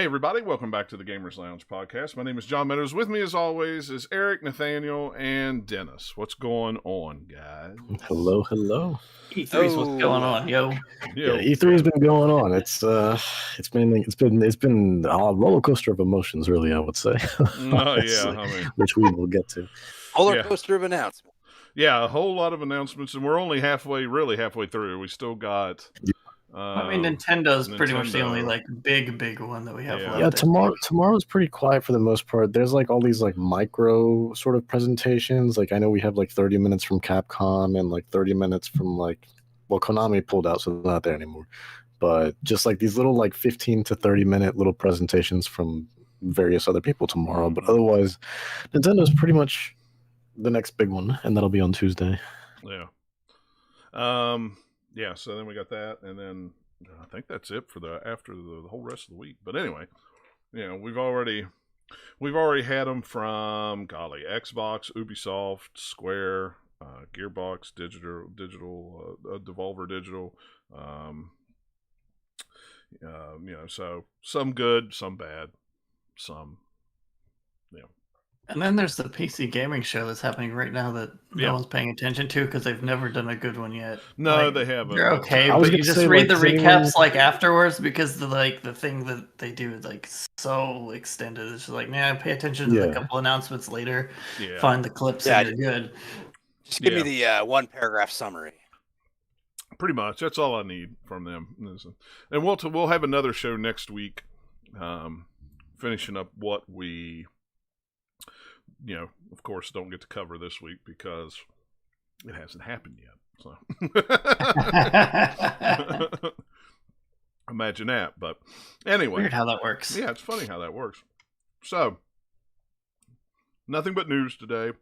Hey, everybody, welcome back to the Gamers Lounge podcast. My name is John Meadows. With me, as always, is Eric, Nathaniel, and Dennis. What's going on, guys? Hello. E3's what's going on, yo. Yeah, E3's been going on. It's been a roller coaster of emotions, really, I would say. Which we will get to. Roller coaster of announcements. Yeah, a whole lot of announcements, and we're only halfway through. We still got. Nintendo's pretty much the only big one that we have left. Yeah, tomorrow's pretty quiet for the most part. There's all these micro sort of presentations. I know we have 30 minutes from Capcom and 30 minutes from Konami pulled out, so they're not there anymore. But just these little 15 to 30 minute little presentations from various other people tomorrow. But otherwise, Nintendo's pretty much the next big one, and that'll be on Tuesday. Yeah. Yeah, so then we got that, and then I think that's it for after the whole rest of the week. But anyway, we've already had them from Xbox, Ubisoft, Square, Gearbox, Digital, Devolver Digital. So some good, some bad, some. And then there's the PC gaming show that's happening right now that no one's paying attention to because they've never done a good one yet. No, they haven't. They're okay, but you just read the recaps afterwards because the thing that they do is so extended. It's just pay attention to the couple announcements later. Yeah. Find the clips and you're good. Just give me the one paragraph summary. Pretty much, that's all I need from them. And we'll have another show next week, finishing up what we. Of course, don't get to cover this week because it hasn't happened yet. So imagine that. But anyway, weird how that works. Yeah, it's funny how that works. So nothing but news today.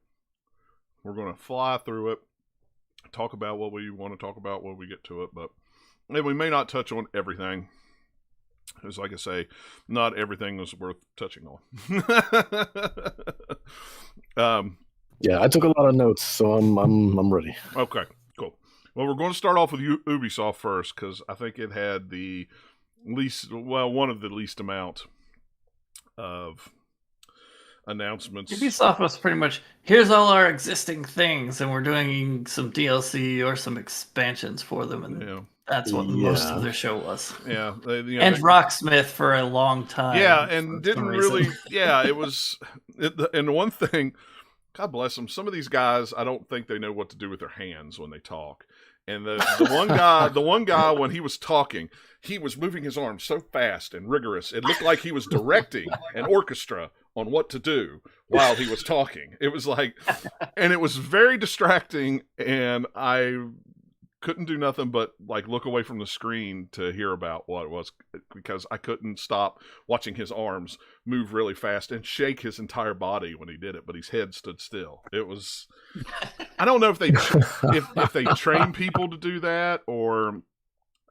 We're going to fly through it, talk about what we want to talk about when we get to it, but we may not touch on everything. Because, like I say, not everything was worth touching on. I took a lot of notes, so I'm ready. Okay, cool. Well, we're going to start off with Ubisoft first because I think it had the one of the least amount of announcements. Ubisoft was pretty much, here's all our existing things, and we're doing some DLC or some expansions for them, and that's what most of their show was. Yeah. And Rocksmith for a long time. Yeah, and didn't really... Yeah, it was... And one thing, God bless them, some of these guys, I don't think they know what to do with their hands when they talk. And the one guy, when he was talking, he was moving his arms so fast and rigorous, it looked like he was directing an orchestra on what to do while he was talking. It was and it was very distracting, and I couldn't do nothing but look away from the screen to hear about what it was because I couldn't stop watching his arms move really fast and shake his entire body when he did it, but his head stood still. It was, I don't know if they if they train people to do that, or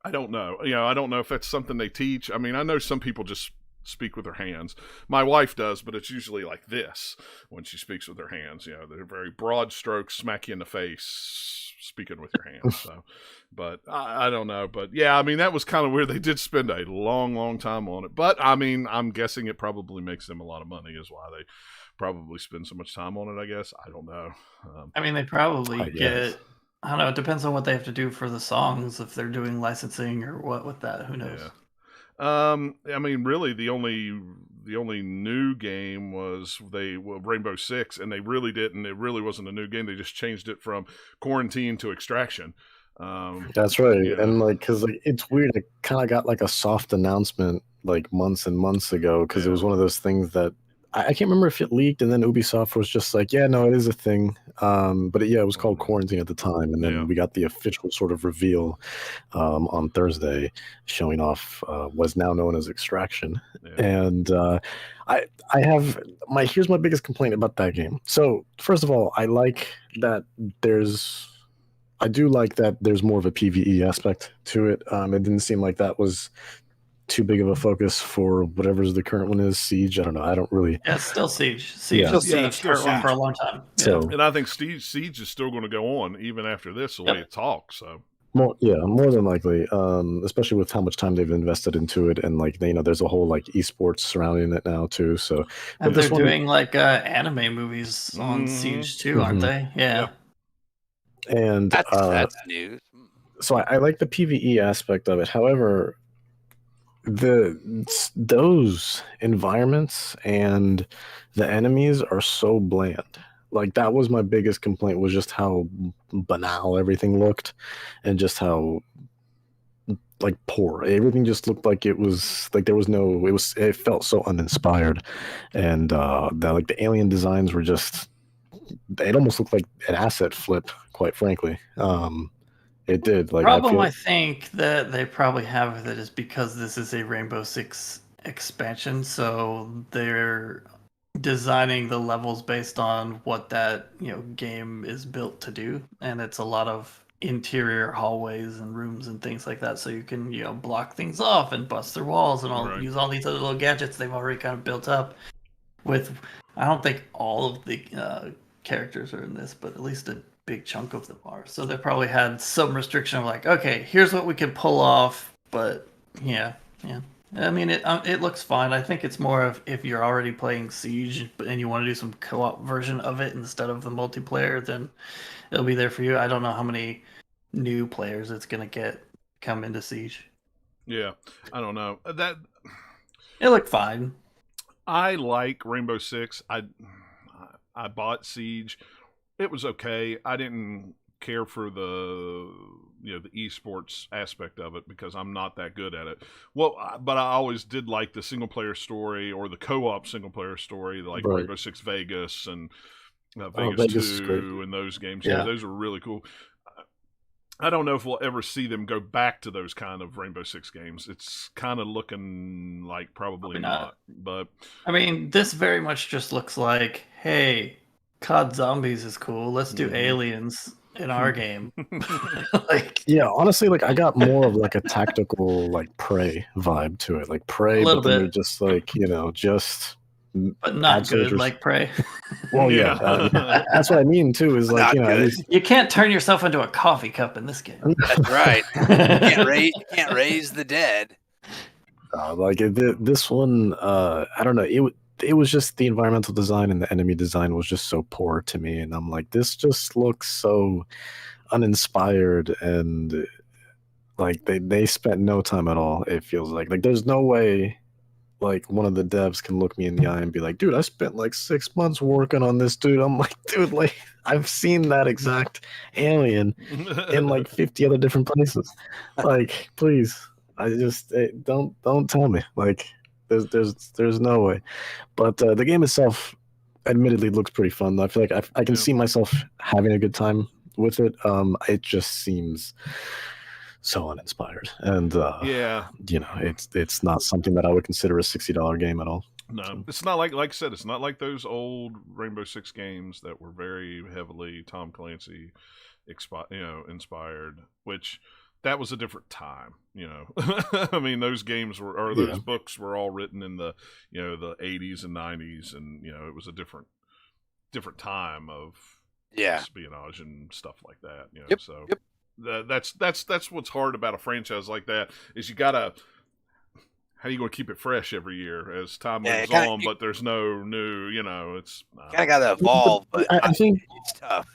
I don't know. I don't know if that's something they teach. I mean, I know some people just speak with their hands. My wife does, but it's usually like this when she speaks with her hands. They're very broad strokes, smack you in the face, speaking with your hands. So, but I don't know. But yeah, I mean, that was kind of weird. They did spend a long time on it. But I mean, I'm guessing it probably makes them a lot of money, is why they probably spend so much time on it, I guess. I don't know. I mean, they probably get, I don't know, it depends on what they have to do for the songs, if they're doing licensing or what with that. Who knows? Yeah. I mean, really, the only new game was Rainbow Six, and they really didn't. It really wasn't a new game. They just changed it from Quarantine to Extraction. That's right, and because it's weird. It kind of got a soft announcement months and months ago because it was one of those things that I can't remember if it leaked, and then Ubisoft was just it is a thing. But it was called Quarantine at the time, and then we got the official sort of reveal on Thursday, showing off what's now known as Extraction. Yeah. And here's my biggest complaint about that game. So first of all, I do like that there's more of a PvE aspect to it. It didn't seem like that was too big of a focus for whatever's the current one is, Siege. I don't know. I don't really. Yeah, it's still Siege. Still Siege. Current one for a long time. So, and I think Siege is still going to go on even after this, the way it talks. So More than likely. Especially with how much time they've invested into it, and like there's a whole like esports surrounding it now too. So, and they're doing like anime movies on Siege too, aren't they? Yeah. And that's news. So I like the PvE aspect of it. However, those environments and the enemies are so bland. Like that was my biggest complaint, was just how banal everything looked, and just how like poor everything just looked. Like it was like it felt so uninspired, and that like the alien designs were just, it almost looked like an asset flip, quite frankly. It did. Like, I think that they probably have with it is because this is a Rainbow Six expansion, so they're designing the levels based on what that game is built to do, and it's a lot of interior hallways and rooms and things like that, so you can block things off and bust their walls and use all these other little gadgets they've already kind of built up. With, I don't think all of the characters are in this, but at least a big chunk of them are. So they probably had some restriction of like, okay, here's what we can pull off, but yeah. I mean, it looks fine. I think it's more of if you're already playing Siege and you want to do some co-op version of it instead of the multiplayer, then it'll be there for you. I don't know how many new players it's gonna come into Siege. Yeah, I don't know. It looked fine. I like Rainbow Six. I bought Siege. It was okay. I didn't care for the the esports aspect of it because I'm not that good at it. Well, but I always did like the single player story or the co-op single player story, like Rainbow Six Vegas and Vegas 2 and those games. Yeah, those are really cool. I don't know if we'll ever see them go back to those kind of Rainbow Six games. It's kind of looking like probably not. But I mean, this very much just looks like, hey, COD Zombies is cool. Let's do aliens in our game. Honestly, like I got more of like a tactical like Prey vibe to it, like Prey, but then they're just like but not good like Prey. Well, that's what I mean too. Is like you can't turn yourself into a coffee cup in this game. That's right. You can't raise the dead. This one, I don't know. It was just the environmental design and the enemy design was just so poor to me, and I'm like, this just looks so uninspired, and like they spent no time at all. It feels like there's no way like one of the devs can look me in the eye and be like, dude, I spent like 6 months working on this, dude. I'm like, dude, like I've seen that exact alien in like 50 other different places. Like, please, I just don't tell me. Like, there's no way. But the game itself, admittedly, looks pretty fun. I feel like I can see myself having a good time with it. It just seems so uninspired, and it's not something that I would consider a $60 game at all. No, it's not like I said, it's not like those old Rainbow Six games that were very heavily Tom Clancy inspired, which that was a different time, I mean, those games those books were all written in the the 80s and 90s, and it was a different time of espionage and stuff like that. That's what's hard about a franchise like that, is you gotta, how are you going to keep it fresh every year as time moves on? But there's no new, it's gotta evolve. But I think it's tough.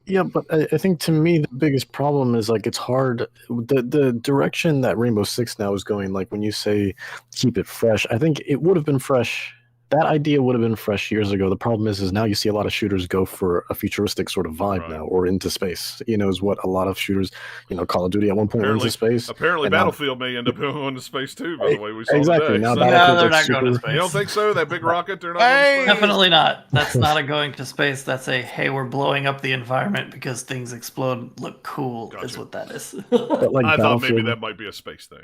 Yeah, but I think to me the biggest problem is like it's hard. The direction that Rainbow Six now is going, like when you say keep it fresh, I think it would have been fresh. That idea would have been fresh years ago. The problem is now you see a lot of shooters go for a futuristic sort of vibe now, or into space. Is what a lot of shooters, Call of Duty at one point went into space. Apparently, Battlefield may end up going to space too. By the way, we saw exactly. Today, now they're not going to space. You don't think so? That big rocket, they're not going to space? Definitely not. That's not a going to space. That's a, hey, we're blowing up the environment because things explode. Look cool. Gotcha. Is what that is. But like I thought maybe that might be a space thing.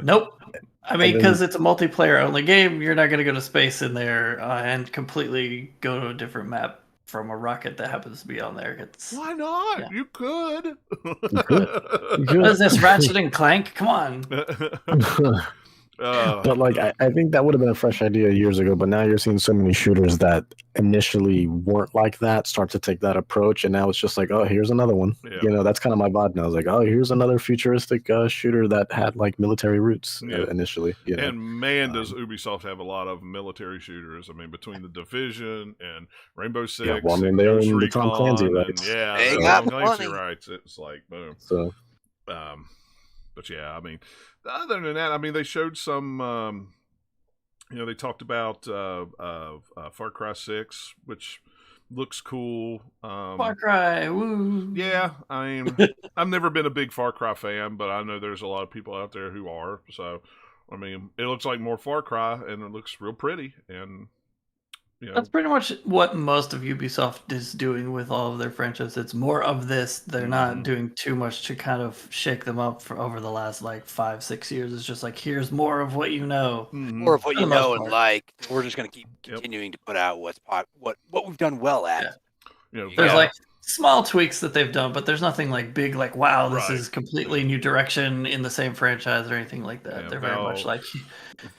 Nope. I mean, because it's a multiplayer only game, you're not going to go to space in there and completely go to a different map from a rocket that happens to be on there. Why not? Yeah. You could. What is this, Ratchet and Clank? Come on. But like, I think that would have been a fresh idea years ago. But now you're seeing so many shooters that initially weren't like that start to take that approach, and now it's just like, oh, here's another one. Yeah. You know, that's kind of my vibe now. It's like, oh, here's another futuristic shooter that had like military roots Yeah. initially. You know? And man, does Ubisoft have a lot of military shooters. I mean, between the Division and Rainbow Six, Yeah, well, I mean, and they Ghost own the Tom Recon, Clancy and rights. yeah, They the got Tom Clancy money. rights. It's like boom. So But yeah, I mean, other than that, I mean, they showed some. They talked about Far Cry 6, which looks cool. Far Cry, woo! Yeah, I mean, I've never been a big Far Cry fan, but I know there's a lot of people out there who are. So, I mean, it looks like more Far Cry, and it looks real pretty, and That's pretty much what most of Ubisoft is doing with all of their franchises. It's more of this. They're not doing too much to kind of shake them up for over the last like 5-6 years. It's just like, here's more of what you know. More of what For you the most know and part. like. We're just going to keep continuing to put out what we've done well at. There's Yeah. like small tweaks that they've done, but there's nothing like big, like, wow, this Right. is completely new direction in the same franchise or anything like that. Yeah, They're very much like,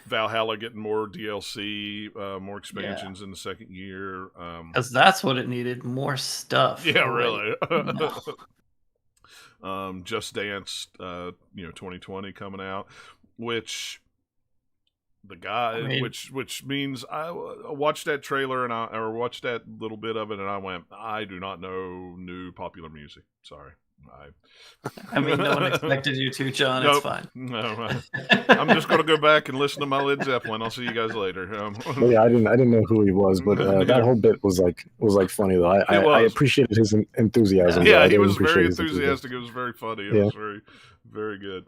Valhalla getting more DLC, more expansions in the second year. because that's what it needed, more stuff. Yeah, Like, really. no. Just Dance, 2020 coming out, which the guy, I mean- which means I watched that trailer or watched that little bit of it, and I went, I do not know new popular music. Sorry. I mean, no one expected you to, John. Nope. It's fine. No, I'm just gonna go back and listen to my Led Zeppelin. I'll see you guys later. but yeah, I didn't know who he was, but that whole bit was funny though. I was. appreciated his enthusiasm. Yeah, I he did was appreciate very his enthusiastic. It was very funny. It Yeah. was very, very good.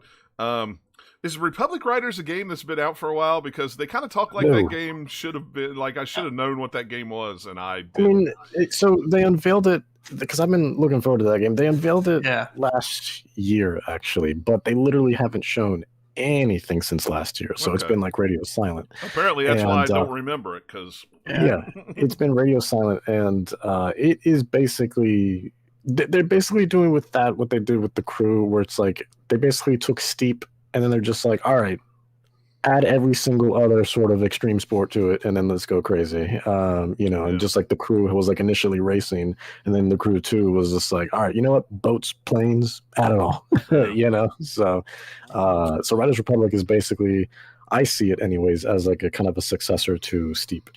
Is Republic Riders a game that's been out for a while? Because they kind of talk like No. that game should have been. Like I should have known what that game was, and I I didn't. mean, so they unveiled it because I've been looking forward to that game. They unveiled it Yeah. last year actually, but they literally haven't shown anything since last year. So it's Okay. been like radio silent. Apparently, that's why I and, don't remember it. Because Yeah, it's been radio silent, and it is basically they're basically doing with that what they did with the Crew, where it's like they basically took Steep and then they're just like, all right, add every single other sort of extreme sport to it, and then let's go crazy. And just like the Crew was like initially racing, and then the Crew 2 was just like, all right, you know what, boats, planes, add it all. So Riders Republic is basically, I see it anyways, as like a kind of a successor to Steep.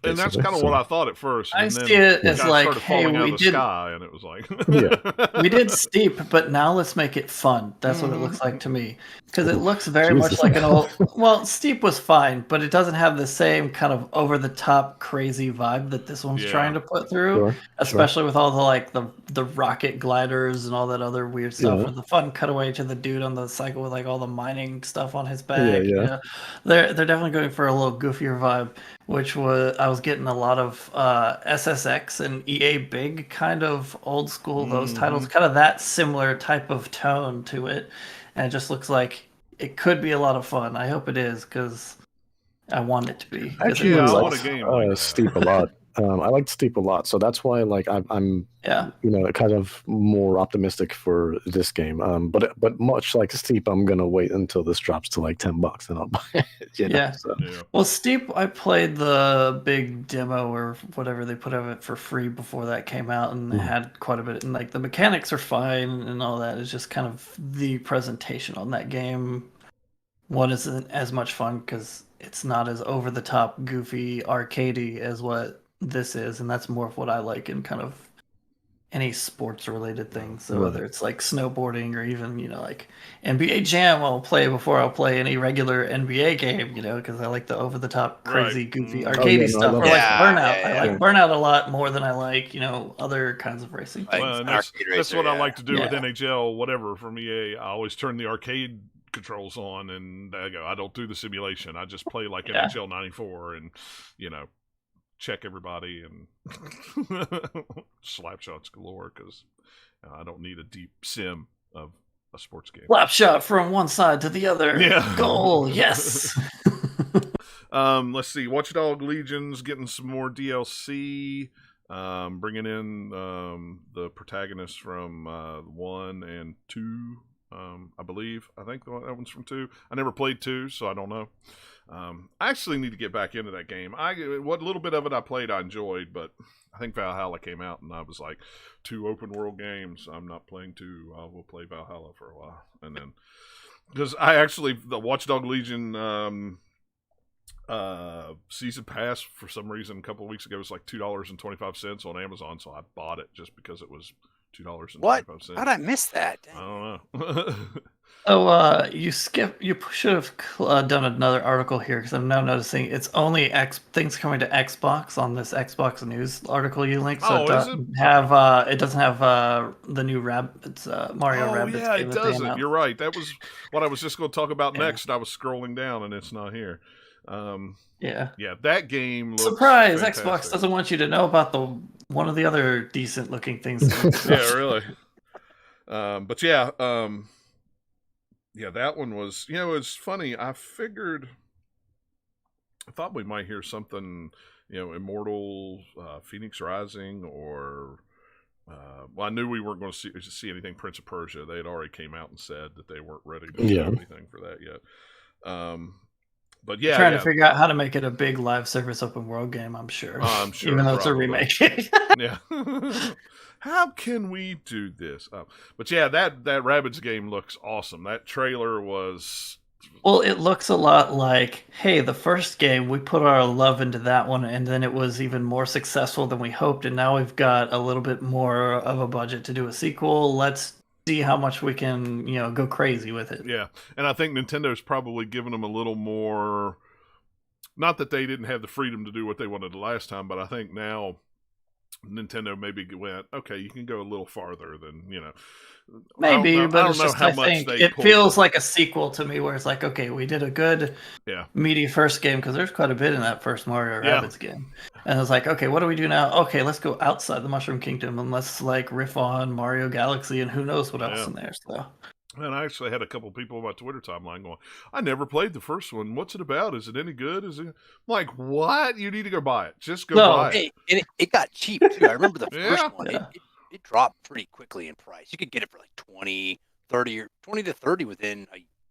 and that's basically. kind of what I thought at first. I and then see it the as guy like, started hey, falling out we of the did- sky, and it was like, We did Steep, but now let's make it fun. That's what it looks like to me. Because it looks very much Jesus. like an old. Well, Steep was fine, but it doesn't have the same kind of over the top crazy vibe that this one's Yeah. trying to put through. Sure. Especially with all the like the rocket gliders and all that other weird stuff. Yeah. With the fun cutaway to the dude on the cycle with like all the mining stuff on his back. Yeah. you know. They're definitely going for a little goofier vibe, which was I was getting a lot of SSX and EA Big kind of old school those titles, kind of that similar type of tone to it, and it just looks like it could be a lot of fun. I hope it is because I want it to be. 'cause Actually, Yeah, it I looks want a game like that. Steep a lot. I like Steep a lot, so that's why like I'm yeah. kind of more optimistic for this game. But much like Steep, I'm gonna wait until this drops to like $10 and I'll buy it. Yeah. So. yeah. Well, Steep, I played the big demo or whatever they put of it for free before that came out, and it had quite a bit. And like the mechanics are fine and all that. It's just kind of the presentation on that game. One isn't as much fun because it's not as over the top, goofy, arcadey as what this is, and that's more of what I like in kind of any sports related thing. So Right. whether it's like snowboarding or even like NBA Jam, I'll play before I'll play any regular NBA game, because I like the over the top, crazy, Right. goofy, Oh, arcadey yeah, no, I stuff. love Or like that. Burnout. Yeah, I like yeah. Burnout a lot more than I like other kinds of racing. Like Well, and an that's arcade that's racer, what I yeah. like to do with Yeah. NHL, whatever from EA. I always turn the arcade controls on, and I go. I don't do the simulation. I just play like Yeah. NHL '94, and check everybody and slap shots galore because I don't need a deep sim of a sports game. Slap shot from one side to the other. Yeah. Goal. Yes. Let's see. Watchdog Legion's getting some more DLC. Bringing in the protagonists from 1 and 2. I believe. I think that one's from 2. I never played 2, so I don't know. I actually need to get back into that game. What little bit of it I played, I enjoyed, but I think Valhalla came out, and I was like, 2 open world games. I'm not playing 2. I will play Valhalla for a while, and then because the Watchdog Legion season pass for some reason a couple of weeks ago was like $2.25 on Amazon, so I bought it just because it was $2.25. What? How'd I miss that? I don't know. So you should have done another article here because I'm now noticing it's only things coming to Xbox on this Xbox News article you linked. So it doesn't have the new Mario Rabbids yeah, game it that they doesn't. announced. You're right. That was what I was just going to talk about next. I was scrolling down and it's not here. Yeah, that game looks surprise! fantastic. Xbox doesn't want you to know about one of the other decent looking things. Yeah, really. But yeah, that one was. It's funny. I thought we might hear something. Immortal, Phoenix Rising, or I knew we weren't going to see anything Prince of Persia. They had already came out and said that they weren't ready to do anything for that yet. But yeah, trying to figure out how to make it a big live service open world game. I'm sure. I'm sure, even though it's a remake. Yeah. How can we do this? But yeah, that Rabbids game looks awesome. That trailer was. Well, it looks a lot like, hey, the first game, we put our love into that one, and then it was even more successful than we hoped, and now we've got a little bit more of a budget to do a sequel. Let's see how much we can, go crazy with it. Yeah, and I think Nintendo's probably given them a little more. Not that they didn't have the freedom to do what they wanted the last time, but I think now Nintendo maybe went, okay, you can go a little farther than, Maybe, but it's just, I think it feels from. like a sequel to me where it's like, okay, we did a good meaty first game because there's quite a bit in that first Mario Rabbids game. And it's like, okay, what do we do now? Okay, let's go outside the Mushroom Kingdom and let's riff on Mario Galaxy and who knows what else in there. So. And I actually had a couple people on my Twitter timeline going, I never played the first one. What's it about? Is it any good? Is it? I'm like, what? You need to go buy it. Just go buy it. And it got cheap, too. I remember the first one. Yeah. It dropped pretty quickly in price. You could get it for like 20 to 30 within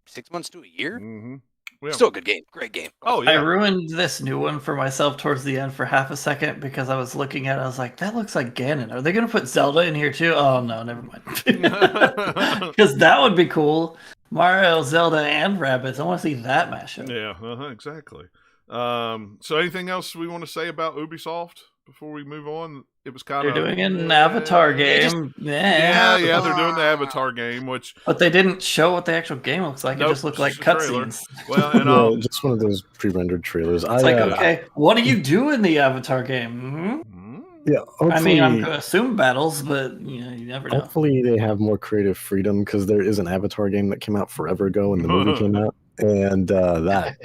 6 months to a year. Mm-hmm. Yeah. Still a good game. Great game. Oh, yeah. I ruined this new one for myself towards the end for half a second because I was looking at it. I was like, that looks like Ganon. Are they going to put Zelda in here too? Oh, no, never mind. Because that would be cool. Mario, Zelda, and Rabbids. I want to see that mashup. Yeah, exactly. So anything else we want to say about Ubisoft before we move on? It was kind of... They're doing an Avatar game. Yeah, they're doing the Avatar game, But they didn't show what the actual game looks like. It just looked like cutscenes. Well, and just one of those pre-rendered trailers. It's okay, what do you do in the Avatar game? Yeah, I mean, I'm going to assume battles, but you never know. Hopefully they have more creative freedom because there is an Avatar game that came out forever ago and the movie came out. And that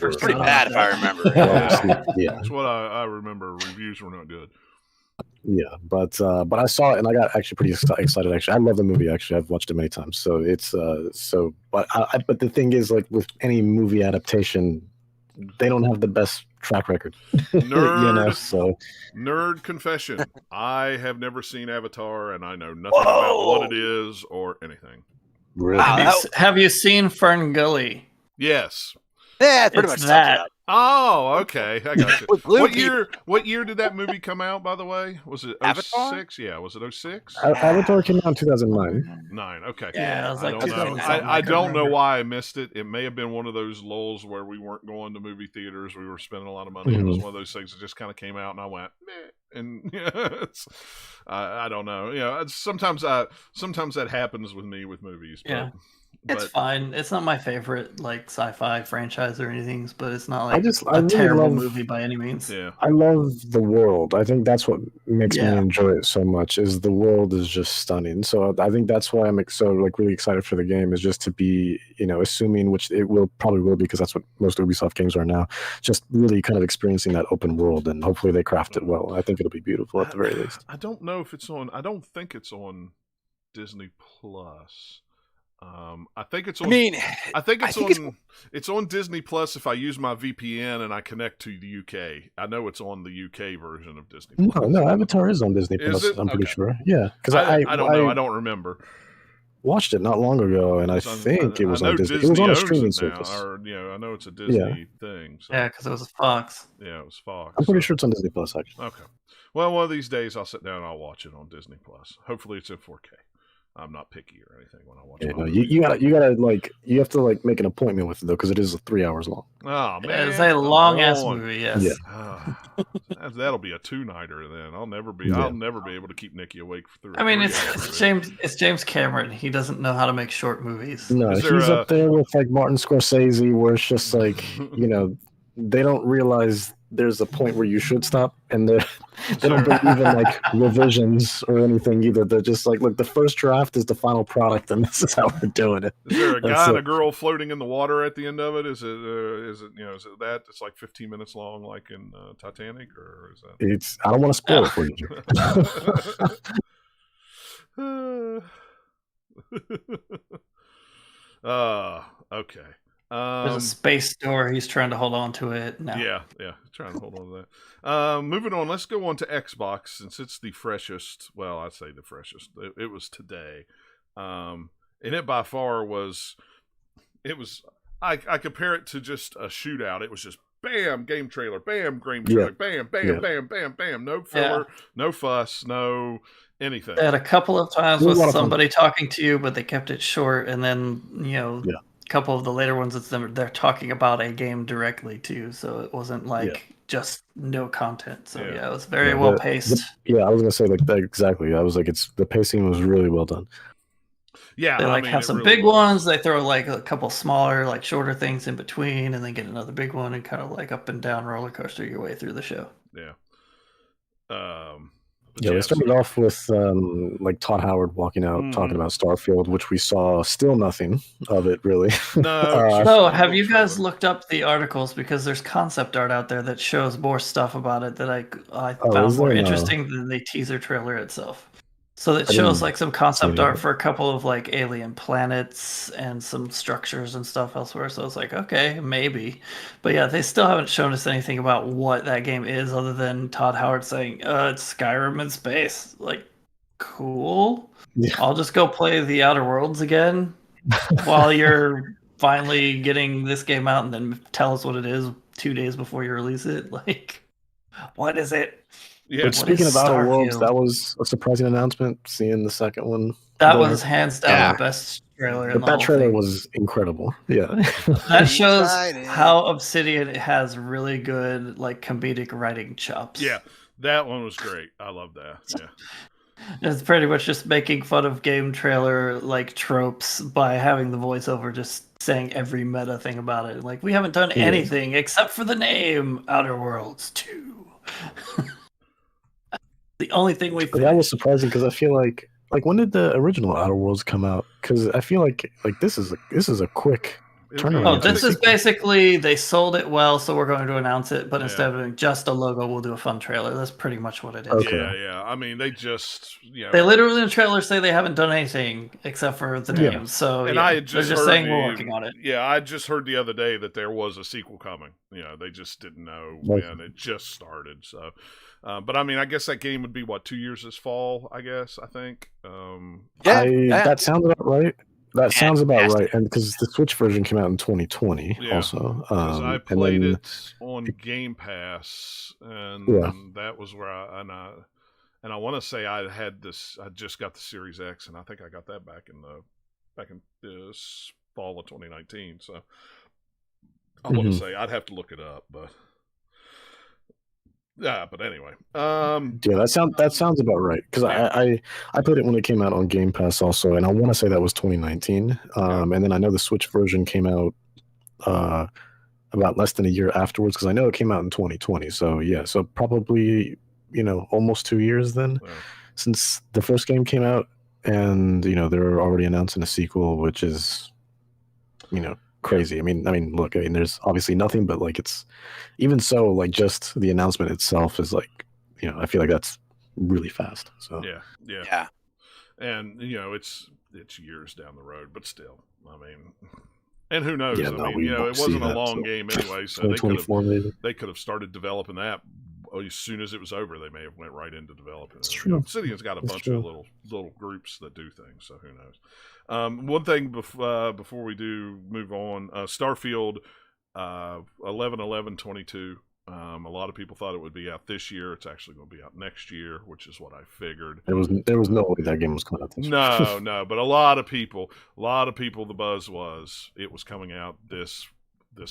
was pretty bad if I remember. Yeah, that's what I remember. Reviews were not good. Yeah, but I saw it and I got actually pretty excited. Actually, I love the movie. Actually, I've watched it many times. So it's but the thing is, like with any movie adaptation, they don't have the best track record. Nerd, nerd confession. I have never seen Avatar, and I know nothing about what it is or anything. Really? Have you seen Fern Gully? Yes. Yeah, pretty much that. Oh, okay. I got you. What year did that movie come out, by the way? Was it 06? Yeah, was it 06? Avatar came out in 2009. 9, okay. Yeah, I was like, I don't know why I missed it. It may have been one of those lulls where we weren't going to movie theaters. We were spending a lot of money. It was one of those things that just kind of came out, and I went, meh. And I don't know. Sometimes that happens with me with movies. Yeah. It's fine. It's not my favorite sci-fi franchise or anything, but it's not like a terrible movie by any means. Yeah, I love the world. I think that's what makes me enjoy it so much. Is the world is just stunning. So I think that's why I'm so really excited for the game. Is just to be assuming, which it probably will be because that's what most Ubisoft games are now. Just really kind of experiencing that open world, and hopefully they craft it well. I think it'll be beautiful at the very least. I don't know if it's on. I don't think it's on Disney Plus. I think it's on. It's on Disney Plus if I use my VPN and I connect to the UK. I know it's on the UK version of Disney Plus. No, Avatar is on Disney Plus. I'm pretty sure. Yeah, because I don't know. I don't remember. watched it not long ago, and I It's on- think it was I know on Disney. It was on a owns streaming it now, service. or I know it's a Disney thing. So. Yeah, because it was Fox. Yeah, it was Fox. I'm pretty so- sure it's on Disney Plus, actually. Okay. Well, one of these days I'll sit down and I'll watch it on Disney Plus. Hopefully it's in 4K. I'm not picky or anything when I watch Yeah, my no, movies. you gotta like you have to like make an appointment with it though, because it is 3 hours long. Oh man, It's a long ass come on. movie. Yes. Yeah. That'll be a 2-nighter then. I'll never be Yeah. able to keep Nikki awake for 3 I mean, hours. it's James Cameron. He doesn't know how to make short movies. No, Is he's there up there with like Martin Scorsese, where it's just like they don't realize there's a point where you should stop, and they don't do even like revisions or anything either. They're just like, look, the first draft is the final product, and this is how we're doing it. Is there a That's guy and it. a girl floating in the water at the end of it? Is it that? It's like 15 minutes long, like in Titanic, or is that? I don't want to spoil it for you. Okay. There's a space door. He's trying to hold on to it. No. Yeah, trying to hold on to that. Moving on, let's go on to Xbox since it's the freshest. Well, I'd say the freshest. It was today, and it by far was. It was. I compare it to just a shootout. It was just bam, game trailer, bam, game trailer, bam, bam, bam, bam, bam. No filler, no fuss, no anything. They had a couple of times It was with a lot of fun. somebody talking to you, but they kept it short. And then a couple of the later ones, they're talking about a game directly too. So it wasn't like just no content. So it was very well paced. I was gonna say like that exactly. I was like, the pacing was really well done. Yeah, They have some big ones. They throw like a couple smaller, like shorter things in between, and then get another big one and kind of like up and down roller coaster your way through the show. Yeah. They started off with like Todd Howard walking out talking about Starfield, which we saw still nothing of it really. No, have you guys looked up the articles, because there's concept art out there that shows more stuff about it that I found more interesting than the teaser trailer itself. So it shows like some concept art for a couple of like alien planets and some structures and stuff elsewhere. So it's like, okay, maybe. But yeah, they still haven't shown us anything about what that game is other than Todd Howard saying, it's Skyrim in space. Like, cool. Yeah. I'll just go play the Outer Worlds again while you're finally getting this game out, and then tell us what it is 2 days before you release it. Like, what is it? Yeah. But speaking of Outer Worlds, that was a surprising announcement. Seeing the second one, that was hands down the best trailer. But that trailer was incredible. Yeah, that shows how Obsidian has really good like comedic writing chops. Yeah, that one was great. I love that. Yeah. It's pretty much just making fun of game trailer like tropes by having the voiceover just saying every meta thing about it. Like, we haven't done anything except for the name Outer Worlds 2. The only thing we that was surprising, because I feel like when did the original Outer Worlds come out? Because I feel like this is a quick turnaround. Oh, this is basically they sold it well, so we're going to announce it. But instead of doing just a logo, we'll do a fun trailer. That's pretty much what it is. Okay. Yeah. I mean, they just they literally in the trailer say they haven't done anything except for the name. So and I had they're just just saying we're working on it. Yeah, I just heard the other day that there was a sequel coming. They just didn't know when it just started. So. But I mean, I guess that game would be 2 years this fall. I think. That sounds about right. That sounds about right, and because the Switch version came out in 2020, also. I played it on Game Pass, and that was where I want to say I had this. I just got the Series X, and I think I got that back in this fall of 2019. So I want to say I'd have to look it up, but. Yeah, but anyway. That sounds about right, because I played it when it came out on Game Pass also, and I want to say that was 2019. And then I know the Switch version came out about less than a year afterwards, because I know it came out in 2020. So so probably almost 2 years then since the first game came out, and they're already announcing a sequel, which is crazy. I mean, look, there's obviously nothing, but like, it's even so, like, just the announcement itself is like, I feel like that's really fast. So yeah, and it's years down the road, but still, I mean, and who knows? I mean, it wasn't a long game anyway, so they could have started developing that as soon as it was over, they may have went right into developing. It's true. Obsidian's got a bunch of little groups that do things, so who knows? One thing before we do move on, Starfield 11/11/22. A lot of people thought it would be out this year. It's actually going to be out next year, which is what I figured. There was no way that game was coming out this year. No, but a lot of people, the buzz was it was coming out this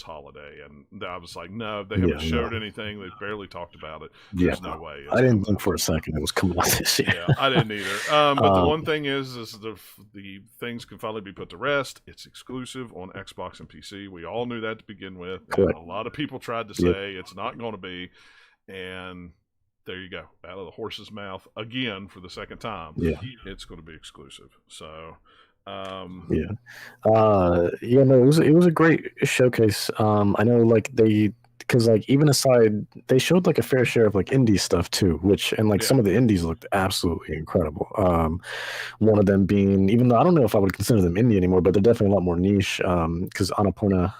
holiday, and I was like, no, they haven't showed anything. They've barely talked about it. There's no way. I didn't think for a second it was coming out this year. Yeah, I didn't either. But the one thing is the things can finally be put to rest. It's exclusive on Xbox and PC. We all knew that to begin with. And a lot of people tried to say it's not going to be, and there you go, out of the horse's mouth again for the second time. Yeah, it's going to be exclusive. So. It was a great showcase. I know, like, because like even aside, they showed like a fair share of like indie stuff too, some of the indies looked absolutely incredible. One of them being, even though I don't know if I would consider them indie anymore, but they're definitely a lot more niche. Because Annapurna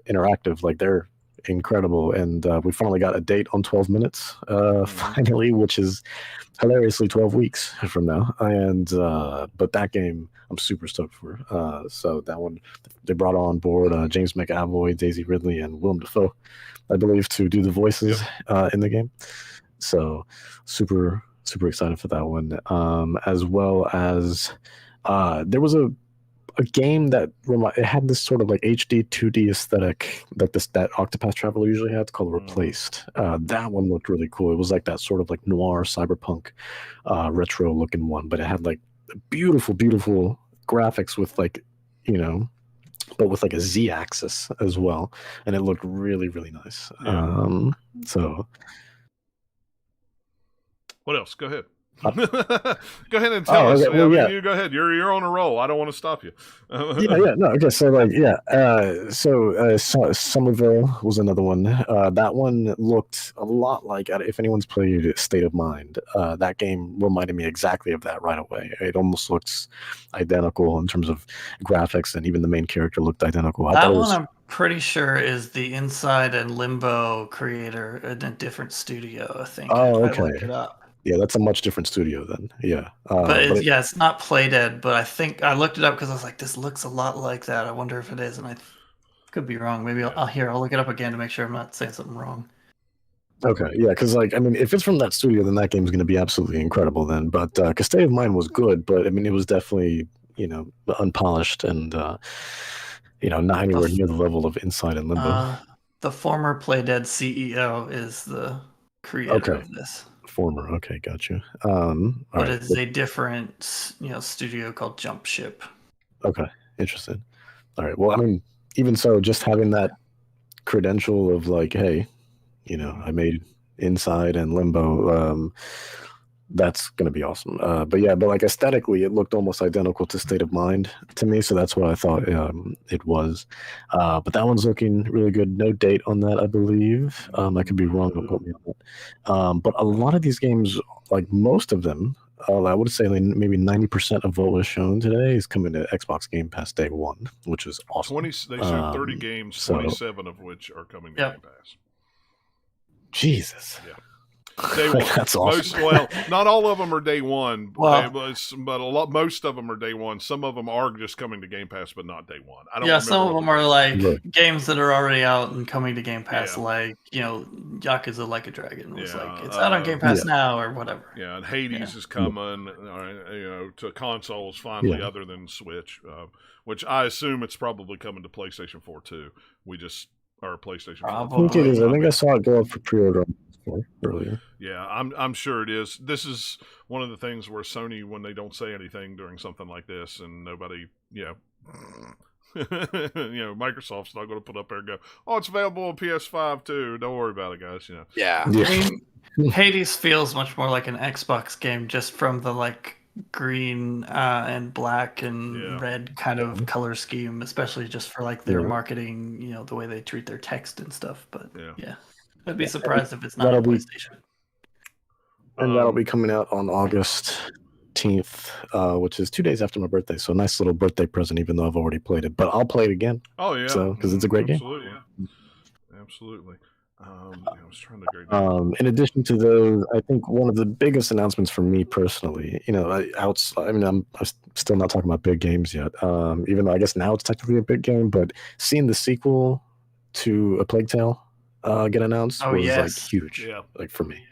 Interactive, like, they're incredible, and we finally got a date on 12 minutes finally, which is hilariously 12 weeks from now. And but that game I'm super stoked for. So that one, they brought on board James McAvoy, Daisy Ridley, and Willem Dafoe, I believe, to do the voices in the game. So super excited for that one. As well as there was a game that it had this sort of like HD 2D aesthetic that Octopath Traveler usually had, called Replaced. That one looked really cool. It was like that sort of like noir cyberpunk retro looking one, but it had like beautiful graphics with like, but with like a Z axis as well, and it looked really nice. So what else? Go ahead. Go ahead and tell us. Okay. Well, you go ahead. You're on a roll. I don't want to stop you. Okay. So Somerville was another one. That one looked a lot like, if anyone's played State of Mind, that game reminded me exactly of that right away. It almost looks identical in terms of graphics, and even the main character looked identical. I'm pretty sure is the Inside and Limbo creator in a different studio, I think. Oh, okay. I looked it up. Yeah, that's a much different studio then. Yeah. It's not Playdead, but I think I looked it up because I was like, this looks a lot like that. I wonder if it is, and I could be wrong. Maybe I'll look it up again to make sure I'm not saying something wrong. Okay, yeah, because if it's from that studio, then that game's going to be absolutely incredible then. But because State of Mind was good, but it was definitely unpolished and not anywhere near the level of Inside and Limbo. The former Playdead CEO is the creator of this. Former, okay, got you. But it's a different, studio called Jump Ship. Okay, interesting. All right, well, even so, just having that credential of like, hey, I made Inside and Limbo, that's gonna be awesome. But like aesthetically, it looked almost identical to State of Mind to me, so that's what I thought it was. But that one's looking really good. No date on that, I believe. I could be wrong. Don't quote me on that. But a lot of these games, like most of them, I would say like maybe 90% of what was shown today is coming to Xbox Game Pass day one, which is awesome. They showed 30 games, 27 of which are coming to Game Pass. Jesus. Yeah. Day one. That's awesome. Not all of them are day one, Well, but most of them are day one. Some of them are just coming to Game Pass, but not day one. Some of them are like games that are already out and coming to Game Pass, like Yakuza Like a Dragon was like it's out on Game Pass now or whatever. Yeah, and Hades is coming, to consoles finally, other than Switch, which I assume it's probably coming to PlayStation 4 too. Or PlayStation 4. I think it is. I think I saw it go up for pre-order earlier. Yeah, I'm sure it is. This is one of the things where Sony, when they don't say anything during something like this, and nobody, Microsoft's not going to put up there and go, "Oh, it's available on PS5 too. Don't worry about it, guys." Yeah. Hades feels much more like an Xbox game, just from the like green and black and red kind of color scheme, especially just for like their marketing. The way they treat their text and stuff. But I'd be surprised if it's not on PlayStation. And that'll be coming out on August 18th, which is 2 days after my birthday. So a nice little birthday present, even though I've already played it. But I'll play it again. Oh, yeah. Because it's a great game. Absolutely. I was trying to go down. In addition to those, I think one of the biggest announcements for me personally, I'm still not talking about big games yet. Even though I guess now it's technically a big game, but seeing the sequel to A Plague Tale get announced was like huge, Yeah. like for me.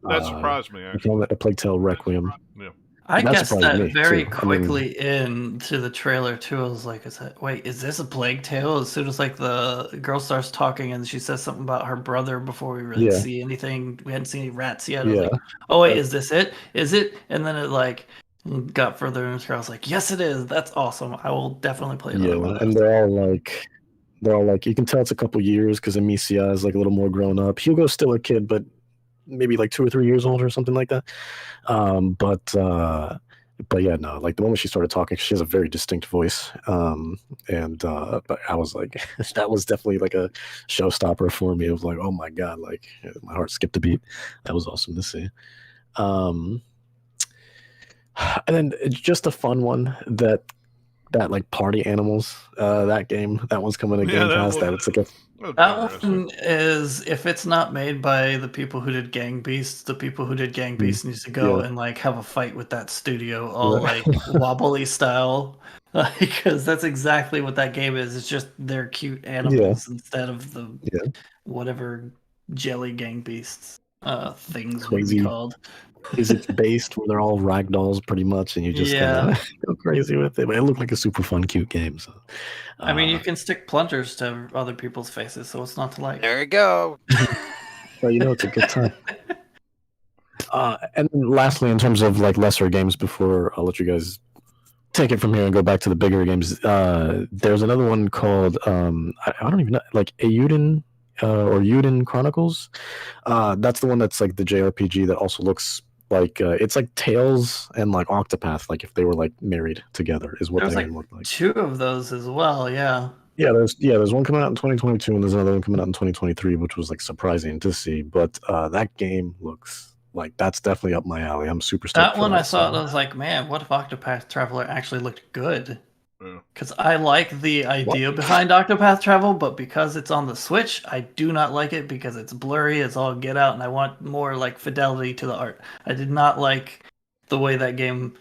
That surprised me. A Actually, Plague Tale Requiem. yeah. I guessed surprised that me, very too. quickly into the trailer too. I was like, is this a Plague Tale? As soon as like the girl starts talking and she says something about her brother before we really Yeah. see anything. We hadn't seen any rats yet. I was Yeah. like, oh wait, is this it? Is it? And then it like got further into. I was like, yes, it is. That's awesome. I will definitely play another one. And they're all like, you can tell it's a couple years because Amicia is like a little more grown up. Hugo's still a kid, but maybe like 2 or 3 years old or something like that. But yeah, no, like the moment she started talking, she has a very distinct voice. But I was like, that was definitely like a showstopper for me. It was like, oh my God, like my heart skipped a beat. That was awesome to see. And then just a fun one that like Party Animals, that game, that one's coming to Game Pass. It's like that one is, if it's not made by the people who did Gang Beasts, the people who did Gang Beasts needs to go and like have a fight with that studio, all like wobbly style, because that's exactly what that game is. It's just they're cute animals instead of the whatever jelly Gang Beasts things would be called. Is it based where they're all ragdolls pretty much, and you just kind of go crazy with it. But it looked like a super fun, cute game. So, I mean, you can stick plungers to other people's faces, so it's not to like. There you go. Well, it's a good time. And then lastly, in terms of like lesser games, before I'll let you guys take it from here and go back to the bigger games, there's another one called I don't even know, like Eiyuden or Eiyuden Chronicles. That's the one that's like the JRPG that also looks like it's like Tails and like Octopath, like if they were like married together, is what they look like. 2 of those as well, yeah. There's one coming out in 2022 and there's another one coming out in 2023, which was like surprising to see. But that game looks like that's definitely up my alley. I'm super stoked. That one I saw, and I was like, man, what if Octopath Traveler actually looked good? Because I like the idea behind Octopath Travel, but because it's on the Switch, I do not like it because it's blurry, it's all get out, and I want more like fidelity to the art. I did not like the way that game,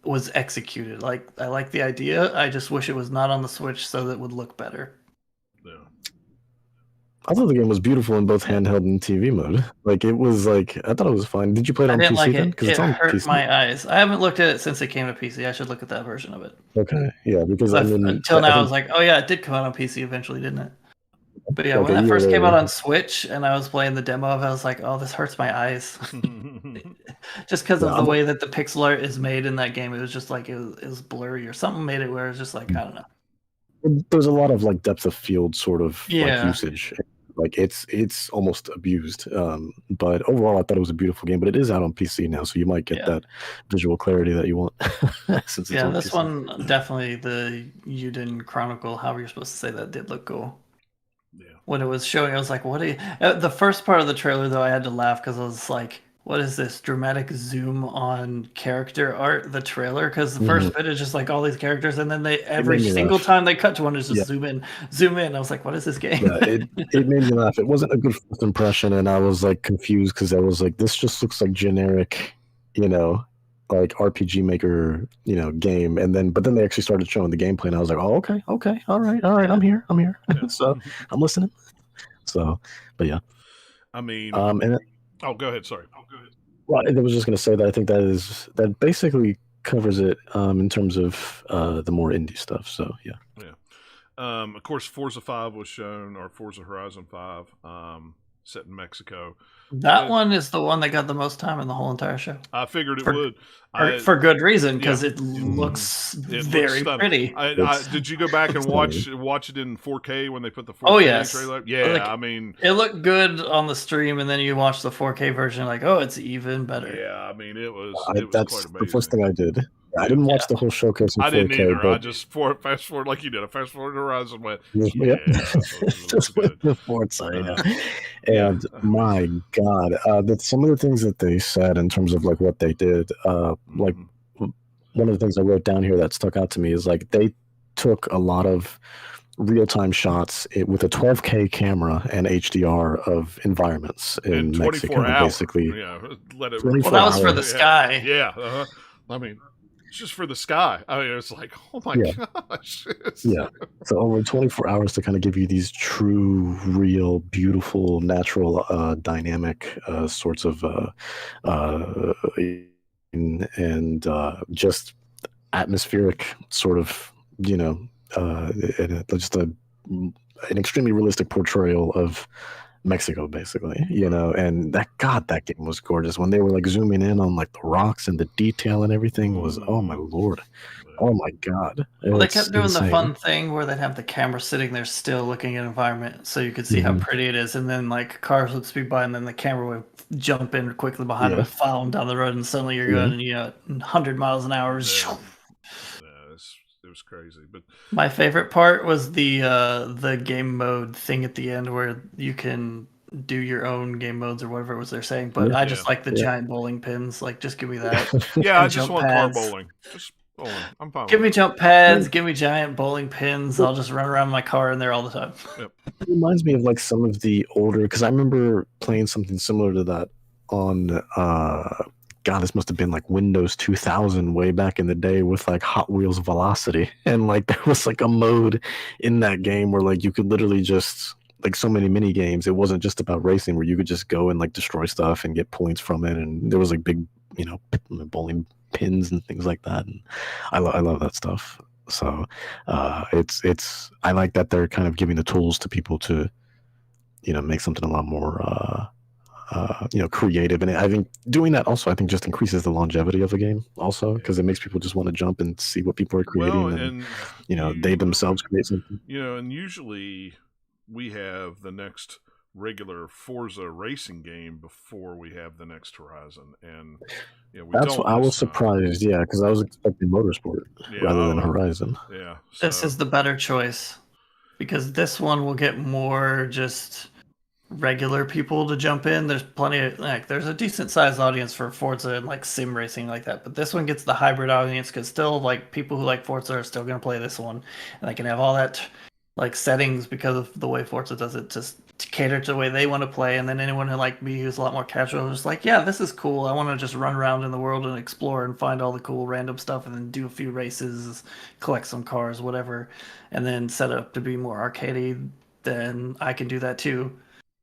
was executed. Like, I like the idea, I just wish it was not on the Switch so that it would look better. Yeah. I thought the game was beautiful in both handheld and TV mode. Like it was like I thought it was fine. Did you play it on PC? Like then? Because it hurt my eyes. I haven't looked at it since it came to PC. I should look at that version of it. Okay, yeah, because until now I was like, oh yeah, it did come out on PC eventually, didn't it? But yeah, when that first came out on Switch and I was playing the demo of it, I was like, oh, this hurts my eyes. Just because of the way that the pixel art is made in that game, it was just like it was blurry or something made it where it's just like I don't know. There's a lot of like depth of field sort of like usage. Like it's almost abused. But overall, I thought it was a beautiful game. But it is out on PC now, so you might get that visual clarity that you want. Since it's on this PC. one definitely, the Eiyuden Chronicle, however you're supposed to say that, did look cool. Yeah. When it was showing, I was like, "What?" The first part of the trailer, though, I had to laugh because I was like, "What is this dramatic zoom on character art?" The trailer, because the first bit is just like all these characters, and then every single time they cut to one, is just zoom in. I was like, "What is this game?" Yeah, it made me laugh. It wasn't a good first impression, and I was like confused because I was like, "This just looks like generic, like RPG Maker, game." But then they actually started showing the gameplay, and I was like, "Oh, okay, all right, I'm here." So I'm listening. So, but yeah, I mean, and go ahead. Sorry. Well, I was just going to say that I think that basically covers it in terms of the more indie stuff. So yeah. Of course, Forza 5 was shown, or Forza Horizon 5, set in Mexico. That one is the one that got the most time in the whole entire show. I figured it would. For good reason, because it looks very pretty. Did you go back and watch it in 4K when they put the 4K trailer? Yeah, I mean, it looked good on the stream, and then you watch the 4K version, like, oh, it's even better. Yeah, I mean, it was. That's quite amazing. The first thing I did. I didn't watch the whole showcase in 4K. I didn't either. But I just fast forward like you did. I fast forward to Horizon, went just went to Forza. And my God, some of the things that they said in terms of like what they did, like one of the things I wrote down here that stuck out to me is like they took a lot of real-time shots with a 12K camera and HDR of environments in 24 Mexico, hours. basically. Yeah, let it. 24 Well, that was for hours. the sky. Yeah. I mean, it's just for the sky. I mean, it's like, oh my Yeah. gosh. Yeah. So only 24 hours to kind of give you these true, real, beautiful, natural, dynamic sorts of and just atmospheric sort of, just an extremely realistic portrayal of Mexico, basically, and that game was gorgeous when they were like zooming in on like the rocks and the detail and everything was, oh my Lord. Oh my God. Well, they It's kept doing the insane. fun thing where they'd have the camera sitting there still looking at environment so you could see how pretty it is. And then like cars would speed by and then the camera would jump in quickly behind them and follow them down the road. And suddenly you're going, 100 miles an hour. Yeah, it was crazy. But my favorite part was the game mode thing at the end where you can do your own game modes or whatever it was they're saying. But I just like the giant bowling pins. Like, just give me that. yeah, I just want pads. car bowling. Just bowling. I'm fine. Give me jump pads. Give me giant bowling pins. I'll just run around my car in there all the time. Yep. It reminds me of like some of the older, because I remember playing something similar to that on God, this must have been like Windows 2000 way back in the day with like Hot Wheels Velocity. And like there was like a mode in that game where like you could literally just, like so many mini games, it wasn't just about racing, where you could just go and like destroy stuff and get points from it. And there was like big, bowling pins and things like that. And I love that stuff. So it's I like that they're kind of giving the tools to people to, make something a lot more creative. And I think doing that also, I think, just increases the longevity of a game also, because it makes people just want to jump and see what people are creating, and they themselves create something. And usually we have the next regular Forza racing game before we have the next Horizon, and that's what I was surprised, because I was expecting Motorsport rather than Horizon. Yeah, this is the better choice, because this one will get more just regular people to jump in. There's plenty of there's a decent sized audience for Forza and like sim racing like that, but this one gets the hybrid audience because still like people who like Forza are still going to play this one, and they can have all that like settings because of the way Forza does it, just to cater to the way they want to play. And then anyone who like me who's a lot more casual is like, yeah, this is cool, I want to just run around in the world and explore and find all the cool random stuff and then do a few races, collect some cars, whatever, and then set it up to be more arcadey. Then I can do that too.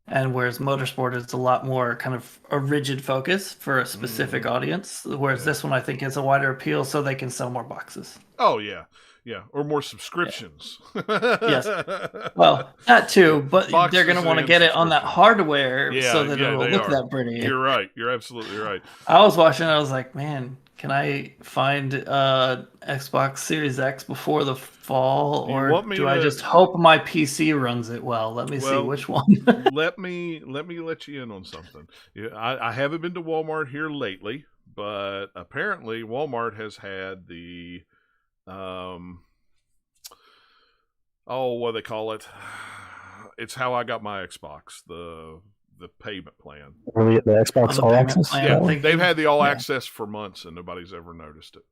And whereas Motorsport is a lot more kind of a rigid focus for a specific audience, whereas this one I think is a wider appeal so they can sell more boxes. Oh, yeah. Yeah, or more subscriptions. Yeah. Yes. Well, that too, but boxes, they're going to want to get it on that hardware so that it will look that pretty. You're right. You're absolutely right. I was watching, I was like, man, can I find Xbox Series X before the fall, or do I just hope my PC runs it well? Let me see which one. let me let you in on something. Yeah, I haven't been to Walmart here lately, but apparently Walmart has had the what do they call it? It's how I got my Xbox, the payment plan. Really, the Xbox All Access? Yeah, they've had the All Access for months, and nobody's ever noticed it.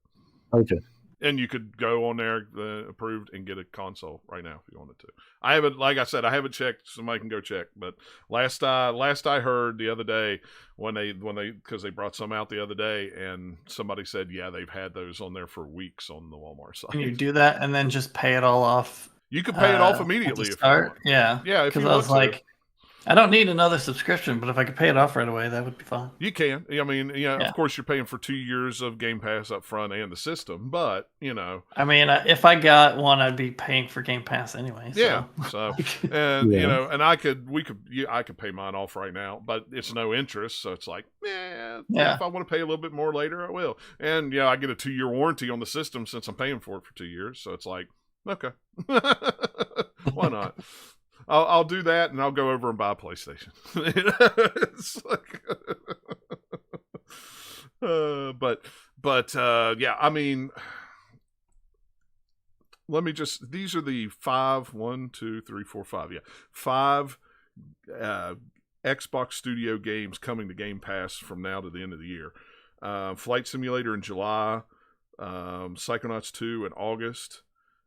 Okay. And you could go on there, approved, and get a console right now if you wanted to. I haven't, like I said, I haven't checked. Somebody can go check. But last I heard the other day, when they because they brought some out the other day, and somebody said, yeah, they've had those on there for weeks on the Walmart site. Can you do that and then just pay it all off? You can pay it off immediately if you want. Yeah. Yeah, because I was like, I don't need another subscription, but if I could pay it off right away, that would be fine. You can. I mean, of course, you're paying for 2 years of Game Pass up front and the system, but, I mean, if I got one, I'd be paying for Game Pass anyway. So. Yeah. So, and, and I could pay mine off right now, but it's no interest. So it's like, if I want to pay a little bit more later, I will. And, I get a 2-year warranty on the system since I'm paying for it for 2 years. So it's like, okay, why not? I'll do that, and I'll go over and buy a PlayStation. It's like, yeah. I mean, let me just. These are the 5 Xbox Studio games coming to Game Pass from now to the end of the year. Flight Simulator in July, Psychonauts 2 in August.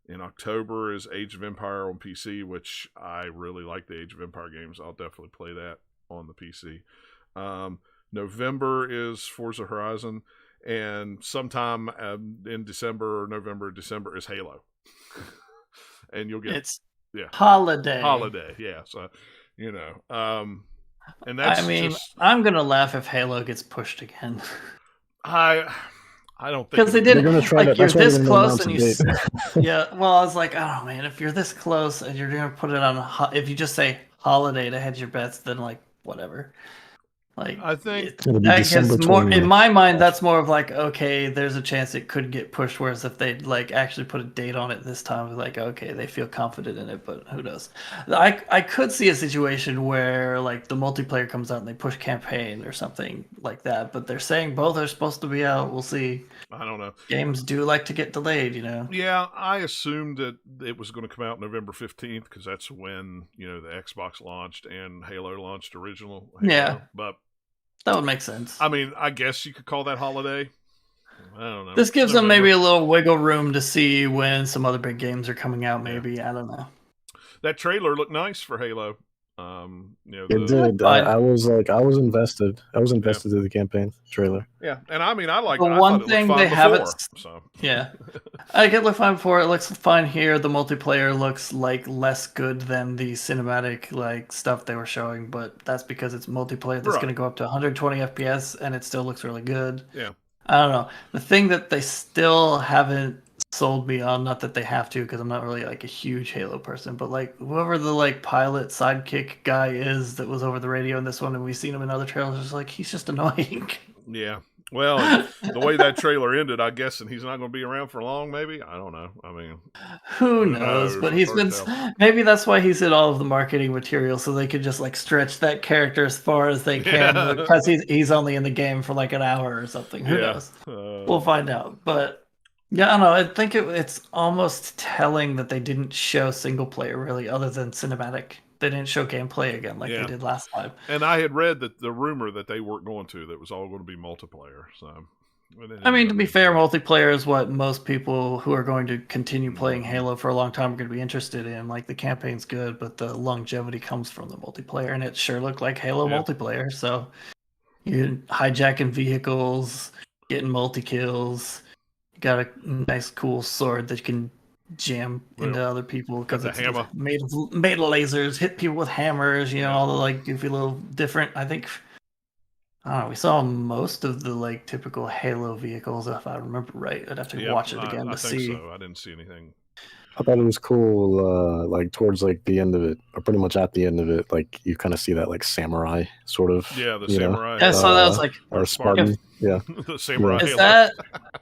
In October is Age of Empire on PC, which I really like the Age of Empire games. I'll definitely play that on the PC. November is Forza Horizon, and sometime in December or November, December is Halo. And you'll get holiday. Yeah. So, and that's I'm gonna laugh if Halo gets pushed again. I don't think because they didn't. They're gonna try like, that. you're That's this why they're close, gonna and announce a date. yeah. Well, I was like, oh man, if you're this close and you're gonna put it on, if you just say holiday to hedge your bets, then like whatever. Like I think It'll be I guess December more 20th. in my mind, that's more of like, okay, there's a chance it could get pushed. Whereas if they like actually put a date on it this time, like, okay, they feel confident in it, but who knows? I could see a situation where like the multiplayer comes out and they push campaign or something like that, but they're saying both are supposed to be out. We'll see. I don't know. Games do like to get delayed, Yeah, I assumed that it was going to come out November 15th because that's when the Xbox launched and Halo launched original. Halo. Yeah. But that would make sense. I mean, I guess you could call that holiday. I don't know. This gives them November. maybe a little wiggle room to see when some other big games are coming out. Maybe I don't know. That trailer looked nice for Halo. It did. I was invested. I was invested in the campaign trailer. Yeah, and I mean, I like The I one thought it thing looked they fine haven't. before, so. Yeah, I get look fine before. It looks fine here. The multiplayer looks like less good than the cinematic like stuff they were showing, but that's because it's multiplayer that's Right. going to go up to 120 FPS, and it still looks really good. Yeah. I don't know. The thing that they still haven't sold me on, not that they have to, because I'm not really like a huge Halo person, but like whoever the like pilot sidekick guy is that was over the radio in this one, and we've seen him in other trailers, it's like he's just annoying. Yeah. Well, the way that trailer ended, I guess, and he's not going to be around for long. Maybe I don't know. I mean, Who knows? But he's been. Maybe that's why he's in all of the marketing material, so they could just like stretch that character as far as they can, because he's only in the game for like an hour or something. Who knows? We'll find out. But yeah, I don't know. I think it's almost telling that they didn't show single player really, other than cinematic. They didn't show gameplay again like they did last time. And I had read that the rumor that they weren't going to, that it was all going to be multiplayer. So, I mean, to be fair, multiplayer is what most people who are going to continue playing Halo for a long time are going to be interested in. Like, the campaign's good, but the longevity comes from the multiplayer, and it sure looked like Halo multiplayer. So, you're hijacking vehicles, getting multi-kills, you got a nice, cool sword that you can jam into other people because it's made of lasers, hit people with hammers, all the like goofy little different. I think I don't know. We saw most of the like typical Halo vehicles, if I remember right. I'd have to watch it again to see. So. I didn't see anything. I thought it was cool, like towards like the end of it, or pretty much at the end of it, like you kind of see that like samurai sort of. Yeah, the samurai. Yeah, so that was like or Spartan. Yeah, the samurai. Is that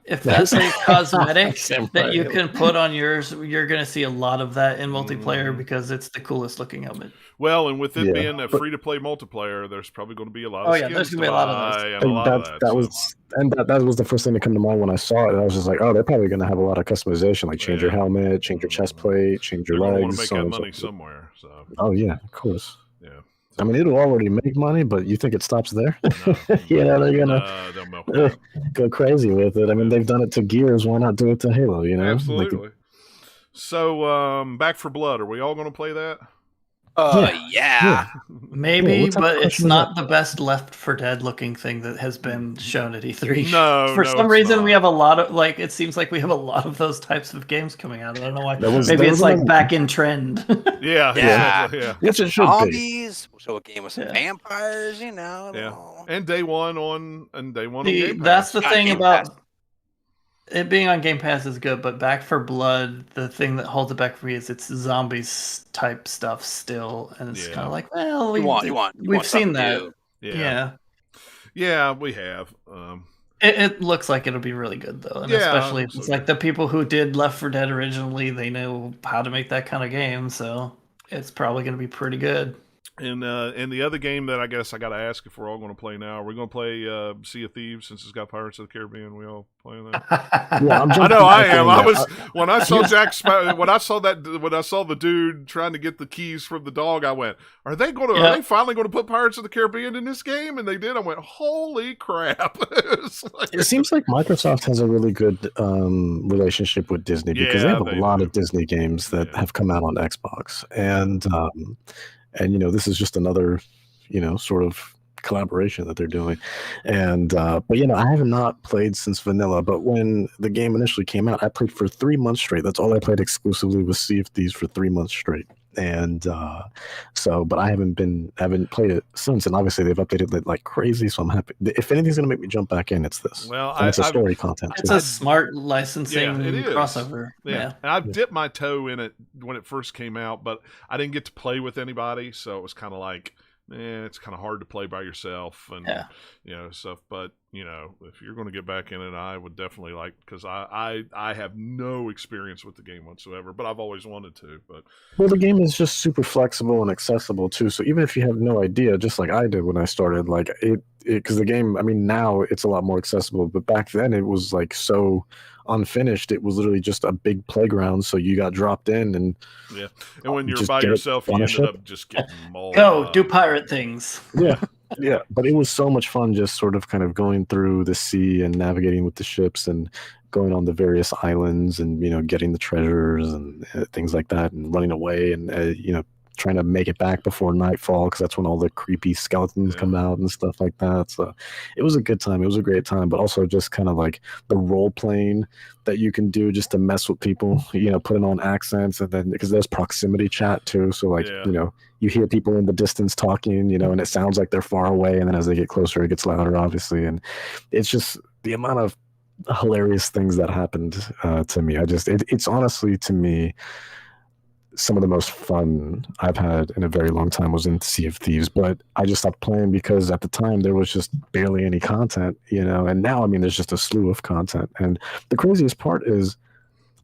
if that's a cosmetic that you can put on yours? You're gonna see a lot of that in multiplayer because it's the coolest looking helmet. Well, and with it being a free-to-play multiplayer, there's probably going to be a lot of skins there's going to be a lot of those. That was the first thing that came to mind when I saw it. And I was just like, oh, they're probably going to have a lot of customization, like change your helmet, change your chest plate, change your legs. Want to make that money somewhere. So. Oh yeah, of course. Yeah. I mean, it'll already make money, but you think it stops there? No, they're gonna go crazy with it. I mean, they've done it to Gears. Why not do it to Halo? Absolutely. So, Back 4 Blood. Are we all going to play that? Yeah. Maybe, but it's not the best Left 4 Dead looking thing that has been shown at E3. No, for some reason we have a lot of like. It seems like we have a lot of those types of games coming out. I don't know why. Maybe it's like back in trend. Yeah. Yes, it should zombies. So a game with some vampires. And day one on Game Pass. That's the thing about. It being on Game Pass is good, but Back 4 Blood, the thing that holds it back for me is it's zombies type stuff still, and it's kind of like, well, we've seen that. Yeah, we have. It looks like it'll be really good though, and especially if it's like the people who did Left 4 Dead originally, they know how to make that kind of game, so it's probably going to be pretty good. And the other game that I guess I got to ask if we're all going to play now, are we going to play Sea of Thieves since it's got Pirates of the Caribbean? We all playing that? Yeah, I'm I jumping know I back am. in I there. was when I saw when I saw the dude trying to get the keys from the dog, I went, "Are they finally going to put Pirates of the Caribbean in this game?" And they did. I went, "Holy crap!" It seems like Microsoft has a really good relationship with Disney because they Yeah, have a they lot do. of Disney games that Yeah. have come out on Xbox, and you know, this is just another, you know, sort of collaboration that they're doing. And but you know, I have not played since vanilla, but when the game initially came out, I played for 3 months straight. That's all I played exclusively was Sea of Thieves for 3 months straight. And but I haven't played it since, and obviously they've updated it like crazy, so I'm happy. If anything's gonna make me jump back in, it's this. Well, And it's a I've- story content It's too. a smart licensing Yeah, it is. crossover. Yeah. And I've dipped my toe in it when it first came out, but I didn't get to play with anybody, so it was kind of like, it's kind of hard to play by yourself and you know stuff. But you know, if you're going to get back in it, I would definitely like, because I have no experience with the game whatsoever, but I've always wanted to. But Well, the game is just super flexible and accessible too. So even if you have no idea, just like I did when I started, like it because the game, I mean, now it's a lot more accessible, but back then it was like so unfinished. It was literally just a big playground. So you got dropped in, and and when you're just by get yourself, you on a ended ship. up just getting mauled. Go do pirate things. yeah, yeah. But it was so much fun, just sort of kind of going through the sea and navigating with the ships and going on the various islands and you know getting the treasures and things like that and running away and you know trying to make it back before nightfall because that's when all the creepy skeletons come out and stuff like that. So it was a good time. It was a great time, but also just kind of like the role playing that you can do just to mess with people, you know, putting on accents, and then because there's proximity chat too. So like, you know, you hear people in the distance talking, you know, and it sounds like they're far away, and then as they get closer, it gets louder, obviously. And it's just the amount of hilarious things that happened to me. It's honestly, to me, some of the most fun I've had in a very long time was in Sea of Thieves, but I just stopped playing because at the time there was just barely any content, you know, and now, I mean, there's just a slew of content. And the craziest part is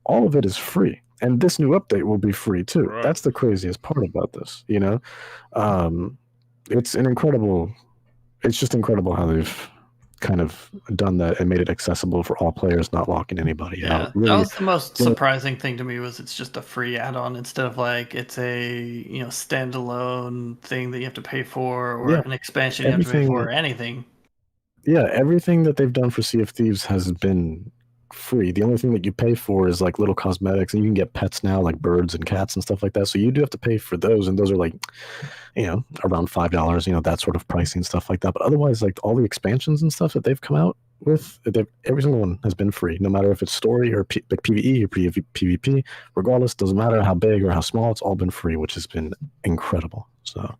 all of it is free. And this new update will be free too. Right. That's the craziest part about this, you know? It's just incredible how they've kind of done that and made it accessible for all players, not locking anybody out. Really, that was the most surprising thing to me, was it's just a free add-on instead of like it's a, you know, standalone thing that you have to pay for, or an expansion you have to pay for, or anything. Yeah, everything that they've done for Sea of Thieves has been free. The only thing that you pay for is like little cosmetics, and you can get pets now, like birds and cats and stuff like that. So you do have to pay for those, and those are like, you know, around $5, you know, that sort of pricing, stuff like that. But otherwise, like all the expansions and stuff that they've come out with, every single one has been free, no matter if it's story or like PvE or PvP. Regardless, doesn't matter how big or how small, it's all been free, which has been incredible. So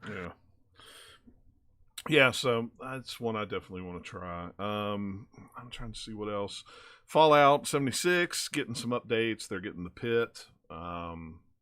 yeah, so that's one I definitely want to try. I'm trying to see what else. Fallout 76 getting some updates. They're getting the pit.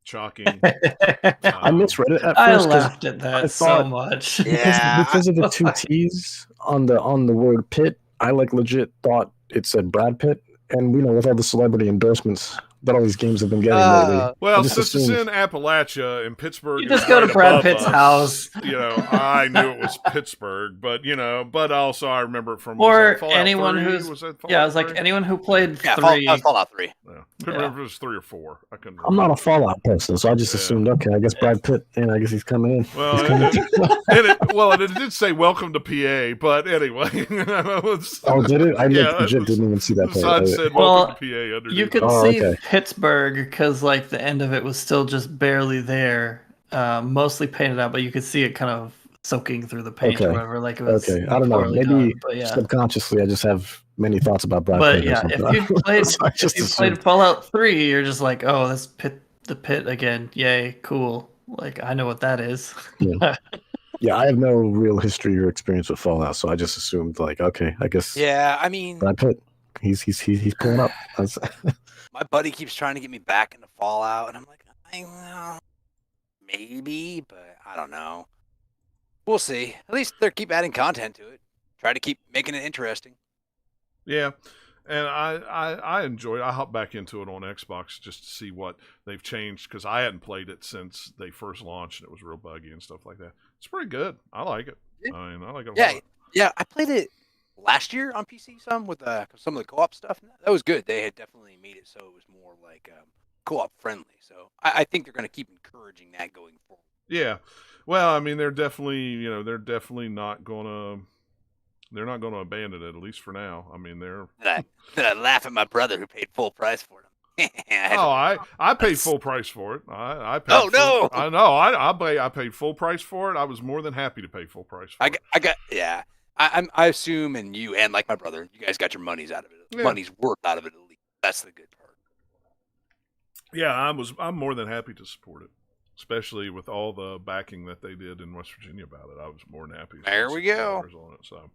Shocking. I misread it at first. I laughed at that so much. Because of the two T's on the word pit, I like legit thought it said Brad Pitt, and we know with all the celebrity endorsements that all these games have been getting lately. Well, since it's in Appalachia and Pittsburgh, you just go to Brad Pitt's house. You know, I knew it was Pittsburgh, but you know, but also I remember it from anyone 3? who's was that I was like anyone who played 3. Fallout 3. Yeah. Couldn't remember if it was 3 or 4. I couldn't remember. I'm not a Fallout person, so I just assumed, okay, I guess Brad Pitt, and I guess he's coming in. Well, it did say "Welcome to PA," but anyway. Oh, did it? I legit didn't even see that. The sign said "Welcome to PA" underneath. You could see Pittsburgh because like the end of it was still just barely there, mostly painted out, but you could see it kind of soaking through the paint or whatever. Like it was. Okay, I don't know. Maybe done, subconsciously, I just have many thoughts about Brad Pitt. But yeah, if you played Fallout 3, you're just like, oh, that's the pit again. Yay, cool. Like I know what that is. Yeah, I have no real history or experience with Fallout, so I just assumed like, okay, I guess. Yeah, I mean, Brad Pitt, he's pulling up. My buddy keeps trying to get me back into Fallout, and I'm like, maybe, but I don't know. We'll see. At least they keep adding content to it. Try to keep making it interesting. Yeah. And I enjoy it. I hop back into it on Xbox just to see what they've changed because I hadn't played it since they first launched and it was real buggy and stuff like that. It's pretty good. I like it. I mean, I like it a lot. Yeah. I played it last year on PC some with some of the co-op stuff. That was good. They had definitely made it so it was more like co-op friendly. So I think they're going to keep encouraging that going forward. Yeah. Well, I mean, they're definitely not going to abandon it, at least for now. I mean, they're. Then I laugh at my brother who paid full price for them. I paid full price for it. I paid. Oh no! I know. I paid full price for it. I was more than happy to pay full price for it. I assume, and you and like my brother, you guys got your money's out of it. Yeah. Money's worth out of it at least. That's the good part. Yeah, I'm more than happy to support it, especially with all the backing that they did in West Virginia about it. I was more than happy. There we go. On it, so.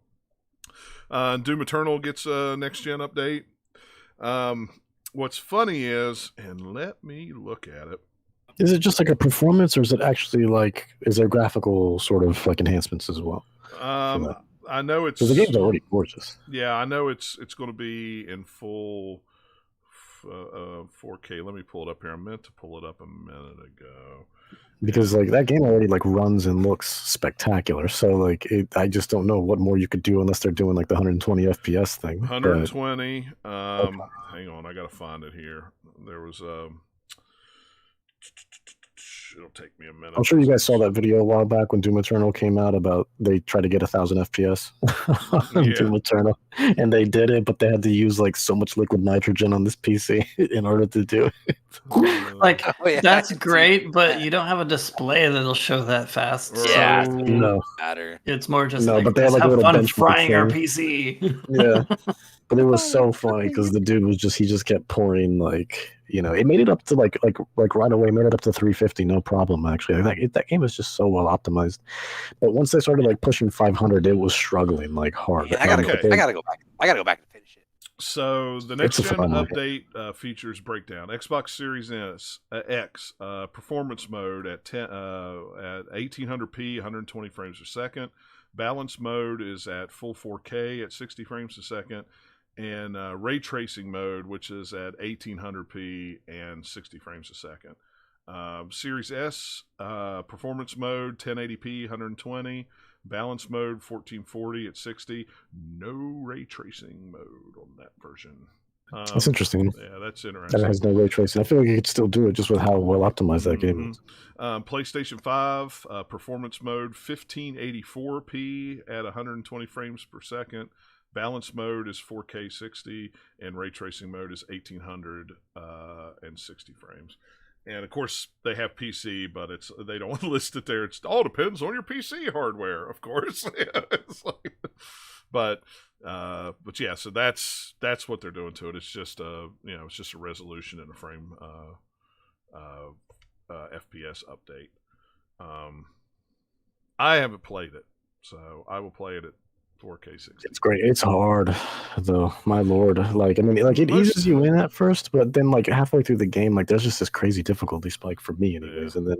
Doom Eternal gets a next gen update. What's funny is, and let me look at it. Is it just like a performance, or is it actually like, is there graphical sort of like enhancements as well? I know it's because the game's already gorgeous. Yeah, I know it's going to be in full 4K. Let me pull it up here. I meant to pull it up a minute ago. Because like that game already like runs and looks spectacular. So like I just don't know what more you could do unless they're doing like the 120 FPS thing. 120. Okay. Hang on, I gotta find it here. There was it'll take me a minute. I'm sure you guys saw that video a while back when Doom Eternal came out about they tried to get 1,000 FPS on Doom Eternal, and they did it, but they had to use like so much liquid nitrogen on this PC in order to do it. That's great, but you don't have a display that'll show that fast. Yeah, so no. Matter. It's more just but they had let's like a have little fun benchmark frying our thing. PC. Yeah. But it was so funny because the dude was he just kept pouring it made it up to like right away, made it up to 350, no problem actually. That game was just so well optimized. But once they started like pushing 500, it was struggling like hard. Yeah, I gotta go back. I gotta go back and finish it. So the next gen update features breakdown. Xbox Series X performance mode at 1800p, 120 frames per second. Balance mode is at full 4K at 60 frames a second. And ray tracing mode, which is at 1800p and 60 frames a second. Series S performance mode 1080p 120, balance mode 1440 at 60. No ray tracing mode on that version. That's interesting. Yeah, that's interesting. That has no ray tracing. I feel like you could still do it just with how well optimized that game is. PlayStation 5 performance mode 1584p at 120 frames per second. Balance mode is 4K 60, and ray tracing mode is 1800 and 60 frames. And of course, they have PC, but they don't list it there. It all depends on your PC hardware, of course. But yeah, so that's what they're doing to it. It's just it's just a resolution and a frame FPS update. I haven't played it, so I will play it at 4K 60. It's great. It's hard, though. My lord, it eases you in at first, but then like halfway through the game, like there's just this crazy difficulty spike for me, anyways. Yeah.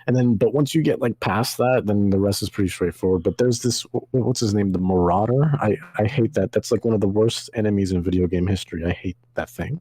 And then, but once you get like past that, then the rest is pretty straightforward. But there's this, what's his name, the Marauder. I hate that. That's like one of the worst enemies in video game history. I hate that thing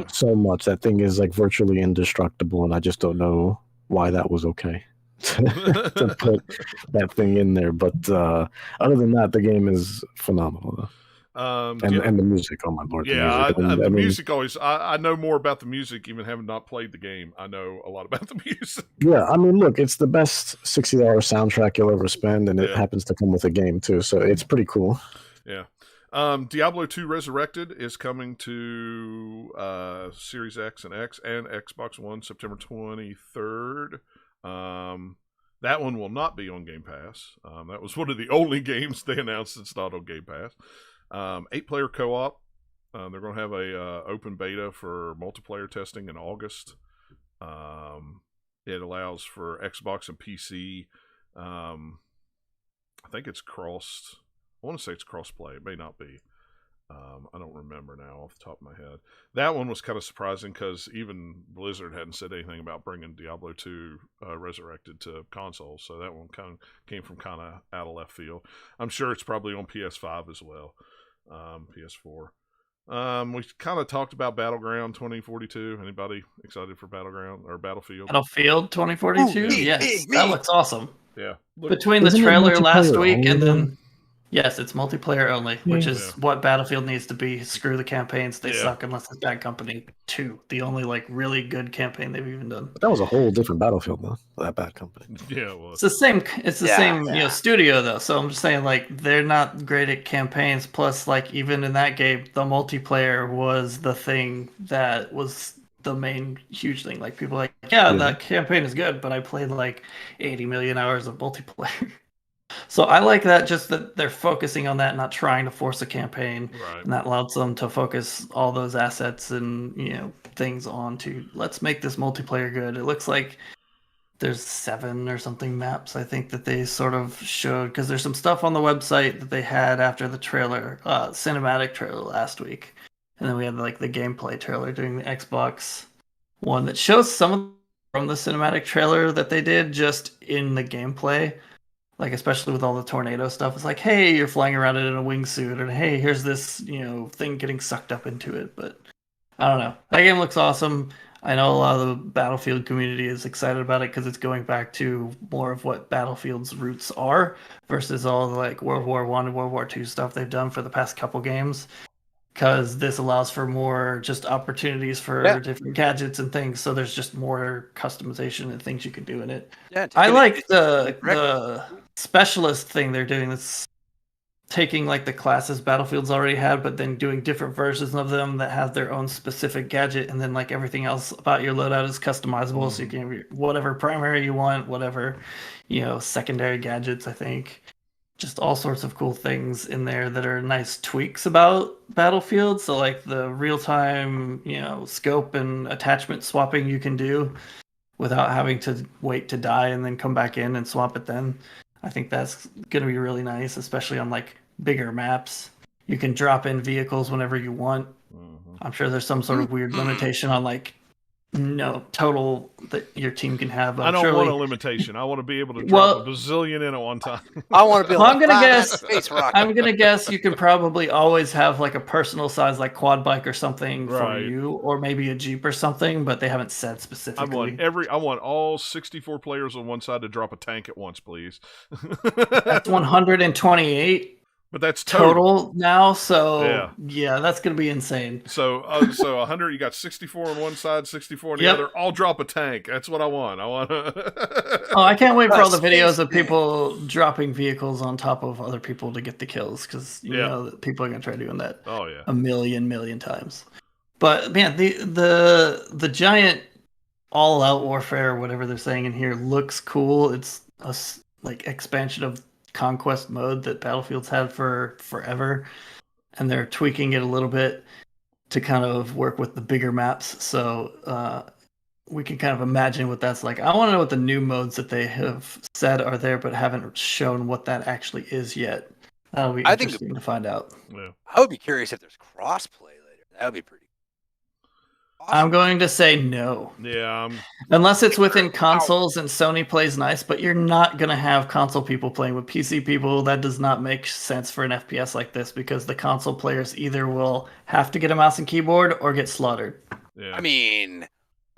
so much. That thing is like virtually indestructible, and I just don't know why that was okay. to put that thing in there, but other than that, the game is phenomenal. And the music, oh my lord! The music always. I know more about the music, even having not played the game. I know a lot about the music. Yeah, I mean, look, it's the best $60 soundtrack you'll ever spend, and it happens to come with a game too, so it's pretty cool. Yeah. Diablo 2 Resurrected is coming to Series X and Xbox One September 23rd. That one will not be on Game Pass. That was one of the only games they announced that's not on Game Pass. 8-player co-op. They're going to have a open beta for multiplayer testing in August. It allows for Xbox and PC. I think it's crossed. I want to say it's cross-play. It may not be. I don't remember now off the top of my head. That one was kind of surprising because even Blizzard hadn't said anything about bringing Diablo 2 Resurrected to consoles, so that one kind of came from kind of out of left field. I'm sure it's probably on PS5 as well, PS4. We kind of talked about Battleground 2042. Anybody excited for Battleground or Battlefield? Battlefield 2042. Ooh, yes, me. that looks awesome. Yeah. Look, Between the Isn't it trailer last multiplayer week only, and though? then yes, it's multiplayer only, which is Yeah. what Battlefield needs to be. Screw the campaigns; they Yeah. suck unless it's Bad Company 2, the only like really good campaign they've even done. But that was a whole different Battlefield, though. That Bad Company. yeah. Well, It's the same. It's the Yeah, same, yeah. studio though. So I'm just saying, like, they're not great at campaigns. Plus, like, even in that game, the multiplayer was the thing that was the main huge thing. Like, people are like, yeah, Yeah. that campaign is good, but I played like 80 million hours of multiplayer. So I like that, just that they're focusing on that, not trying to force a campaign, right. and that allows them to focus all those assets and things on to let's make this multiplayer good. It looks like there's 7 or something maps I think that they sort of showed, because there's some stuff on the website that they had after the trailer, cinematic trailer last week, and then we had like the gameplay trailer during the Xbox one that shows some of from the cinematic trailer that they did just in the gameplay. Like, especially with all the tornado stuff, it's like, hey, you're flying around in a wingsuit, and hey, here's this, thing getting sucked up into it. But I don't know. That game looks awesome. I know a lot of the Battlefield community is excited about it because it's going back to more of what Battlefield's roots are versus all the like World War I and World War II stuff they've done for the past couple games. Because this allows for more just opportunities for different gadgets and things. So there's just more customization and things you can do in it. Yeah, I like it's the specialist thing they're doing. That's taking like the classes Battlefield's already had, but then doing different versions of them that have their own specific gadget, and then like everything else about your loadout is customizable, so you can have whatever primary you want, whatever secondary gadgets. I think just all sorts of cool things in there that are nice tweaks about Battlefield. So like the real time scope and attachment swapping you can do without having to wait to die and then come back in and swap it then. I think that's going to be really nice, especially on like bigger maps. You can drop in vehicles whenever you want. I'm sure there's some sort of weird limitation on like total that your team can have. I don't want a limitation. I want to be able to drop a bazillion in at one time. I want to be able I'm to gonna fly that guess. space rocket. I'm gonna guess you can probably always have like a personal size like quad bike or something for Right. you, or maybe a Jeep or something, but they haven't said specifically. I want all 64 players on one side to drop a tank at once, please. That's 128 But that's total. now, so Yeah. that's gonna be insane. So 100. You got 64 on one side, 64 on the Yep. other. All drop a tank. That's what I want. I want. Oh, I can't wait for all the Space videos of thing. people dropping vehicles on top of other people to get the kills, because you Yeah. know that people are gonna try doing that Oh yeah. a million times. But man, the giant all-out warfare, whatever they're saying in here, looks cool. It's a like expansion of conquest mode that Battlefield's had for forever, and they're tweaking it a little bit to kind of work with the bigger maps. So we can kind of imagine what that's like. I want to know what the new modes that they have said are there, but haven't shown what that actually is yet. That'll be I think- interesting to find out. Yeah. I would be curious if there's crossplay later. That would be pretty. I'm going to say no. Yeah. Unless it's within consoles and Sony plays nice, but you're not going to have console people playing with PC people. That does not make sense for an FPS like this, because the console players either will have to get a mouse and keyboard or get slaughtered. Yeah. I mean,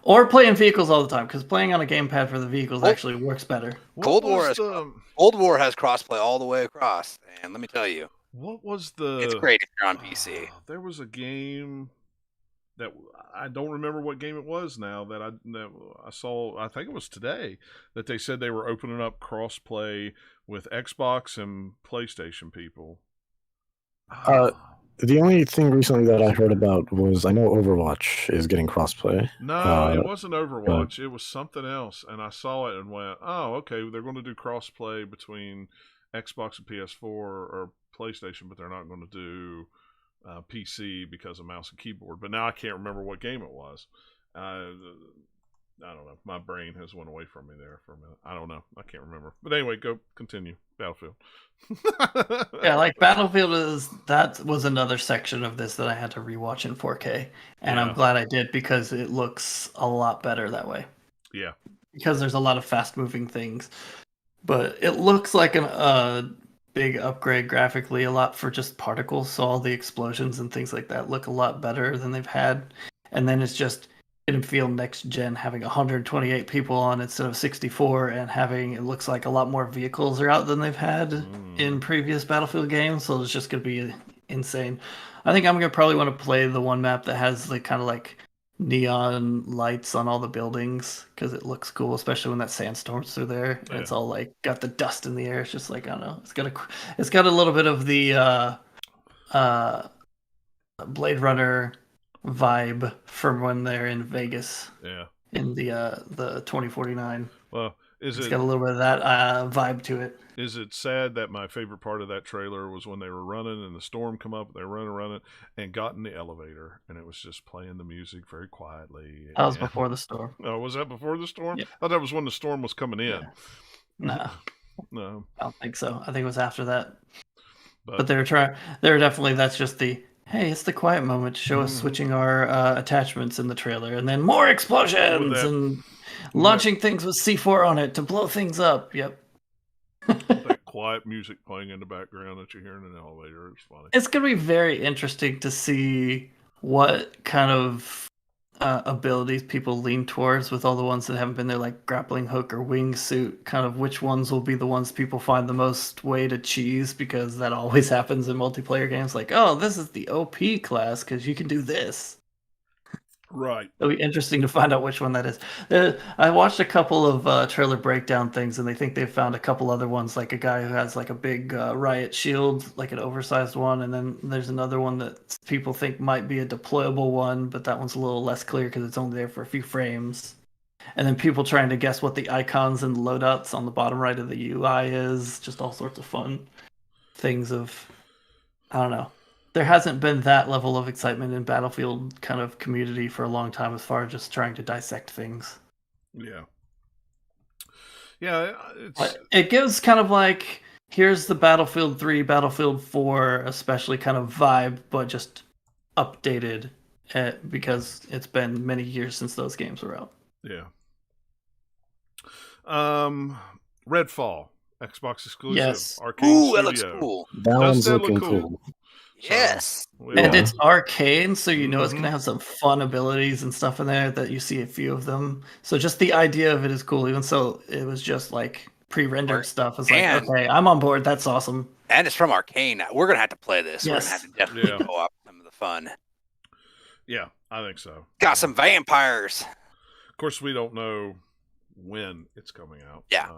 Or play in vehicles all the time, because playing on a gamepad for the vehicles Oh. actually works better. What Cold War was has the- Cold War has crossplay all the way across, and let me tell you, What was the? it's great if you're on PC. There was a game that I don't remember what game it was now that I saw. I think it was today that they said they were opening up crossplay with Xbox and PlayStation people. The only thing recently that I heard about was I know Overwatch is getting crossplay. No, it wasn't Overwatch. It was something else, and I saw it and went, "Oh, okay. They're going to do crossplay between Xbox and PS4 or PlayStation, but they're not going to do PC because of mouse and keyboard." But now I can't remember what game it was. I don't know. My brain has went away from me there for a minute. I don't know. I can't remember. But anyway, go continue. Battlefield. Yeah, like Battlefield that was another section of this that I had to rewatch in 4K, and Yeah. I'm glad I did, because it looks a lot better that way. Yeah. Because there's a lot of fast-moving things, but it looks like big upgrade graphically, a lot for just particles, so all the explosions and things like that look a lot better than they've had. And then it's just going to feel next gen having 128 people on instead of 64, and having it looks like a lot more vehicles are out than they've had in previous Battlefield games. So it's just going to be insane. I think I'm going to probably want to play the one map that has the kind of like neon lights on all the buildings because it looks cool, especially when that sandstorm's through there and it's all like got the dust in the air. It's just like, I don't know, it's got a little bit of the Blade Runner vibe from when they're in Vegas. Yeah. In the 2049. Well, It's got a little bit of that vibe to it. Is it sad that my favorite part of that trailer was when they were running and the storm come up, they were running, and got in the elevator, and it was just playing the music very quietly. That was before the storm. Oh, was that before the storm? Yeah. I thought that was when the storm was coming in. Yeah. No. No. I don't think so. I think it was after that. But they were definitely, that's just the, hey, it's the quiet moment to show us switching our attachments in the trailer, and then more explosions and launching things with C4 on it to blow things up. Yep. that quiet music playing in the background that you hear in an elevator. It's funny. It's going to be very interesting to see what kind of abilities people lean towards with all the ones that haven't been there, like grappling hook or wingsuit. Kind of which ones will be the ones people find the most way to cheese, because that always happens in multiplayer games. Like, oh, this is the OP class because you can do this. Right. It'll be interesting to find out which one that is. I watched a couple of trailer breakdown things, and they think they've found a couple other ones, like a guy who has like a big riot shield, like an oversized one, and then there's another one that people think might be a deployable one, but that one's a little less clear because it's only there for a few frames. And then people trying to guess what the icons and loadouts on the bottom right of the UI is. Just all sorts of fun things of, I don't know. There hasn't been that level of excitement in Battlefield kind of community for a long time, as far as just trying to dissect things. Yeah. Yeah, It gives kind of like, here's the Battlefield 3, Battlefield 4, especially kind of vibe, but just updated because it's been many years since those games were out. Yeah. Redfall, Xbox exclusive. Yes. Arcane Ooh, Studio. that looks cool. That one's that looking look cool? cool. Yes. And it's arcane, so you know it's Mhm. going to have some fun abilities and stuff in there that you see a few of them. So just the idea of it is cool, even so it was just like pre-rendered stuff. It's like, And- okay, I'm on board. That's awesome. And it's from Arcane. We're gonna have to play this. Yes. We're gonna have to definitely Yeah. co-op some of the fun. Yeah, I think so. Got some vampires. Of course, we don't know when it's coming out. Yeah.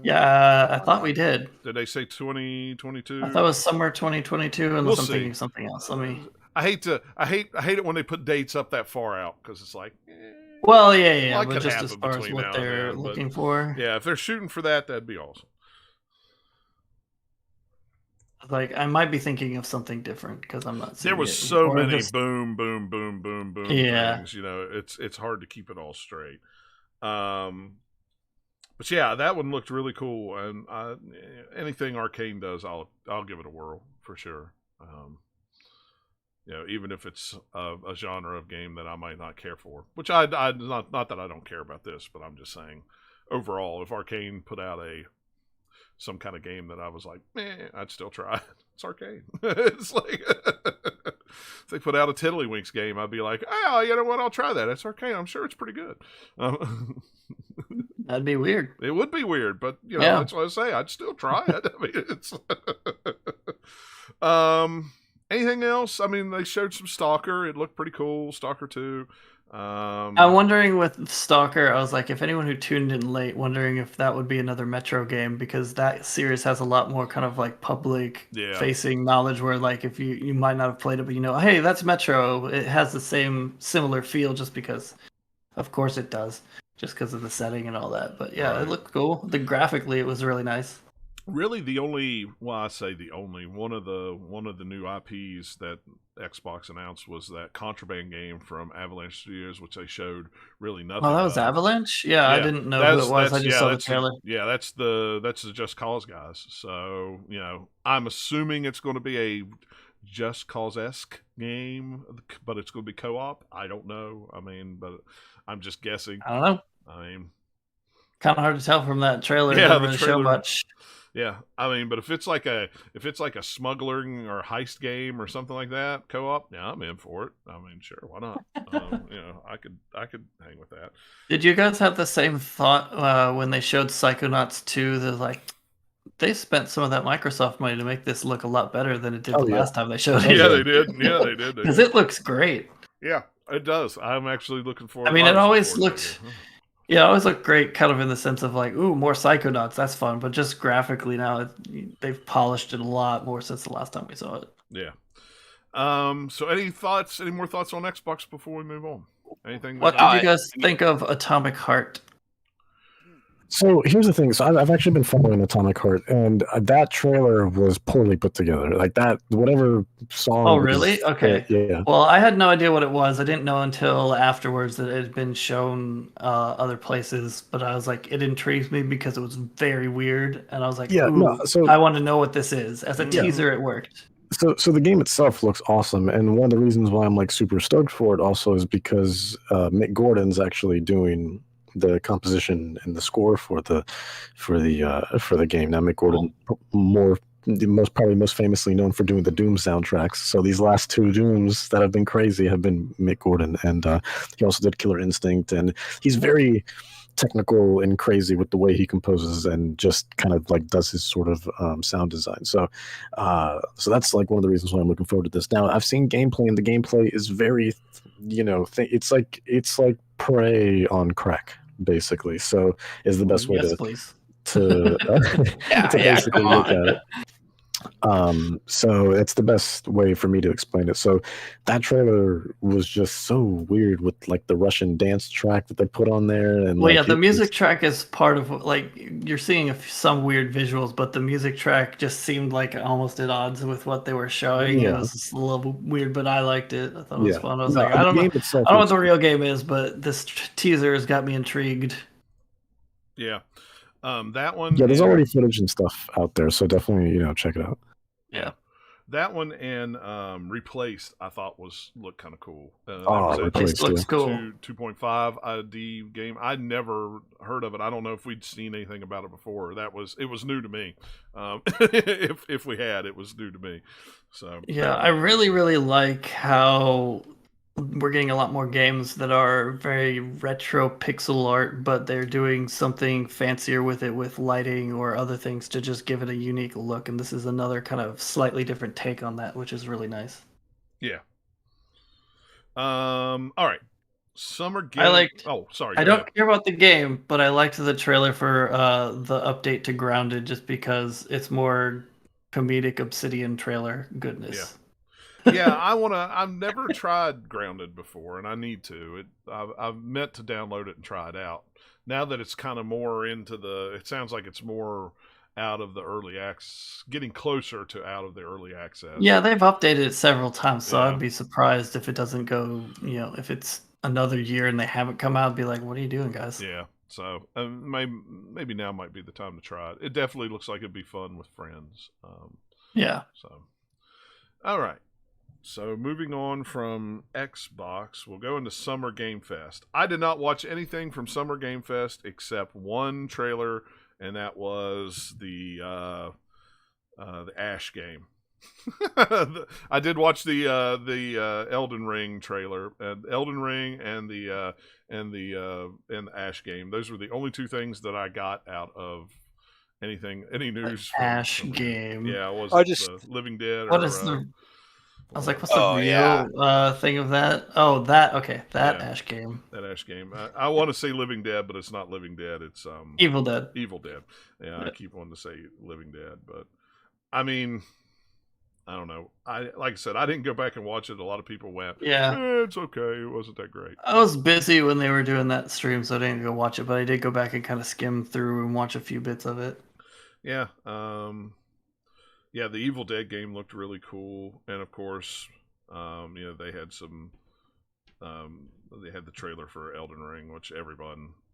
Yeah, I thought we did. Did they say 2022? I thought it was summer 2022 and We'll something see. something else. Let me. I hate it when they put dates up that far out, because it's like, Well, yeah, What but could just as happen far as between what now and they're then, but- looking for, yeah, if they're shooting for that, that'd be awesome. like I might be thinking of something different because I'm not. There seeing was it, so or many just- boom, boom, boom, boom, boom Yeah. things. You know, it's hard to keep it all straight. But yeah, that one looked really cool, and anything Arcane does, I'll give it a whirl for sure. You know, even if it's a genre of game that I might not care for, which I not that I don't care about this, but I'm just saying overall, if Arcane put out some kind of game that I was like, I'd still try it. It's Arcane. It's like if they put out a Tiddlywinks game, I'd be like, oh, you know what? I'll try that. It's Arcane. I'm sure it's pretty good. That'd be weird. It would be weird, but you know, Yeah. that's what I say. I'd still try it. I mean, it's anything else? I mean, they showed some Stalker. It looked pretty cool. Stalker 2. I'm wondering with Stalker, I was like, if anyone who tuned in late, wondering if that would be another Metro game, because that series has a lot more kind of like public Yeah. facing knowledge where like if you might not have played it, but you know, hey, that's Metro. It has the similar feel just because of course it does. Just because of the setting and all that. But yeah, Right. it looked cool. Graphically it was really nice. Really, one of the new IPs that Xbox announced was that Contraband game from Avalanche Studios, which they showed really nothing. Oh, that was of. Avalanche? Yeah, I didn't know who it was. I just saw the trailer. Yeah, that's the Just Cause guys. So, you know, I'm assuming it's going to be a Just Cause-esque game, but it's going to be co-op. I don't know. I mean, but I'm just guessing. I don't know. I mean, Kind of hard to tell from that trailer. Yeah, It doesn't the really show trailer- much. Yeah, I mean, but if it's like a smuggling or heist game or something like that, co-op, yeah, I'm in for it. I mean, sure, why not? I could hang with that. Did you guys have the same thought when they showed Psychonauts 2? They're like, they spent some of that Microsoft money to make this look a lot better than it did Oh, the yeah. last time they showed Yeah, it. they did. Yeah, they did. Because it looks great. Yeah, it does. I'm actually looking forward. I mean, it was always looking forward to looked. it. Yeah, it always looked great, kind of in the sense of like, ooh, more Psychonauts, that's fun. But just graphically now, they've polished it a lot more since the last time we saw it. Yeah. So any more thoughts on Xbox before we move on? Anything? What that- did you guys think of Atomic Heart? So here's the thing. So I've actually been following Atomic Heart, and that trailer was poorly put together. Like that, whatever song. Oh, was- really? Okay. Yeah. Well, I had no idea what it was. I didn't know until afterwards that it had been shown other places. But I was like, it intrigues me because it was very weird, and I was like, Yeah, ooh, no, so- I want to know what this is. As a Yeah. teaser, it worked. So the game itself looks awesome, and one of the reasons why I'm like super stoked for it also is because Mick Gordon's actually doing the composition and the score for the game. Now Mick Gordon probably most famously known for doing the Doom soundtracks. So these last two Dooms that have been crazy have been Mick Gordon, and he also did Killer Instinct, and he's very technical and crazy with the way he composes and just kind of like does his sort of sound design. So that's like one of the reasons why I'm looking forward to this. Now I've seen gameplay, and the gameplay is very, it's like Prey on crack, basically. So is the best way Yes, to please. Yeah, to yeah, basically come look on. at it. So it's the best way for me to explain it. So that trailer was just so weird with like the Russian dance track that they put on there, and Well, like, yeah, the it music was- track is part of like you're seeing some weird visuals, but the music track just seemed like almost at odds with what they were showing. It Yeah. was just a little weird, but I liked it. I thought it was Yeah. fun. I was No, like, the I don't know game itself what looks the real game is, but this teaser has got me intrigued. Yeah. That one. Yeah, there's and- already footage and stuff out there, so definitely check it out. Yeah. That one and Replaced, I thought looked kind of cool. That Oh, was a Replaced, looks yeah. cool. 2.5 ID game. I'd never heard of it. I don't know if we'd seen anything about it before. It was new to me. If we had, it was new to me. So Yeah, I really, really like how we're getting a lot more games that are very retro pixel art, but they're doing something fancier with it, with lighting or other things to just give it a unique look. And this is another kind of slightly different take on that, which is really nice. yeah. All right. Summer game. I liked- Oh, sorry. I go don't ahead. care about the game, but I liked the trailer for the update to Grounded just because it's more comedic Obsidian trailer goodness. Yeah, I've never tried Grounded before, and I need to. I've meant to download it and try it out. Now that it's kind of more into it sounds like it's more out of the early access, getting closer to out of the early access. Yeah, they've updated it several times, so Yeah. I'd be surprised if it doesn't go, if it's another year and they haven't come out, I'd be like, what are you doing, guys? Yeah. So maybe now might be the time to try it. It definitely looks like it'd be fun with friends. Yeah. So, all right. So moving on from Xbox, we'll go into Summer Game Fest. I did not watch anything from Summer Game Fest except one trailer, and that was the Ash game. I did watch the Elden Ring trailer, Elden Ring and the Ash game. Those were the only two things that I got out of any news. from Ash Summer game. Yeah, was I it just- Living Dead? What or, is the? I was like, what's the Oh, real yeah. thing of that? Oh, that okay, that Yeah. Ash game, that Ash game? I want to say Living Dead, but it's not Living Dead. It's Evil Dead. Evil Dead. Yeah, I Yeah. keep wanting to say Living Dead, but I mean, I don't know. Like I said, I didn't go back and watch it. A lot of people went, Yeah. it's okay. It wasn't that great. I was busy when they were doing that stream, so I didn't go watch it. But I did go back and kind of skim through and watch a few bits of it. Yeah. Yeah, the Evil Dead game looked really cool, and of course, they had some. They had the trailer for Elden Ring, which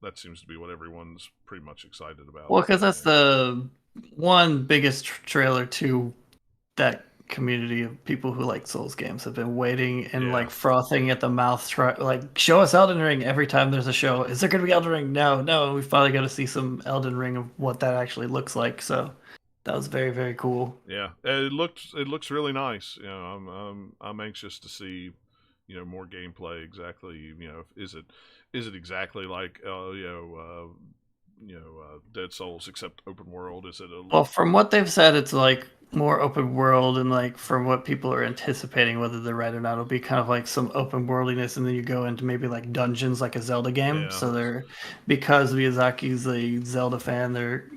that seems to be what everyone's pretty much excited about. Well, because that's the one biggest trailer to that community of people who like Souls games have been waiting and Yeah. like frothing at the mouth, like show us Elden Ring every time there's a show. Is there going to be Elden Ring? No. We finally got to see some Elden Ring of what that actually looks like. So that was very, very cool. Yeah, it looks really nice. You know, I'm anxious to see, you know, more gameplay. Exactly, you know, is it exactly like Dead Souls except open world? Is it a Well, from what they've said, it's like more open world, and like from what people are anticipating, whether they're right or not, it'll be kind of like some open worldiness, and then you go into maybe like dungeons, like a Zelda game. Yeah. So they're, because Miyazaki's a Zelda fan, they're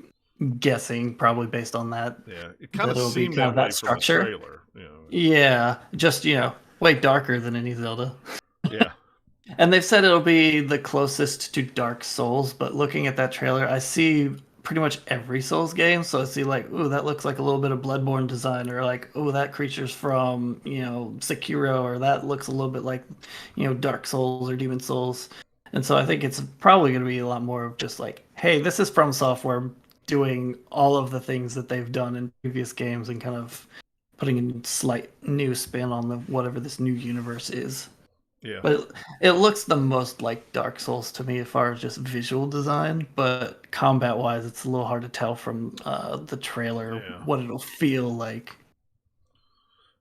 guessing probably based on that. Yeah, it kind of That'll be seemed kind that of way that from the structure. trailer. You know. Yeah, just way darker than any Zelda. Yeah. And they've said it'll be the closest to Dark Souls, but looking at that trailer, I see pretty much every Souls game. So I see like, ooh, that looks like a little bit of Bloodborne design, or like, oh, that creature's from, Sekiro, or that looks a little bit like, Dark Souls or Demon Souls. And so I think it's probably going to be a lot more of just like, hey, this is From Software doing all of the things that they've done in previous games and kind of putting a slight new spin on whatever this new universe is. Yeah. But it looks the most like Dark Souls to me as far as just visual design, but combat-wise, it's a little hard to tell from the trailer what it'll feel like.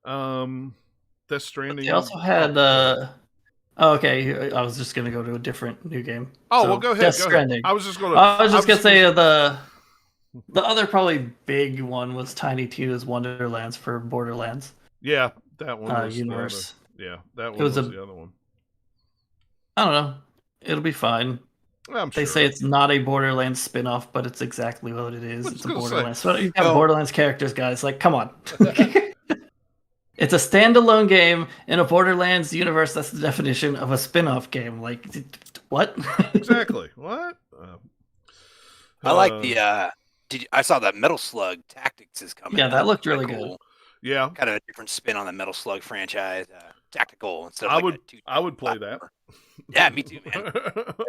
Death Stranding. They also had. Okay, I was just gonna go to a different new game. Oh, So, well, go ahead. Death Go ahead. Stranding. I was just gonna say the other probably big one was Tiny Tina's Wonderlands for Borderlands Yeah, that one was universe. that one was the other one. I don't know. It'll be fine. I'm They sure. say it's not a Borderlands spin-off, but it's exactly what it is. I was It's a gonna say. Borderlands. So you have Borderlands characters, guys. Like, come on. It's a standalone game in a Borderlands universe. That's the definition of a spin-off game. Like, what? Exactly. What? I like the. I saw that Metal Slug Tactics is coming. Yeah, that looked Kinda really good. Yeah, Kind of a different spin on the Metal Slug franchise. Tactical instead of I like would- a 2D I would play that. platformer. Yeah, me too, man.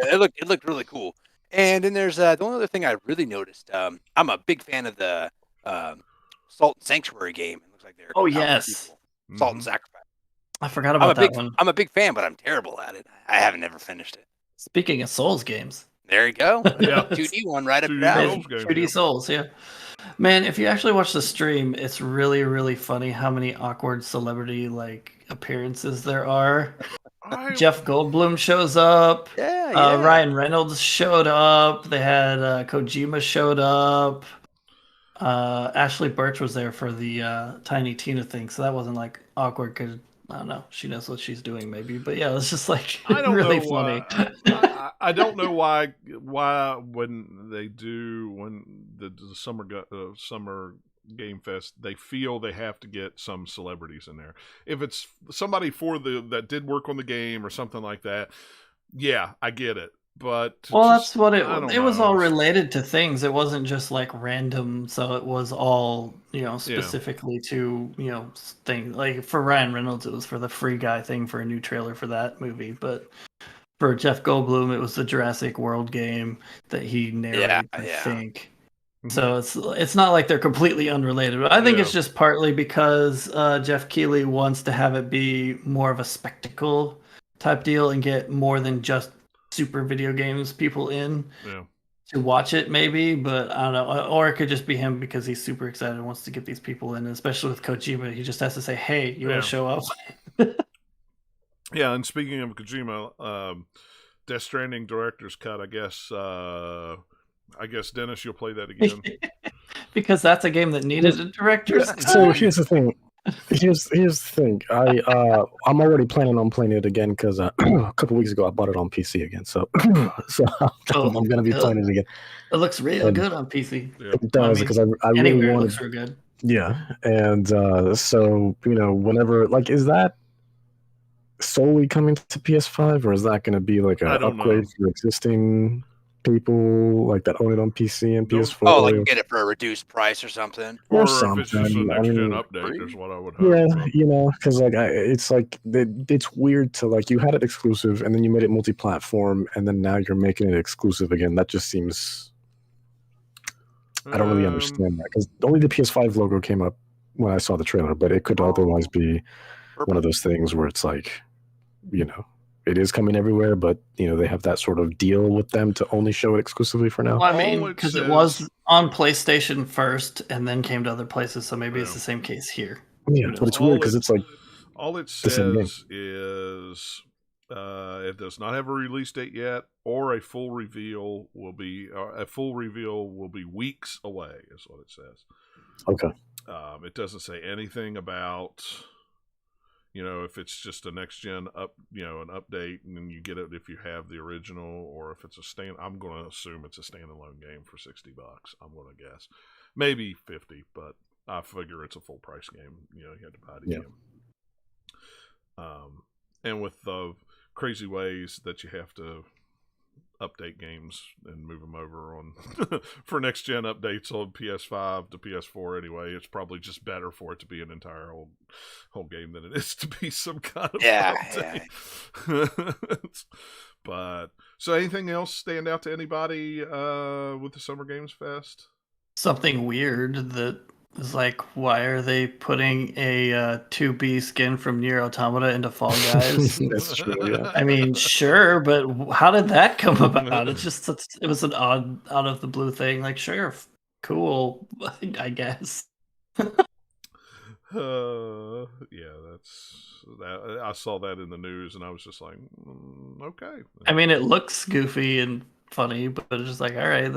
It looked really cool. And then there's the only other thing I really noticed. I'm a big fan of the Salt and Sanctuary game. It looks like they're Oh, coming out with yes. sequel. Salt Mhm. and Sacrifice. I forgot about that one. I'm a big fan, but I'm terrible at it. I haven't never finished it. Speaking of Souls games. There you go. Yeah. 2D one right up 2D your alley. Souls game, 2D yeah. Souls, yeah. Man, if you actually watch the stream, it's really, really funny how many awkward celebrity appearances there are. Jeff Goldblum shows up. Yeah. Ryan Reynolds showed up. They had Kojima showed up. Ashley Birch was there for the Tiny Tina thing, so that wasn't awkward because I don't know, she knows what she's doing maybe. But yeah, it's just I don't really know funny. I don't know why when the summer game fest they feel they have to get some celebrities in there. If it's somebody that did work on the game or something like that, yeah, I get it. But That's what I don't it was know. all related to things. It wasn't just random, so it was all specifically to things. Like for Ryan Reynolds, it was for the Free Guy thing for a new trailer for that movie. But for Jeff Goldblum, it was the Jurassic World game that he narrated. I think. So it's not like they're completely unrelated. But I think it's just partly because Jeff Keighley wants to have it be more of a spectacle type deal and get more than just super video games people in to watch it maybe, but I don't know, or it could just be him because he's super excited and wants to get these people in, especially with Kojima. He just has to say, hey, you want to show up? Yeah, and speaking of Kojima, Death Stranding director's cut, I guess Dennis, you'll play that again. Because that's a game that needed a director's cut. So here's the thing. Here's the thing. I'm already planning on playing it again because a couple weeks ago I bought it on PC again. So I'm gonna be playing it again. It looks really good on PC. Yeah. It does because I really Anywhere it want looks to. real good. Yeah, and so whenever is that solely coming to PS5 or is that going to be like an I don't upgrade know. for existing people that own it on PC and PS4? Oh, like get it for a reduced price or something. Or Or if it's just a something. next gen I mean, update, is what I would hope. Yeah, because it's weird to you had it exclusive and then you made it multi-platform and then now you're making it exclusive again. That just seems I don't really understand that because only the PS5 logo came up when I saw the trailer, but it could otherwise be one of those things where it's like, it is coming everywhere, but they have that sort of deal with them to only show it exclusively for now. Well, I All mean, it because it says- was on PlayStation first and then came to other places, so maybe it's Yeah. the same case here. Yeah, but it's weird because it's like all it the same game. says is it does not have a release date yet, or a full reveal will be weeks away. Is what it says. Okay. It doesn't say anything about if it's just a next gen an update, and then you get it if you have the original, or if it's I'm going to assume it's a standalone game for $60. I'm going to guess maybe 50, but I figure it's a full price game. You had to buy the game. And with the crazy ways that you have to update games and move them over on for next gen updates on PS5 to PS4 anyway, it's probably just better for it to be an entire whole game than it is to be some kind of update. But so anything else stand out to anybody with the Summer Games Fest? Something weird that is like, why are they putting a 2B skin from Nier Automata into Fall Guys? That's true. Yeah. I mean, sure, but how did that come about? It was an odd, out of the blue thing. Like, sure, cool, I guess. Yeah, that's that. I saw that in the news, and I was just like, okay. I mean, it looks goofy and funny, but it's just like, all right,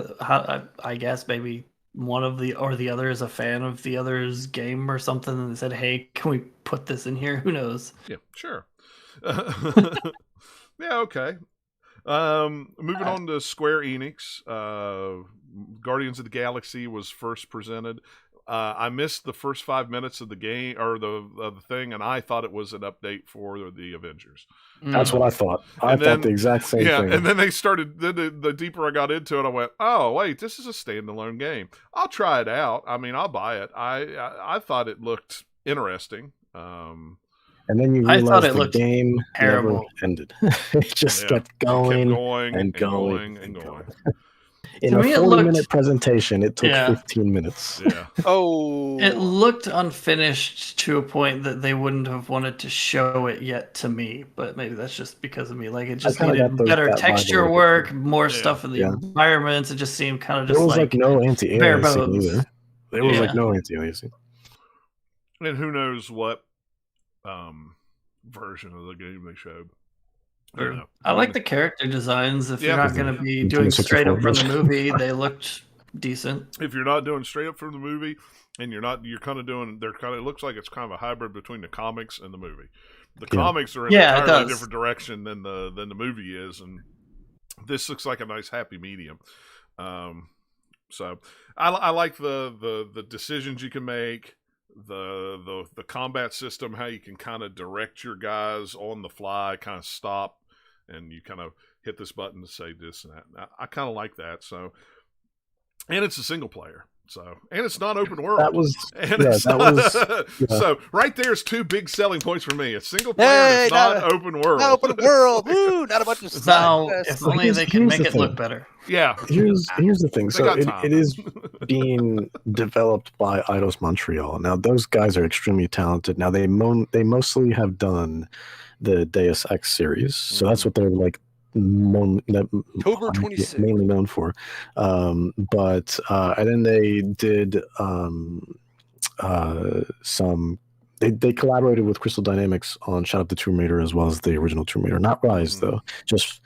I guess maybe one of the other is a fan of the other's game or something, and they said, hey, can we put this in here? Who knows? Yeah, sure. Yeah, okay. Moving on to Square Enix. Guardians of the Galaxy was first presented. I missed the first 5 minutes of the game or the thing, and I thought it was an update for the Avengers. That's what I thought. I thought the exact same thing. And then they started. The deeper I got into it, I went, "Oh wait, this is a standalone game. I'll try it out. I mean, I'll buy it." I thought it looked interesting. And then you I thought realized it the looked game terrible. never ended. It just kept going and going. In To a me, it 40-minute looked- presentation, it took Yeah. 15 minutes. Yeah. Oh, It looked unfinished to a point that they wouldn't have wanted to show it yet to me, but maybe that's just because of me. Like, it just kinda needed got better that vibe a texture little bit. work, more Yeah. stuff in the Yeah. environments. It just seemed kind of There just was like no bare anti-aliasing bones. either. There was Yeah. like no anti-aliasing. And who knows what version of the game they showed. I don't know. I like the character designs. If Yeah. you're not going to be In doing 64 straight up from the years. movie, they looked decent. If you're not doing straight up from the movie, and you're kind of doing, it looks like it's kind of a hybrid between the comics and the movie. The Yeah. comics are in Yeah, it an entirely does. different direction than the movie is, and this looks like a nice happy medium. So I like the decisions you can make, the combat system, how you can kind of direct your guys on the fly, kind of stop, and you kind of hit this button to say this and that. I kind of like that. So, and it's a single player. So, and it's not open world. That was And yeah, it's that not- was yeah. So right there's two big selling points for me. It's single player and Hey, it's not open world. open world. Woo, not a bunch of Now, stuff. if Well, only here's- they can here's make the it look thing. better. Yeah. here's the thing. They So got time. it is being developed by Eidos Montreal. Now those guys are extremely talented. Now they mostly have done the Deus Ex series, so that's what they're like October 26th. mainly known for. But and then they did some. They collaborated with Crystal Dynamics on Shadow of the Tomb Raider as well as the original Tomb Raider, not Rise though, just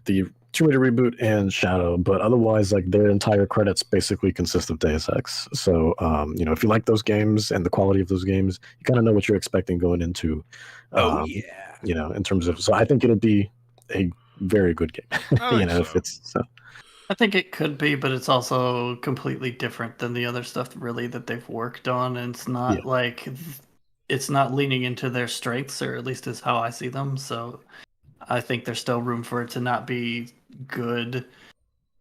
the Tomb Raider reboot and Shadow. But otherwise, like their entire credits basically consist of Deus Ex. So if you like those games and the quality of those games, you kind of know what you're expecting going into. Oh yeah. In terms of, so I think it'll be a very good game. I think if so. it's so. I think it could be, but it's also completely different than the other stuff really that they've worked on. And it's not it's not leaning into their strengths, or at least is how I see them. So I think there's still room for it to not be good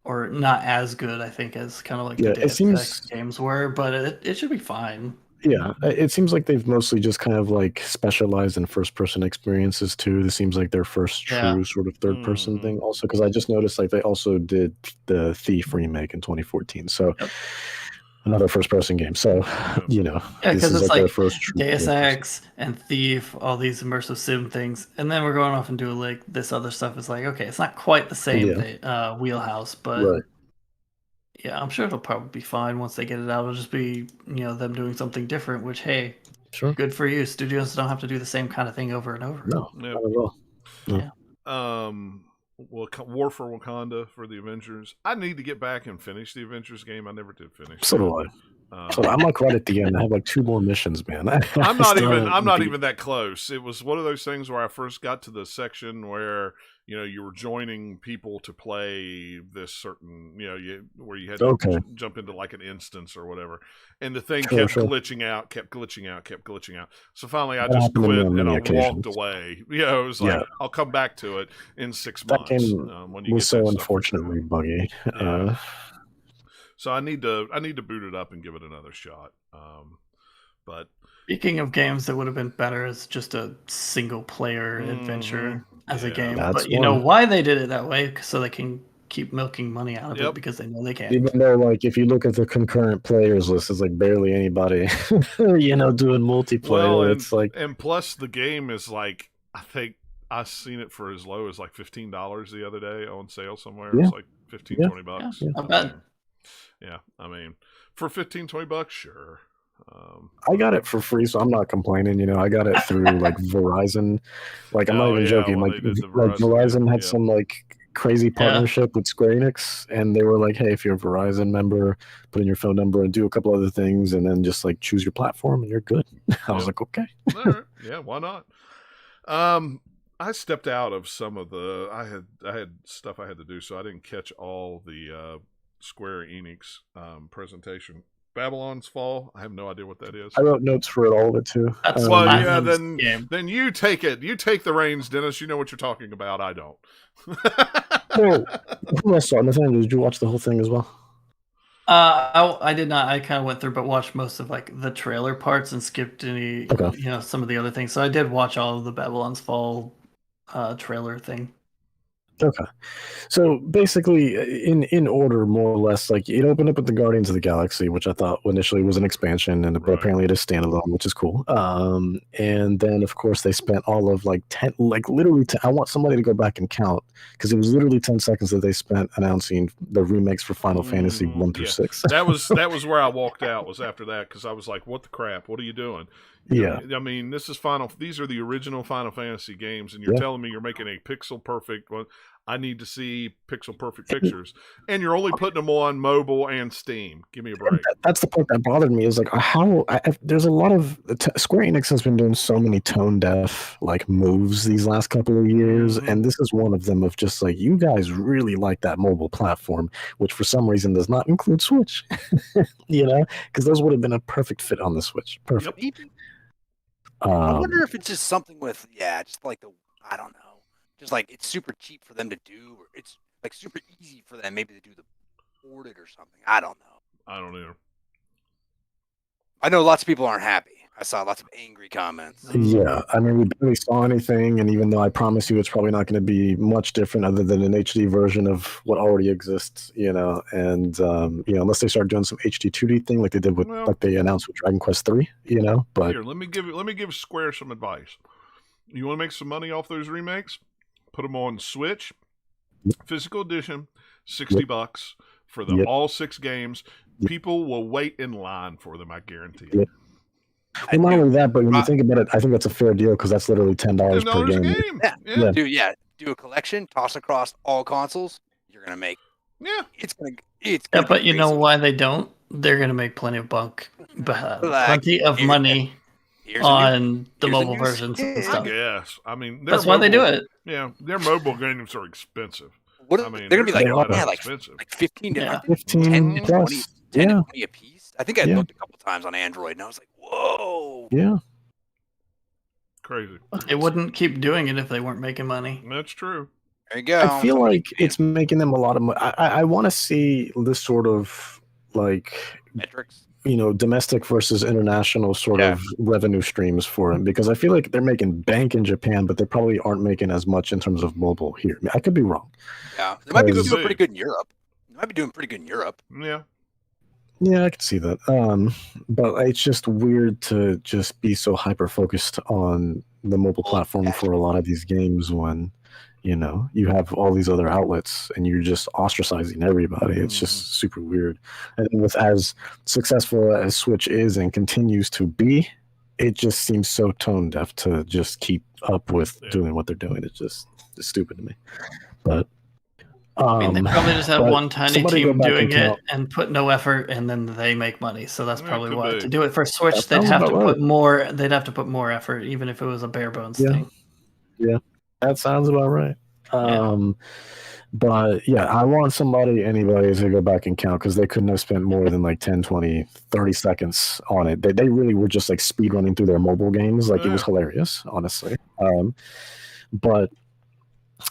or not as good, I think, as kind of like Yeah, the it Deus seems- Ex games were, but it should be fine. Yeah, it seems like they've mostly just kind of like specialized in first-person experiences too. This seems like their first true Yeah. sort of third-person Mhm. thing. Also, because I just noticed like they also did the Thief remake in 2014. So another first-person game. So, you know, Yeah, this because is it's their like first true Deus first-person. Ex and Thief, all these immersive sim things, and then we're going off and doing like this other stuff. It's like, okay, it's not quite the same wheelhouse, but Right. yeah, I'm sure it'll probably be fine once they get it out. It'll just be, them doing something different, which, hey, Sure. good for you. Studios don't have to do the same kind of thing over and over. No, Yeah. not at all. No. Yeah. War for Wakanda for the Avengers. I need to get back and finish the Avengers game. I never did finish. So do I. So I'm like right at the end. I have like 2 more missions, man. I'm not even that close. It was one of those things where I first got to the section where you were joining people to play this certain where you had to jump into like an instance or whatever, and the thing kept glitching out. So finally, I just quit and I walked away. It was like I'll come back to it in 6 months. That game when you was so unfortunately buggy. So I need to boot it up and give it another shot. But speaking of games that would have been better as just a single player adventure as a game, but you know why they did it that way? So they can keep milking money out of it because they know they can. Even though, like, if you look at the concurrent players list, it's like barely anybody, doing multiplayer. Well, it's like, and plus the game is like, I think I seen it for as low as like $15 the other day on sale somewhere. It's like $15-$20. Not bad. Yeah, I mean, for $15-$20, sure. I got it for free, so I'm not complaining. I got it through like Verizon. Like, I'm not even joking. Like Verizon had some like crazy partnership with Square Enix, and they were like, "Hey, if you're a Verizon member, put in your phone number and do a couple other things, and then just like choose your platform, and you're good." I was like, "Okay, all right. Yeah, why not?" I stepped out of some of the. I had stuff I had to do, so I didn't catch all the Square Enix presentation. Babylon's Fall. I have no idea what that is. I wrote notes for all of it too. Then you take it. You take the reins, Dennis. You know what you're talking about. I don't. Well, Nathaniel, did you watch the whole thing as well? I did not. I kind of went through, but watched most of like the trailer parts and skipped any, some of the other things. So I did watch all of the Babylon's Fall trailer thing. Okay, so basically, in order, more or less, like it opened up with the Guardians of the Galaxy, which I thought initially was an expansion, and but apparently it is standalone, which is cool. And then of course they spent all of like 10, like literally 10, I want somebody to go back and count because it was literally 10 seconds that they spent announcing the remakes for Final Fantasy 1 through 6. That was where I walked out. Was after that because I was like, "What the crap? What are you doing?" I mean, this is these are the original Final Fantasy games, and you're telling me you're making a pixel perfect one. I need to see pixel perfect pictures, and you're only putting them on mobile and Steam. Give me a break. That's the part that bothered me. Is like there's a lot of Square Enix has been doing so many tone deaf like moves these last couple of years, and this is one of them. Of just like you guys really like that mobile platform, which for some reason does not include Switch. Because those would have been a perfect fit on the Switch. Perfect. Yep. I wonder if it's just something with just like I don't know. Just like it's super cheap for them to do, or it's like super easy for them maybe to do the board it or something. I don't know. I don't either. I know lots of people aren't happy. I saw lots of angry comments. Yeah, I mean, we barely saw anything, and even though I promise you it's probably not going to be much different other than an HD version of what already exists, and unless they start doing some HD 2D thing like they did with like they announced with Dragon Quest 3, but here, let me give Square some advice. You want to make some money off those remakes? Put them on Switch, physical edition, $60 for all 6 games. People will wait in line for them. I guarantee it. And not only that, but when you think about it, I think that's a fair deal because that's literally $10 per game. Yeah. Do a collection, toss across all consoles. You're gonna make. Yeah, it's gonna. But you know why they don't? They're gonna make plenty of plenty of money on the mobile versions and stuff. I guess. I mean, that's why they do it. Yeah, their mobile games are expensive. They're gonna be like, like 15 to 10 plus. 10 to 20 a piece. I think I looked a couple times on Android and I was like, whoa. Yeah. Crazy. They wouldn't keep doing it if they weren't making money. That's true. There you go. I feel like it's making them a lot of money. I want to see this sort of like metrics. Domestic versus international sort of revenue streams for them because I feel like they're making bank in Japan, but they probably aren't making as much in terms of mobile here. I could be wrong. Yeah, they might be doing pretty good in Europe. Yeah. Yeah, I can see that. But it's just weird to just be so hyper focused on the mobile platform for a lot of these games when, you have all these other outlets and you're just ostracizing everybody. It's just super weird. And with as successful as Switch is and continues to be, it just seems so tone deaf to just keep up with doing what they're doing. It's stupid to me. But I mean, they probably just have but one tiny somebody go team back doing and it count. and put no effort, and then they make money. So that's Yeah, probably could why. be. To do it for Switch, That they'd sounds have to about put right. more. They'd have to put more effort, even if it was a bare bones Yeah. thing. Yeah, that sounds about right. But yeah, I want anybody to go back and count because they couldn't have spent more than like 10, 20, 30 seconds on it. They really were just like speed running through their mobile games. Like it was hilarious, honestly. But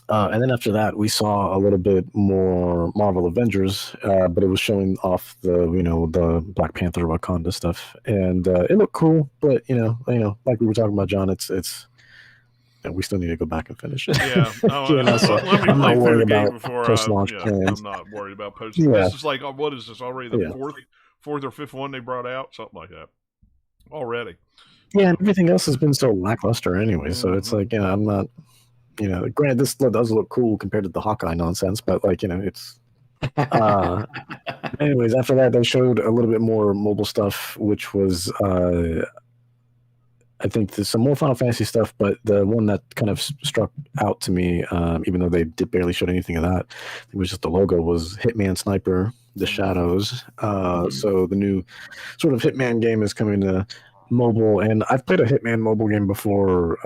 and then after that, we saw a little bit more Marvel Avengers, but it was showing off the Black Panther Wakanda stuff, and it looked cool. But like we were talking about, John, it's we still need to go back and finish it. Yeah. So let me I'm play not through worried the game about before post-launch plans. I'm not worried about post. Yeah. This is like, what is this already? The Yeah. fourth or fifth one they brought out, something like that. Already. Yeah, and everything else has been so lackluster anyway. So it's like, I'm not, granted, this does look cool compared to the Hawkeye nonsense, but like, it's. Anyways, after that, they showed a little bit more mobile stuff, which was, I think there's some more Final Fantasy stuff, but the one that kind of struck out to me, even though they barely showed anything of that, it was just the logo, was Hitman Sniper: The Shadows. So the new sort of Hitman game is coming to mobile, and I've played a Hitman mobile game before,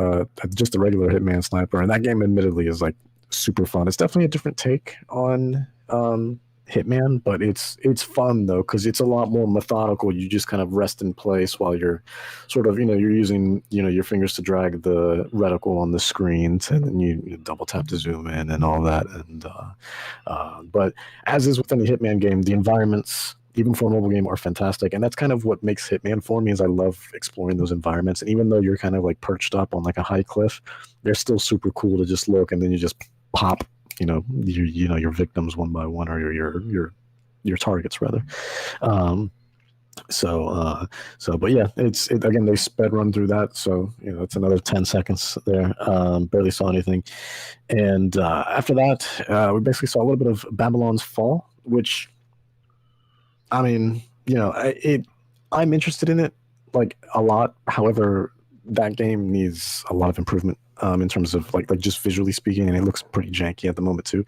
just a regular Hitman Sniper, and that game admittedly is like super fun. It's definitely a different take on Hitman, but it's fun though because it's a lot more methodical. You just kind of rest in place while you're sort of you're using your fingers to drag the reticle on the screens, and then you double tap to zoom in and all that. And but as is with any Hitman game, the environments, even for a mobile game, are fantastic, and that's kind of what makes Hitman for me. Is I love exploring those environments, and even though you're kind of like perched up on like a high cliff, they're still super cool to just look, and then you just pop your victims one by one, or your targets rather. But yeah, again, they sped run through that, so it's another 10 seconds there. Barely saw anything, and after that, we basically saw a little bit of Babylon's Fall, which, I mean, I'm interested in it like a lot. However, that game needs a lot of improvement in terms of like just visually speaking, and it looks pretty janky at the moment too.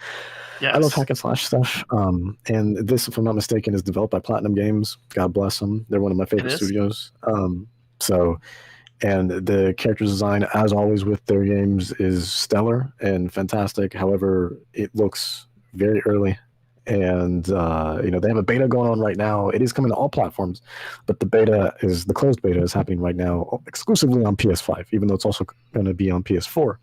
Yes. I love hack and slash stuff, and this, if I'm not mistaken, is developed by Platinum Games. God bless them; they're one of my favorite studios. And the character design, as always with their games, is stellar and fantastic. However, it looks very early. And they have a beta going on right now. It is coming to all platforms, but the closed beta is happening right now exclusively on PS5, even though it's also going to be on PS4.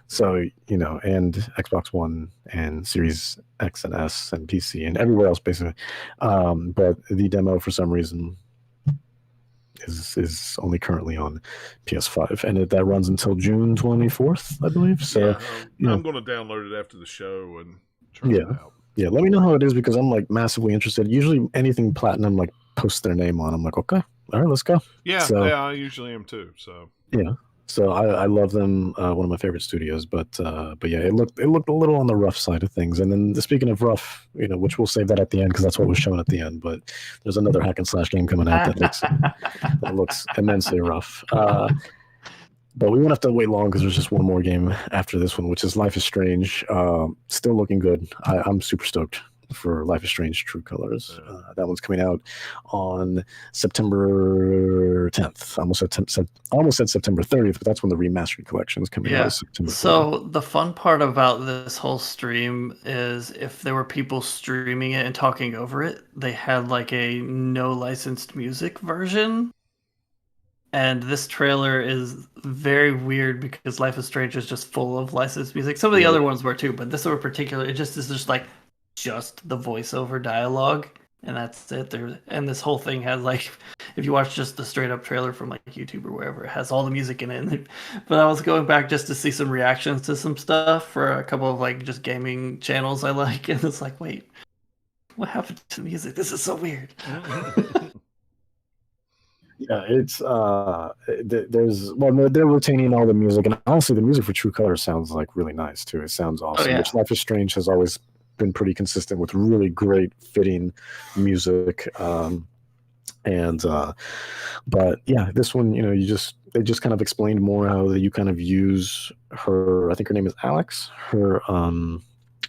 So and Xbox One and Series X and S and PC and everywhere else basically. But the demo, for some reason, is only currently on PS5, and that runs until June 24th, I believe. So I'm going to download it after the show and try it out. Yeah, let me know how it is because I'm like massively interested. Usually anything Platinum like posts their name on, I'm like, okay, all right, let's go. Yeah, I usually am too. So yeah, so I love them. One of my favorite studios, but yeah, it looked a little on the rough side of things. And then speaking of rough, which we'll save that at the end because that's what was shown at the end. But there's another hack and slash game coming out that looks immensely rough. But we won't have to wait long because there's just one more game after this one, which is Life is Strange. Still looking good. I'm super stoked for Life is Strange True Colors. That one's coming out on September 10th. I almost said September 30th, but that's when the remastered collection is coming out. September 30th. So the fun part about this whole stream is if there were people streaming it and talking over it, they had like a no licensed music version. And this trailer is very weird because Life is Strange is just full of licensed music. Some of the other ones were too, but this one in particular, it just is just like just the voiceover dialogue, and that's it. And this whole thing has like, if you watch just the straight up trailer from like YouTube or wherever, it has all the music in it. But I was going back just to see some reactions to some stuff for a couple of like just gaming channels I like, and it's like, wait, what happened to the music? This is so weird. Yeah, it's they're retaining all the music, and honestly, the music for True Colors sounds like really nice too. It sounds awesome. yeah. Which Life is Strange has always been pretty consistent with really great fitting music. But yeah, this one, they just kind of explained more how you kind of use her. I think her name is Alex. Her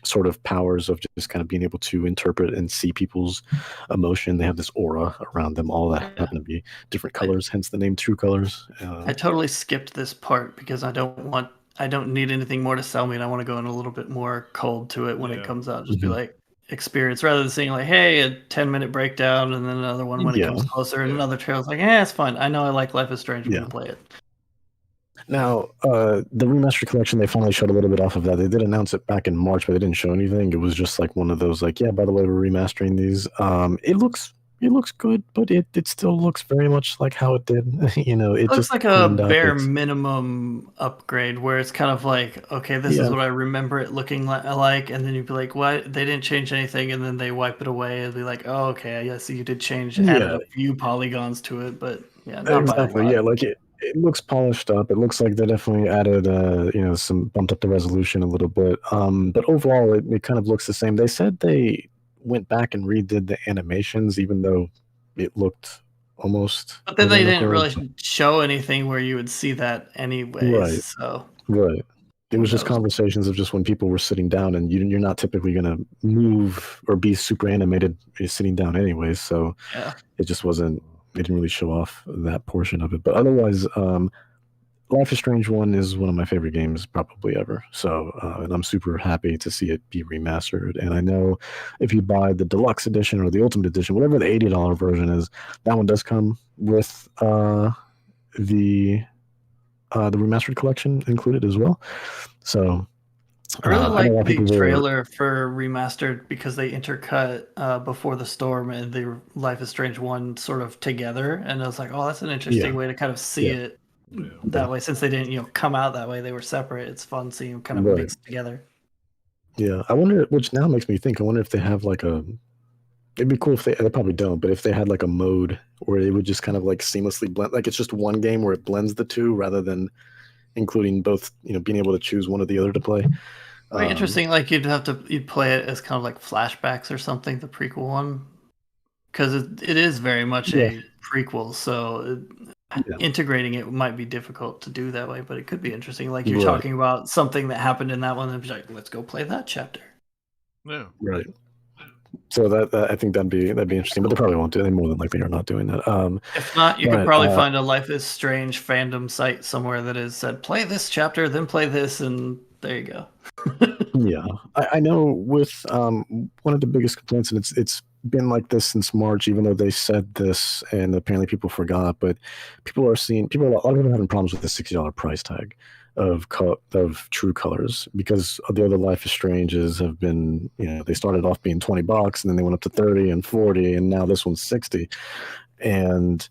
sort of powers of just kind of being able to interpret and see people's emotion. They have this aura around them, all that happen to be different colors, hence the name True Colors. I totally skipped this part because I don't need anything more to sell me, and I want to go in a little bit more cold to it when it comes out. Just be like, experience, rather than saying like, hey, a 10-minute breakdown and then another one when it comes closer, and another trailer's like, it's fine. I know I like Life is Strange when you play it. Now, the remastered collection, they finally showed a little bit off of that. They did announce it back in March, but they didn't show anything. It was just like one of those, like, yeah, by the way, we're remastering these. It looks good, but it still looks very much like how it did. It looks just like a bare minimum upgrade, where it's kind of like, okay, this is what I remember it looking like, and then you'd be like, what? They didn't change anything, and then they wipe it away and be like, oh, okay, I see you did change, added a few polygons to it, but not exactly, like it looks polished up. It looks like they definitely added, bumped up the resolution a little bit. But overall, it kind of looks the same. They said they went back and redid the animations, even though it looked almost. But then they didn't really show anything where you would see that anyways. Right. So. Right. It was just conversations of just when people were sitting down, and you're not typically going to move or be super animated sitting down anyways. So it just wasn't. They didn't really show off that portion of it. But otherwise, Life is Strange 1 is one of my favorite games probably ever. So, and I'm super happy to see it be remastered. And I know if you buy the deluxe edition or the ultimate edition, whatever the $80 version is, that one does come with the remastered collection included as well. So I really like the trailer for remastered because they intercut Before the Storm and the Life is Strange 1 sort of together, and I was like, oh, that's an interesting way to kind of see it that way. Since they didn't come out that way, they were separate. It's fun seeing them kind of mixed together. Yeah, I wonder, which now makes me think, I wonder if they have like it'd be cool if they probably don't, but if they had like a mode where it would just kind of like seamlessly blend, like it's just one game where it blends the two rather than including both, being able to choose one or the other to play. Very interesting. Like you'd play it as kind of like flashbacks or something, the prequel one, because it is very much a prequel. So integrating it might be difficult to do that way, but it could be interesting. Like you're talking about something that happened in that one, and be like, let's go play that chapter. Yeah. Right. So that I think that'd be interesting, but they probably won't do it. They more than likely are not doing that. If not, you could probably find a Life is Strange fandom site somewhere that has said, play this chapter, then play this, and there you go. Yeah, I know with one of the biggest complaints, and it's been like this since March, even though they said this and apparently people forgot, but a lot of people are having problems with the $60 price tag of True Colors, because the other Life is Stranges have been, they started off being $20 and then they went up to 30 and 40, and now this one's 60. And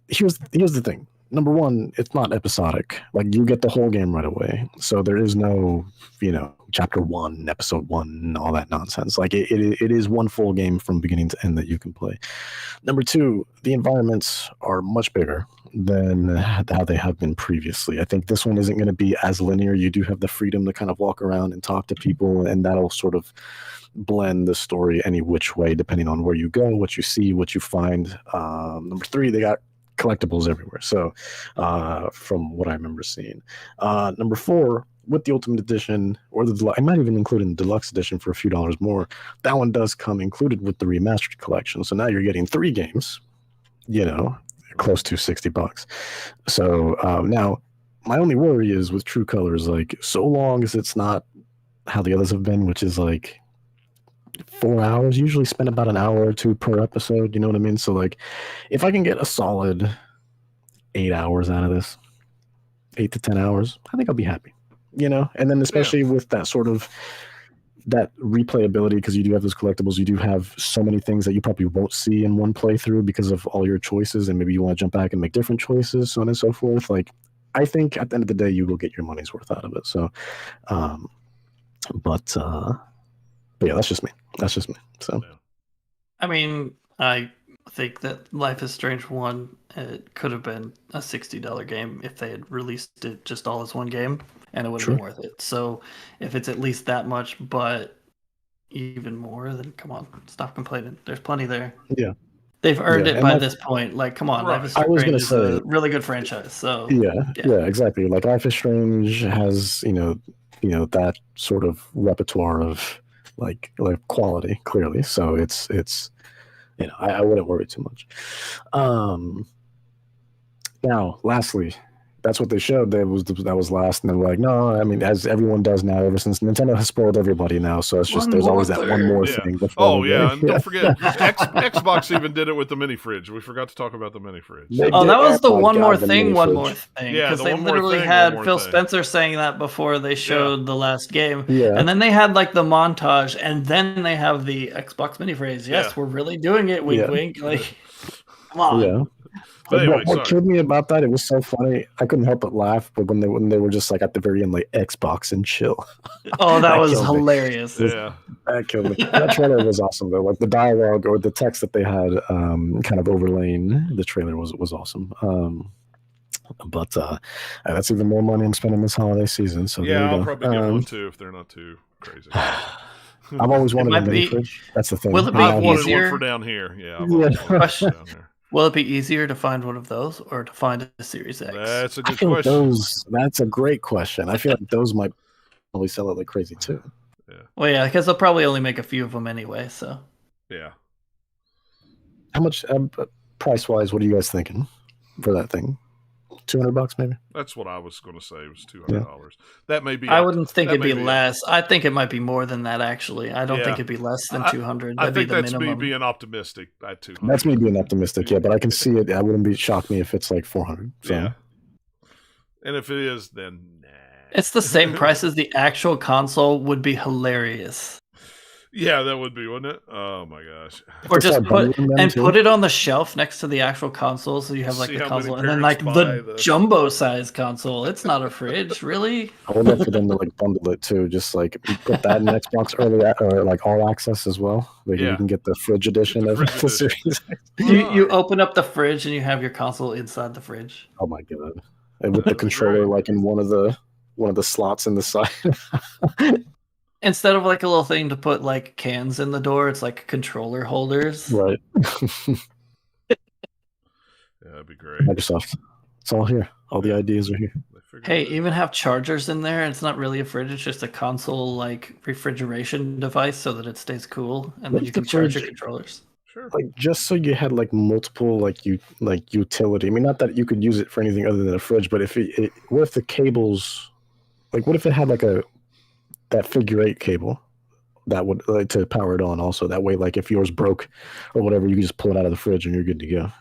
here's the thing. Number one, it's not episodic. Like, you get the whole game right away. So there is no, chapter 1, episode 1, all that nonsense. Like, it is one full game from beginning to end that you can play. Number two, the environments are much bigger than how they have been previously. I think this one isn't going to be as linear. You do have the freedom to kind of walk around and talk to people, and that'll sort of blend the story any which way, depending on where you go, what you see, what you find. Number three, they got collectibles everywhere. So from what I remember seeing. Number four, with the Ultimate Edition, or I might even include in the Deluxe Edition for a few dollars more, that one does come included with the Remastered Collection. So now you're getting 3 games, close to $60. So now my only worry is with True Colors, like, so long as it's not how the others have been, which is like 4 hours, usually spend about an hour or 2 per episode, you know what I mean? So like, if I can get a solid 8 hours out of this, 8 to 10 hours, I think I'll be happy, and then especially with that sort of that replayability, because you do have those collectibles, you do have so many things that you probably won't see in one playthrough because of all your choices, and maybe you want to jump back and make different choices, so on and so forth. Like, I think at the end of the day, you will get your money's worth out of it. So, But yeah, that's just me. So I mean, I think that Life is Strange 1 it could have been a $60 game if they had released it just all as one game, and it would have Sure. been worth it. So if it's at least that much, but even more, then come on, stop complaining. There's plenty there. Yeah. They've earned Yeah, it and by like- this point. Like, come on, Right. Life is I was Strange gonna is a say- really good franchise. So yeah, Yeah. exactly. Like Life is Strange has that sort of repertoire of like quality clearly. So it's I wouldn't worry too much. Now, lastly, that's what they showed. That was last, and then we're like, no. I mean, as everyone does now, ever since Nintendo has spoiled everybody now, so it's just One there's more always that one thing. more Yeah. thing. before Oh we yeah, go. and don't forget, Xbox even did it with the mini fridge. We forgot to talk about the mini fridge. They Oh, did- that was the my one God, more the thing, mini one fridge. more thing. Yeah, Because the they one more literally thing, had one more Phil thing. Spencer saying that before they showed the last game. Yeah. And then they had like the montage, and then they have the Xbox mini phrase. Yes, Yeah. we're really doing it. Wink, Yeah. wink. Like, come on. Yeah. But anyway, what sorry. killed me about that, it was so funny. I couldn't help but laugh. But when they were just like at the very end, like Xbox and chill, Oh, that That was killed me. hilarious. Yeah, that killed me. That trailer was awesome though. Like the dialogue or the text that they had, kind of overlaying the trailer was awesome. But that's even more money I'm spending this holiday season. So there yeah, you I'll go. probably get one too if they're not too crazy. I've always wanted a might mini be- fridge. That's the thing. will it be They I've have wanted these- easier? one for down here. Yeah, I've Yeah. always wanted one Question. down here. Will it be easier to find one of those or to find a Series X? That's a I good think question. that's a great question. I feel like those might probably sell it like crazy too. Well, yeah, because they'll probably only make a few of them anyway. So Yeah, How much price wise? What are you guys thinking for that thing? $200 maybe. that's what I was going to say. It was $200. That may be. I wouldn't think that it'd be may be- less. I think it might be more than that. Actually, I don't Yeah. think it'd be less than I- 200. I That'd be think the that's minimum. me being optimistic at 200. That's me being optimistic, yeah. But I can see it. I wouldn't be shocked me if it's like 400. So. Yeah. And if it is, then nah. It's the same price as the actual console. Would be hilarious. Yeah, that would be, wouldn't it? Oh my gosh. Or Just just start put bundling them, and too. put it on the shelf next to the actual console, so you have like See the how many console, and then parents like buy the the- jumbo size console. It's not a fridge, really. I would love for them to like bundle it too. Just like put that in Xbox or like all access as well. Like Yeah. you can get the fridge edition the of fridge the edition. series. You open up the fridge and you have your console inside the fridge. Oh my god! And with the That's controller great. like in one of the slots in the side. Instead of like a little thing to put like cans in the door, it's like controller holders. Right. Yeah, that'd be great. Microsoft. It's all here. All the ideas are here. They figured Hey, it out. even have chargers in there. It's not really a fridge; it's just a console like refrigeration device, so that it stays cool, and then What's you the can charge your fridge? controllers. Sure. Like just so you had like multiple like utility. I mean, not that you could use it for anything other than a fridge, but if what if the cables, like what if it had like that figure 8 cable that would like to power it on also. That way, like if yours broke or whatever, you can just pull it out of the fridge and you're good to go.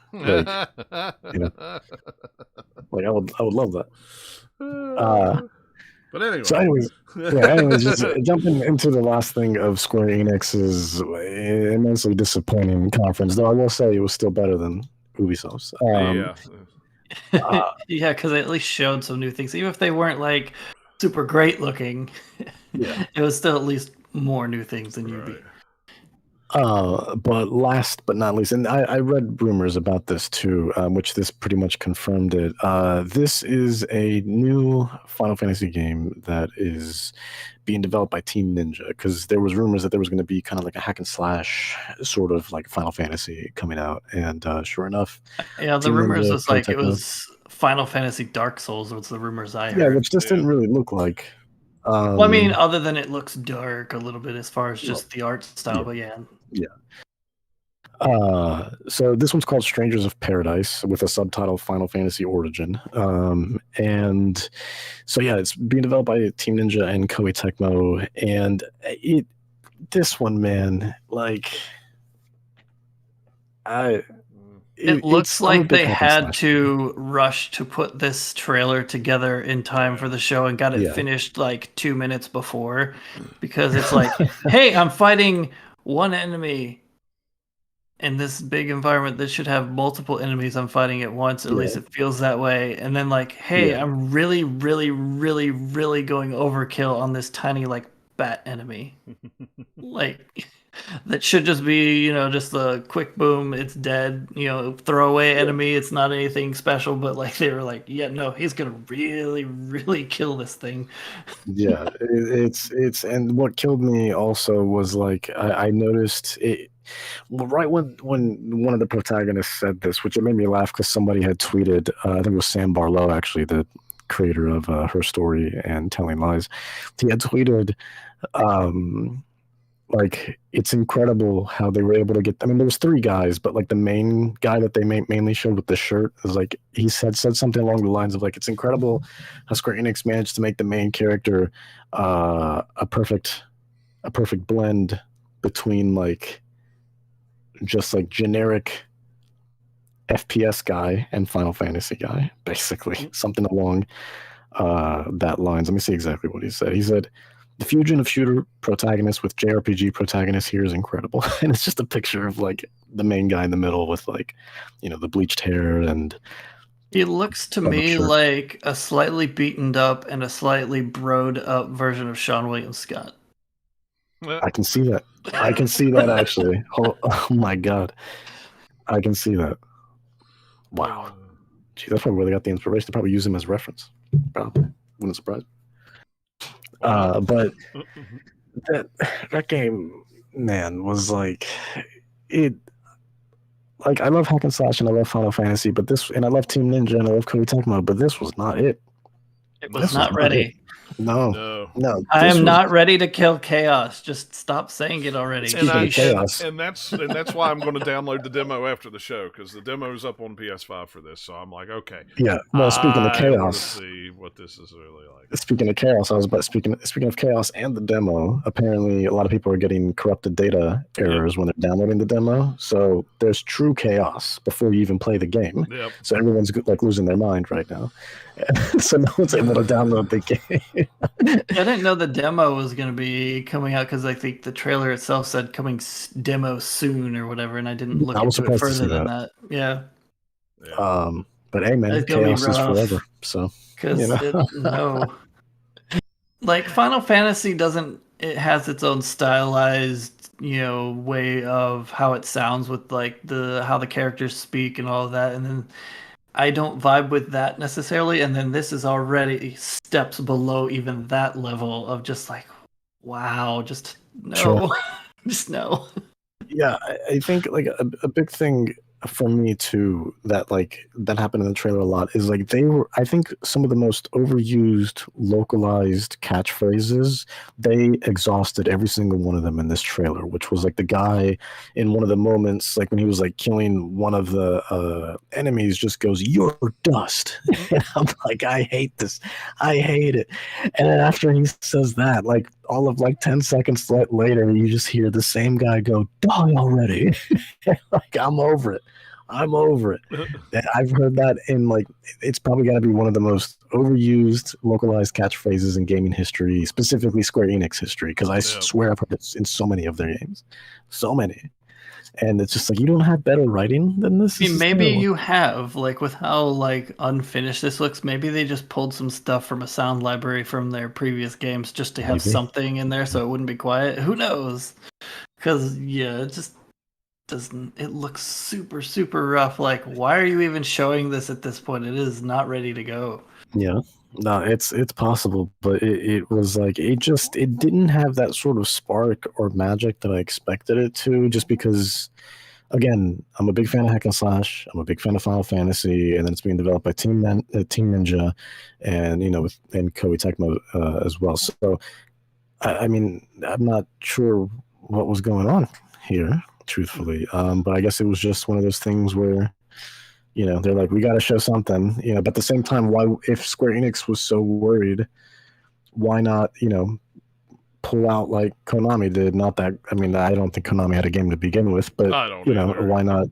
Like I would love that. But anyway. So anyways, just jumping into the last thing of Square Enix's immensely disappointing conference, though I will say it was still better than Ubisoft's. Yeah. Yeah, because they at least showed some new things, even if they weren't like super great looking. Yeah. It was still at least more new things than Ubi. Right. But last but not least, and I read rumors about this too, which this pretty much confirmed it. This is a new Final Fantasy game that is being developed by Team Ninja, because there was rumors that there was going to be kind of like a hack and slash sort of like Final Fantasy coming out, and sure enough, Yeah, the Team rumors Ninja, was like it Koei Tecmo. was Final Fantasy Dark Souls was the rumors I heard. yeah, which just Yeah. didn't really look like. Well, I mean, other than it looks dark a little bit as far as just the art style, Yeah. but yeah. So this one's called Strangers of Paradise with a subtitle Final Fantasy Origin. And so yeah, it's being developed by Team Ninja and Koei Tecmo. And this one, man, like It looks I'm a like big they hack and had slash to rush to put this trailer together in time for the show and got it Yeah. finished like 2 minutes before, because it's like, hey, I'm fighting one enemy in this big environment that should have multiple enemies I'm fighting at once. At least it feels that way. And then like, hey, Yeah. I'm really, really, really, really going overkill on this tiny like bat enemy. Like that should just be, just a quick boom, it's dead, throwaway enemy, it's not anything special, but like they were like, yeah, no, he's gonna really, really kill this thing. Yeah, it's and what killed me also was like I noticed it right when one of the protagonists said this, which it made me laugh because somebody had tweeted, I think it was Sam Barlow, actually, the creator of Her Story and Telling Lies. He had tweeted, like, it's incredible how they were able to get. I mean, there was 3 guys, but like the main guy that they mainly showed with the shirt is like he said something along the lines of like, it's incredible how Square Enix managed to make the main character a perfect blend between like just like generic FPS guy and Final Fantasy guy, basically something along that lines. Let me see exactly what he said. He said, the fusion of shooter protagonist with JRPG protagonist here is incredible. And it's just a picture of like the main guy in the middle with like, the bleached hair and He looks to me like a slightly beaten up and a slightly broed up version of Sean William Scott. I can see that. I can see that actually. Oh my god. I can see that. Wow. Gee, that's probably where they got the inspiration to probably use him as reference. Probably. Wouldn't surprise me. But that game, man, was like it. Like, I love hack and slash and I love Final Fantasy, but and I love Team Ninja and I love Koei Tecmo, but this was not it. It was not ready. No. I am not ready to kill Chaos. Just stop saying it already. And that's why I'm going to download the demo after the show, because the demo's up on PS5 for this. So I'm like, okay. Yeah. No, speaking of Chaos, I want to see what this is really like. Speaking of Chaos, speaking of Chaos and the demo, apparently a lot of people are getting corrupted data errors when they're downloading the demo. So there's true chaos before you even play the game. Yep. So everyone's like losing their mind right now. So no one's able to download the game. I didn't know the demo was going to be coming out because I think the trailer itself said coming demo soon or whatever, and I didn't look into it further than that. Yeah. But hey, man, chaos is forever. So because like Final Fantasy it has its own stylized, way of how it sounds with like how the characters speak and all of that, and then I don't vibe with that necessarily, and then this is already steps below even that level of just like, wow, just no. Sure. Just no. Yeah, I think like a big thing for me too that happened in the trailer a lot is like I think some of the most overused localized catchphrases, they exhausted every single one of them in this trailer, which was like the guy in one of the moments, like when he was like killing one of the enemies, just goes, "You're dust." And I'm like, I hate this, I hate it. And then after he says that, like all of like 10 seconds later, you just hear the same guy go, "Die already." Like, I'm over it. I've heard that in like, it's probably got to be one of the most overused localized catchphrases in gaming history, specifically Square Enix history, because I swear I've heard it in so many of their games. So many. And it's just like, you don't have better writing than this? I mean, maybe you have, like with how like unfinished this looks, maybe they just pulled some stuff from a sound library from their previous games just to have something in there so it wouldn't be quiet. Who knows? Because it just it looks super, super rough. Like, why are you even showing this at this point? It is not ready to go. Yeah. No, it's possible, but it was like it didn't have that sort of spark or magic that I expected it to, just because, again, I'm a big fan of hack and slash, I'm a big fan of Final Fantasy, and then it's being developed by Team Ninja, and and Koei Tecmo as well. So I mean, I'm not sure what was going on here, truthfully, but I guess it was just one of those things where they're like, we got to show something, but at the same time, why, if Square Enix was so worried, why not, pull out like Konami did? Not that, I mean, I don't think Konami had a game to begin with, but, why not?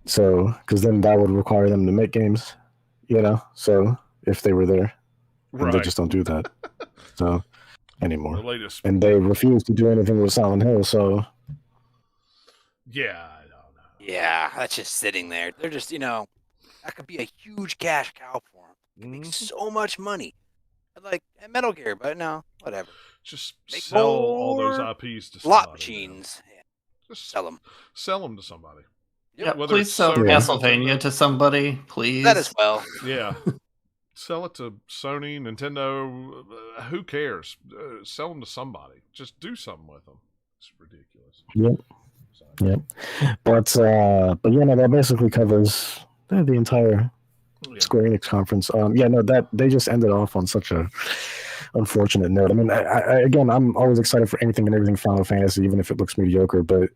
So, because then that would require them to make games, so if they were there, and they just don't do that. So, anymore. And they refuse to do anything with Silent Hill, so. Yeah. Yeah, that's just sitting there. They're just, that could be a huge cash cow for them. Make so much money. Like Metal Gear, but no. Whatever. Just Make sell all those more IPs to somebody. Slot now. machines. Yeah, Just sell them. Sell them to somebody. Yeah, Whether please it's sell Sony, Castlevania Nintendo. to somebody, please. That as well. Yeah. Sell it to Sony, Nintendo. Who cares? Sell them to somebody. Just do something with them. It's ridiculous. Yep. So, Yep. But yeah, no, that basically covers the entire yeah. Square Enix conference. Yeah, no, that they just ended off on such a unfortunate note. I mean, again, I'm always excited for anything and everything Final Fantasy, even if it looks mediocre. But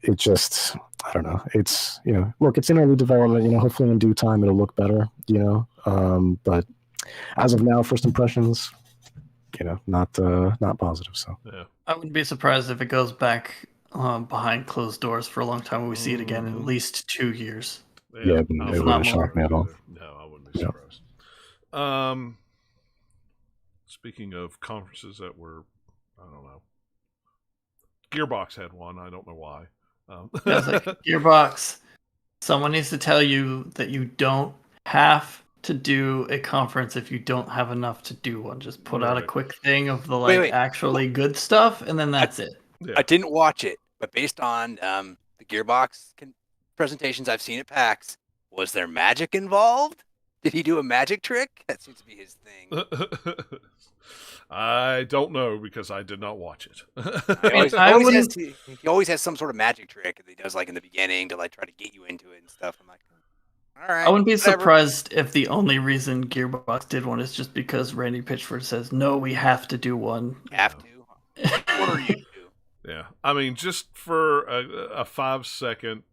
it just, I don't know. It's, you know, look, it's in early development. You know, hopefully in due time it'll look better. You know, but as of now, first impressions, you know, not positive. So Yeah. I wouldn't be surprised if it goes back behind closed doors for a long time when we see it again in at least 2 years. Yeah, I it wouldn't wouldn't be shock me at all. surprised either. No, I wouldn't be surprised. Speaking of conferences that were, I don't know, Gearbox had one. I don't know why. Yeah, it's like, Gearbox, someone needs to tell you that you don't have to do a conference if you don't have enough to do one. Just put out a Right. quick thing of the Wait. actually good stuff, and then that's it. Yeah. I didn't watch it, but based on the Gearbox presentations I've seen at PAX, was there magic involved? Did he do a magic trick? That seems to be his thing. I don't know because I did not watch it. He always has some sort of magic trick that he does like in the beginning to like try to get you into it and stuff. I'm like, all right. I wouldn't be whatever. surprised if the only reason Gearbox did one is just because Randy Pitchford says, no, we have to do one. Have to. What are you do? Yeah, I mean, just for a 5-second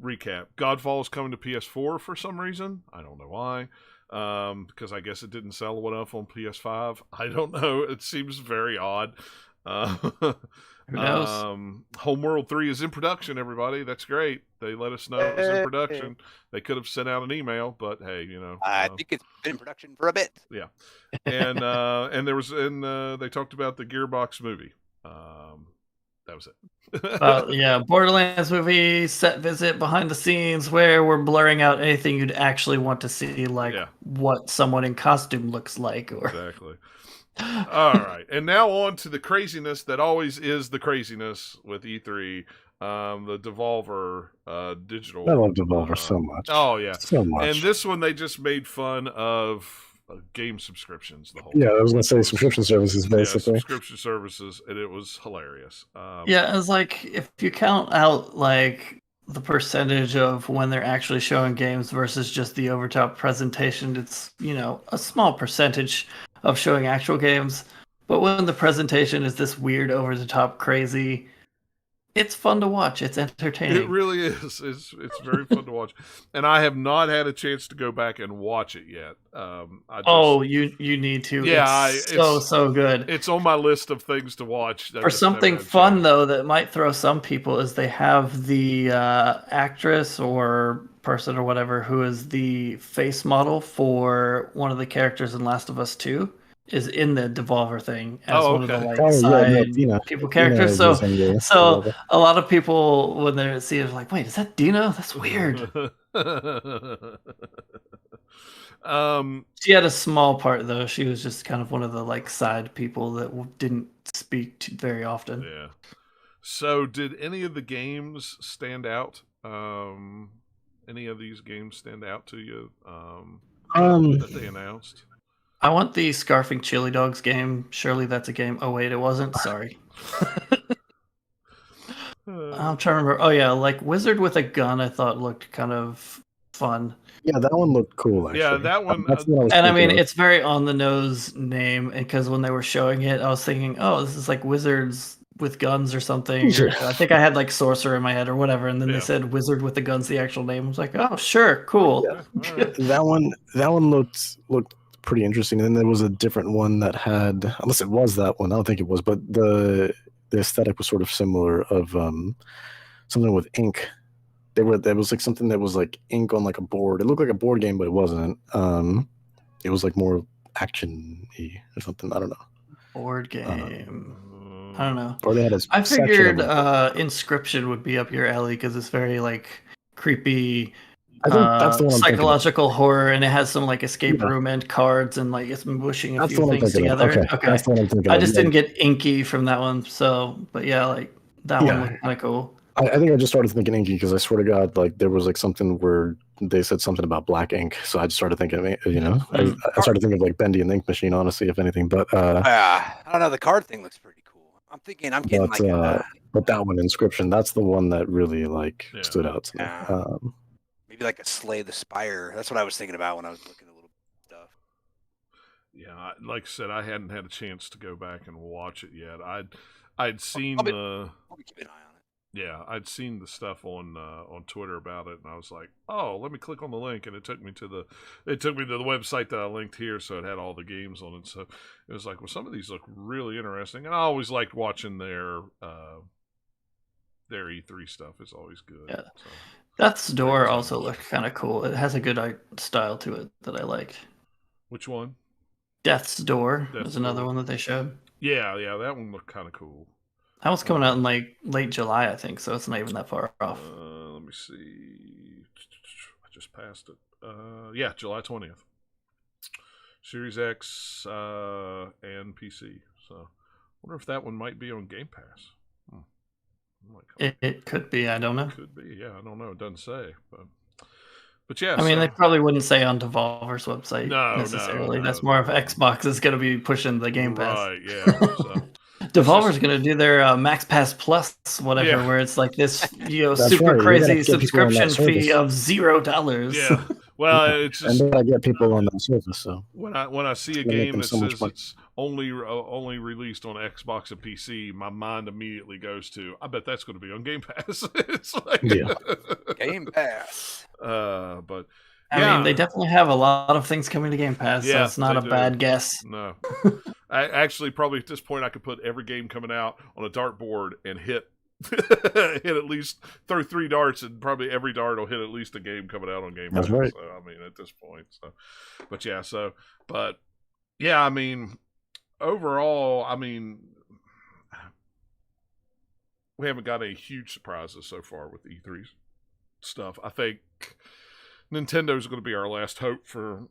recap, Godfall is coming to PS4 for some reason. I don't know why. Because I guess it didn't sell well enough on PS5. I don't know. It seems very odd. Who knows? Homeworld 3 is in production, everybody. That's great. They let us know it was in production. They could have sent out an email, but hey, you know. I think it's been in production for a bit. Yeah. And there was they talked about the Gearbox movie. That was it. Yeah, Borderlands movie set visit behind the scenes where we're blurring out anything you'd actually want to see, like what someone in costume looks like. Or Exactly. All right, and now on to the craziness that always is the craziness with E3. The Devolver digital. I love Devolver so much. Oh yeah, so much. And this one they just made fun of game subscriptions the whole time. I was going to say subscription services, basically. Yeah, subscription services, and it was hilarious. Yeah, it's like if you count out like the percentage of when they're actually showing games versus just the overtop presentation, it's, you know, a small percentage of showing actual games. But when the presentation is this weird, over-the-top, crazy, it's fun to watch. It's entertaining. It really is. It's very fun to watch, and I have not had a chance to go back and watch it yet. You need to. Yeah, it's so good. It's on my list of things to watch. For something fun though, that might throw some people, is they have the actress or person or whatever who is the face model for one of the characters in Last of Us 2. Is in the Devolver thing as one of the side people characters. So a lot of people when they see it are like, wait, is that Dina? That's weird. She had a small part though. She was just kind of one of the like side people that didn't speak very often. Yeah. So did any of the games stand out? Any of these games stand out to you? That they announced? I want the Scarfing Chili Dogs game. Surely that's a game. Oh, wait, it wasn't? Sorry. I'm trying to remember. Oh, yeah, like Wizard with a Gun, I thought looked kind of fun. Yeah, that one looked cool, actually. Yeah, that one. And I mean, it's very on-the-nose name, because when they were showing it, I was thinking, oh, this is like Wizards with Guns or something. I think I had like Sorcerer in my head or whatever, and then they said Wizard with the Gun's the actual name. I was like, oh, sure, cool. Yeah, right. That one looked pretty interesting. And then there was a different one that had, unless it was that one, I don't think it was, but the aesthetic was sort of similar of something with ink. There was like something that was like ink on like a board. It looked like a board game, but it wasn't. It was like more action-y or something. I don't know. Board game. I don't know. Or they had I figured Inscription would be up your alley because it's very like creepy I think that's the one I'm thinking of. Psychological horror, and it has some like escape Yeah. room and cards, and like it's mushing a That's few the one I'm things thinking of. together. Okay, that's the one I'm thinking I of. just Yeah. didn't get Inky from that one, so but yeah, like that one Yeah. looked kind of cool. I think I just started thinking Inky because I swear to God, like there was like something where they said something about black ink, so I just started thinking, I started thinking of like Bendy and the Ink Machine, honestly, if anything. But I don't know. The card thing looks pretty cool. I'm getting but that one, Inscription, that's the one that really like Yeah. stood out to me. Yeah. maybe like a Slay the Spire. That's what I was thinking about when I was looking at a little stuff. Yeah, like I said, I hadn't had a chance to go back and watch it yet. I'd seen I'll be keeping an eye on it. Yeah, I'd seen the stuff on Twitter about it, and I was like, "Oh, let me click on the link," and it took me to the website that I linked here, so it had all the games on it. So it was like, well, some of these look really interesting, and I always liked watching their E3 stuff. It's always good. Yeah. So. Death's Door also looked kind of cool. It has a good art style to it that I liked. Which one? Death's Door Death's was another Door. one that they showed. Yeah, that one looked kind of cool. That was coming out in like late July, I think, so it's not even that far off. Let me see. I just passed it. Yeah, July 20th. Series X and PC. So, I wonder if that one might be on Game Pass. It could be. I don't know. Could be. Yeah, I don't know. It doesn't say, but yeah. I mean, they probably wouldn't say on Devolver's website necessarily. No, That's more of Xbox is going to be pushing the Game Pass. Right. Yeah. So. Devolver's going to do their Max Pass Plus, whatever, where it's like this, That's super right. crazy subscription fee of $0. Yeah. Well, it's just, and then I get people on that service. So when I see a game that says it's only released on Xbox and PC, my mind immediately goes to, I bet that's going to be on Game Pass. It's like, Game Pass. But I mean, they definitely have a lot of things coming to Game Pass, so it's not a bad guess. No. I actually probably at this point I could put every game coming out on a dartboard and hit at least throw 3 darts, and probably every dart will hit at least a game coming out on Game Pass. That's right. So, I mean, at this point. But I mean, overall, I mean, we haven't got any huge surprises so far with E3 stuff. I think Nintendo's going to be our last hope for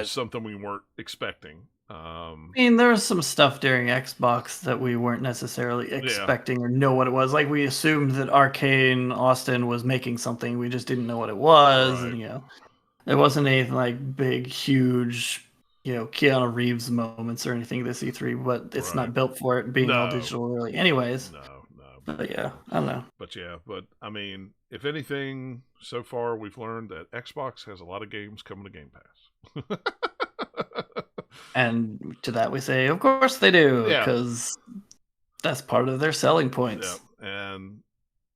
something we weren't expecting. I mean, there was some stuff during Xbox that we weren't necessarily expecting or know what it was. Like, we assumed that Arcane Austin was making something. We just didn't know what it was. Right. And, it wasn't anything like big, huge, Keanu Reeves moments or anything this E3, but it's not built for it being all digital, really. Anyways. No. But yeah, I don't know. But I mean, if anything, so far we've learned that Xbox has a lot of games coming to Game Pass. And to that we say, of course they do, because that's part of their selling points. Yeah. And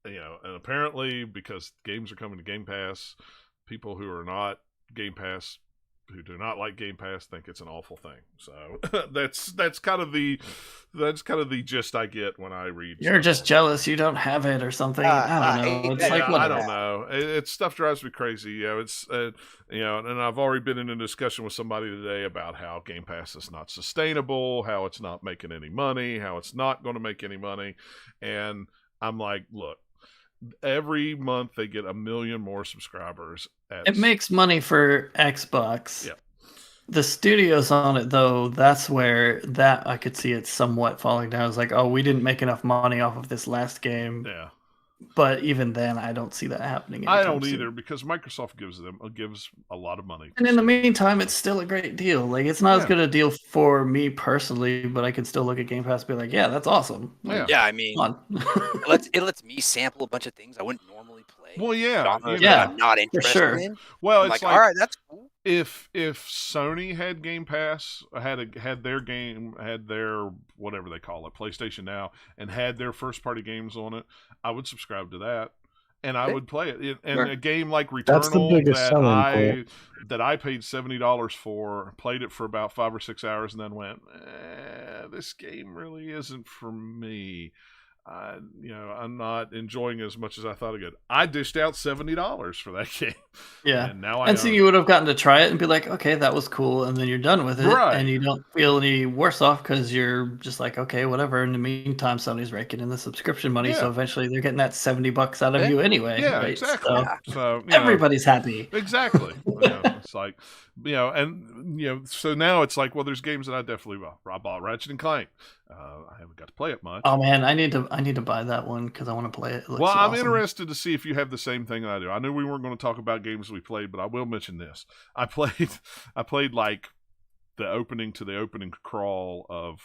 and apparently because games are coming to Game Pass, people who are not Game Pass, who do not like Game Pass, think it's an awful thing. So that's kind of the gist I get when I read. You're just jealous you don't have it or something. I don't know. It's like I don't know. It's stuff drives me crazy. It's and I've already been in a discussion with somebody today about how Game Pass is not sustainable, how it's not making any money, how it's not going to make any money, and I'm like, look. Every month they get 1 million more subscribers. It makes money for Xbox. Yeah. The studios on it, though, that's where I could see it somewhat falling down. It's like, oh, we didn't make enough money off of this last game. Yeah. But even then, I don't see that happening. I don't either, because Microsoft gives a lot of money. And in the meantime, it's still a great deal. Like, it's not as good a deal for me personally, but I can still look at Game Pass and be like, yeah, that's awesome. Yeah, I mean, it lets me sample a bunch of things I wouldn't normally play. Well, yeah. I'm not interested in. Well, I'm it's like, all right, that's cool. If Sony had Game Pass, had their game, had their whatever they call it, PlayStation Now, and had their first party games on it, I would subscribe to that, and I would play it. And a game like Returnal that I paid $70 for, played it for about 5 or 6 hours, and then went, this game really isn't for me. I'm not enjoying it as much as I thought I could. I dished out $70 for that game. Yeah. And now And so you would have gotten to try it and be like, okay, that was cool, and then you're done with it, Right. and you don't feel any worse off because you're just like, okay, whatever. In the meantime, somebody's raking in the subscription money, so eventually they're getting that $70 out of you anyway. Yeah, right? exactly. So everybody's happy. Exactly. It's like, so now it's like, well, there's games that I definitely I bought Ratchet and Clank. I haven't got to play it much. Oh man, I need to buy that one because I want to play it. It looks well, I'm awesome. interested to see if you have the same thing I do. I knew we weren't going to talk about games we played, but I will mention this. I played like the opening crawl of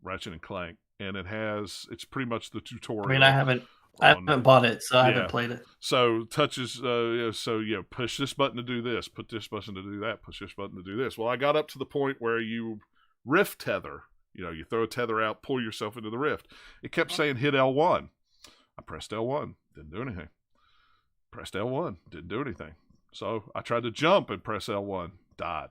Ratchet and Clank, and it's pretty much the tutorial. I mean, I haven't bought it, so I haven't played it. So touches, push this button to do this, put this button to do that, push this button to do this. Well, I got up to the point where you rift tether. You throw a tether out, pull yourself into the rift. It kept saying hit L1. I pressed L1, didn't do anything. Pressed L1, didn't do anything. So I tried to jump and press L1, died.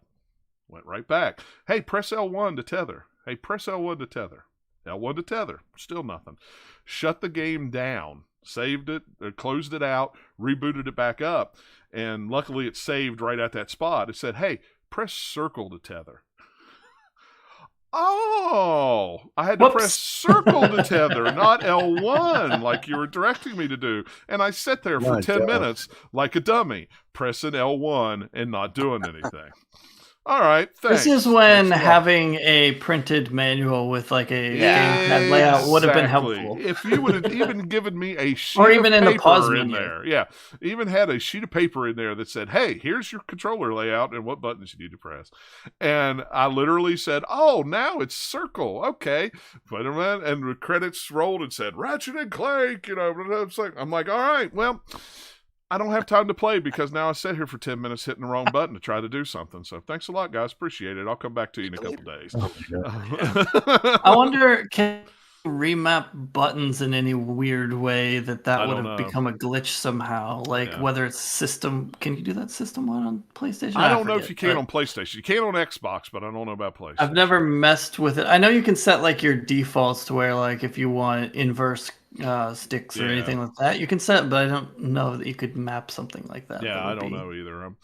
Went right back. Hey, press L1 to tether. Hey, press L1 to tether. L1 to tether. Still nothing. Shut the game down. Saved it, closed it out, rebooted it back up, and luckily it saved right at that spot. It said, hey, press circle to tether. Oh, I had to press circle to tether, not L1 like you were directing me to do. And I sat there for 10 minutes like a dummy, pressing L1 and not doing anything. All right, thanks. This is when having a printed manual with like a gamepad layout would have been helpful. If you would have even given me a sheet or even of in paper the pause in menu. there. Yeah, even had a sheet of paper in there that said, hey, here's your controller layout and what buttons you need to press. And I literally said, oh, now it's circle. Okay. Wait a minute. And the credits rolled and said, Ratchet and Clank. I'm like, all right, well, I don't have time to play because now I sat here for 10 minutes hitting the wrong button to try to do something. So thanks a lot, guys. Appreciate it. I'll come back to you in a couple days. I wonder, can you remap buttons in any weird way that would have become a glitch somehow? Like whether it's system, can you do that system-wide on PlayStation? I don't know if you can on PlayStation. You can on Xbox, but I don't know about PlayStation. I've never messed with it. I know you can set like your defaults to where like if you want inverse sticks or anything like that you can set, but I don't know that you could map something like that. Yeah, I don't know either. I'm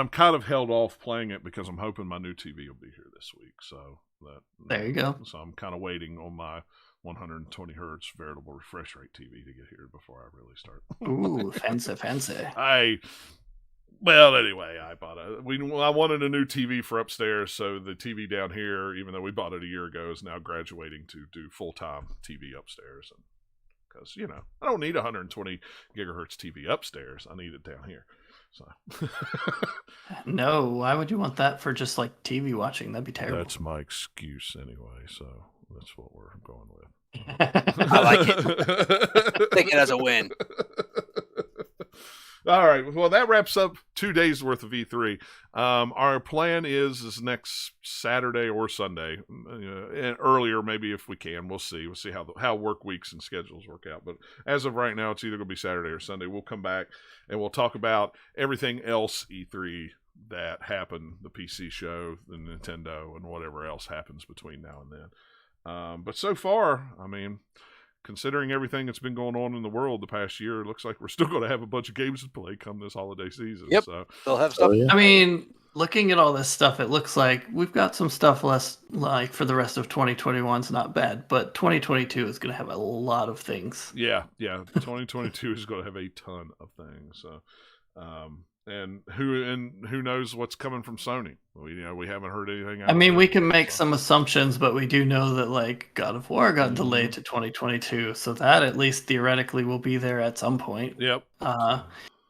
kind of held off playing it because I'm hoping my new TV will be here this week. So there you go. So I'm kind of waiting on my 120 hertz variable refresh rate TV to get here before I really start. Ooh, fancy. Well, anyway, I wanted a new TV for upstairs, so the TV down here, even though we bought it a year ago, is now graduating to do full-time TV upstairs. Because, I don't need 120 gigahertz TV upstairs. I need it down here. So No, why would you want that for just like TV watching? That'd be terrible. That's my excuse anyway, so that's what we're going with. I like it. Take it as a win. All right. Well, that wraps up 2 days worth of E3. Our plan is next Saturday or Sunday, and earlier maybe if we can. We'll see. We'll see how work weeks and schedules work out. But as of right now, it's either going to be Saturday or Sunday. We'll come back and we'll talk about everything else E3 that happened, the PC show, the Nintendo, and whatever else happens between now and then. But so far, I mean, considering everything that's been going on in the world the past year, it looks like we're still going to have a bunch of games to play come this holiday season. Yep, so they'll have stuff. I mean, looking at all this stuff, it looks like we've got some stuff less like for the rest of 2021 is not bad, but 2022 is going to have a lot of things. Yeah. 2022 is going to have a ton of things. So, and who knows what's coming from Sony? We haven't heard anything. I mean, we can make some assumptions, but we do know that like God of War got delayed to 2022, so that at least theoretically will be there at some point. Yep.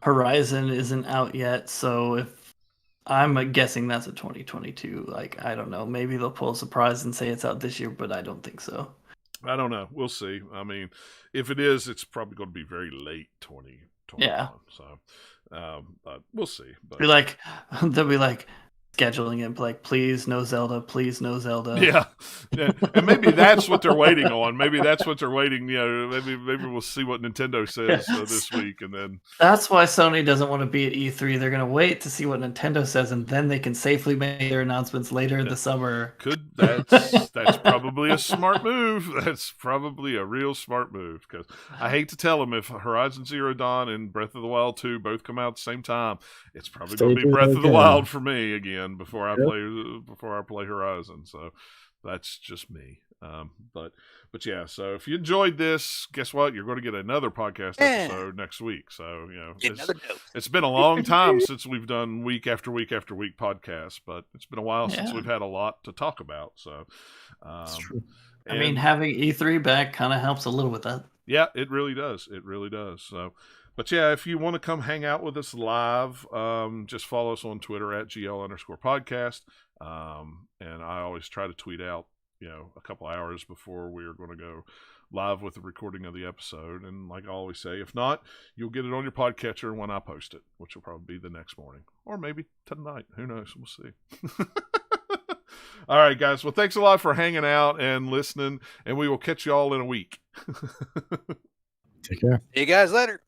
Horizon isn't out yet, so if I'm guessing that's a 2022. Like, I don't know, maybe they'll pull a surprise and say it's out this year, but I don't think so. I don't know. We'll see. I mean, if it is, it's probably going to be very late 2021. Yeah. So. But we'll see. But They'll be like, scheduling it, like, please no Zelda, please no Zelda. Yeah. And maybe that's what they're waiting on. Maybe that's what they're waiting. Maybe we'll see what Nintendo says this week, and then that's why Sony doesn't want to be at E3. They're going to wait to see what Nintendo says, and then they can safely make their announcements later in the summer. That's probably a smart move. That's probably a real smart move, because I hate to tell them, if Horizon Zero Dawn and Breath of the Wild 2 both come out at the same time, it's probably going to be Breath of the Wild for me again before I play Horizon. So that's just me. But yeah, so if you enjoyed this, guess what? You're going to get another podcast episode next week. So, it's been a long time since we've done week after week after week podcasts, but it's been a while since we've had a lot to talk about. So, That's true. I mean, having E3 back kind of helps a little with that. Yeah, it really does. It really does. So, but yeah, if you want to come hang out with us live, just follow us on Twitter at GL_podcast. And I always try to tweet out, a couple hours before we are going to go live with the recording of the episode. And like I always say, if not, you'll get it on your podcatcher when I post it, which will probably be the next morning or maybe tonight. Who knows? We'll see. All right, guys. Well, thanks a lot for hanging out and listening, and we will catch you all in a week. Take care. See you guys later.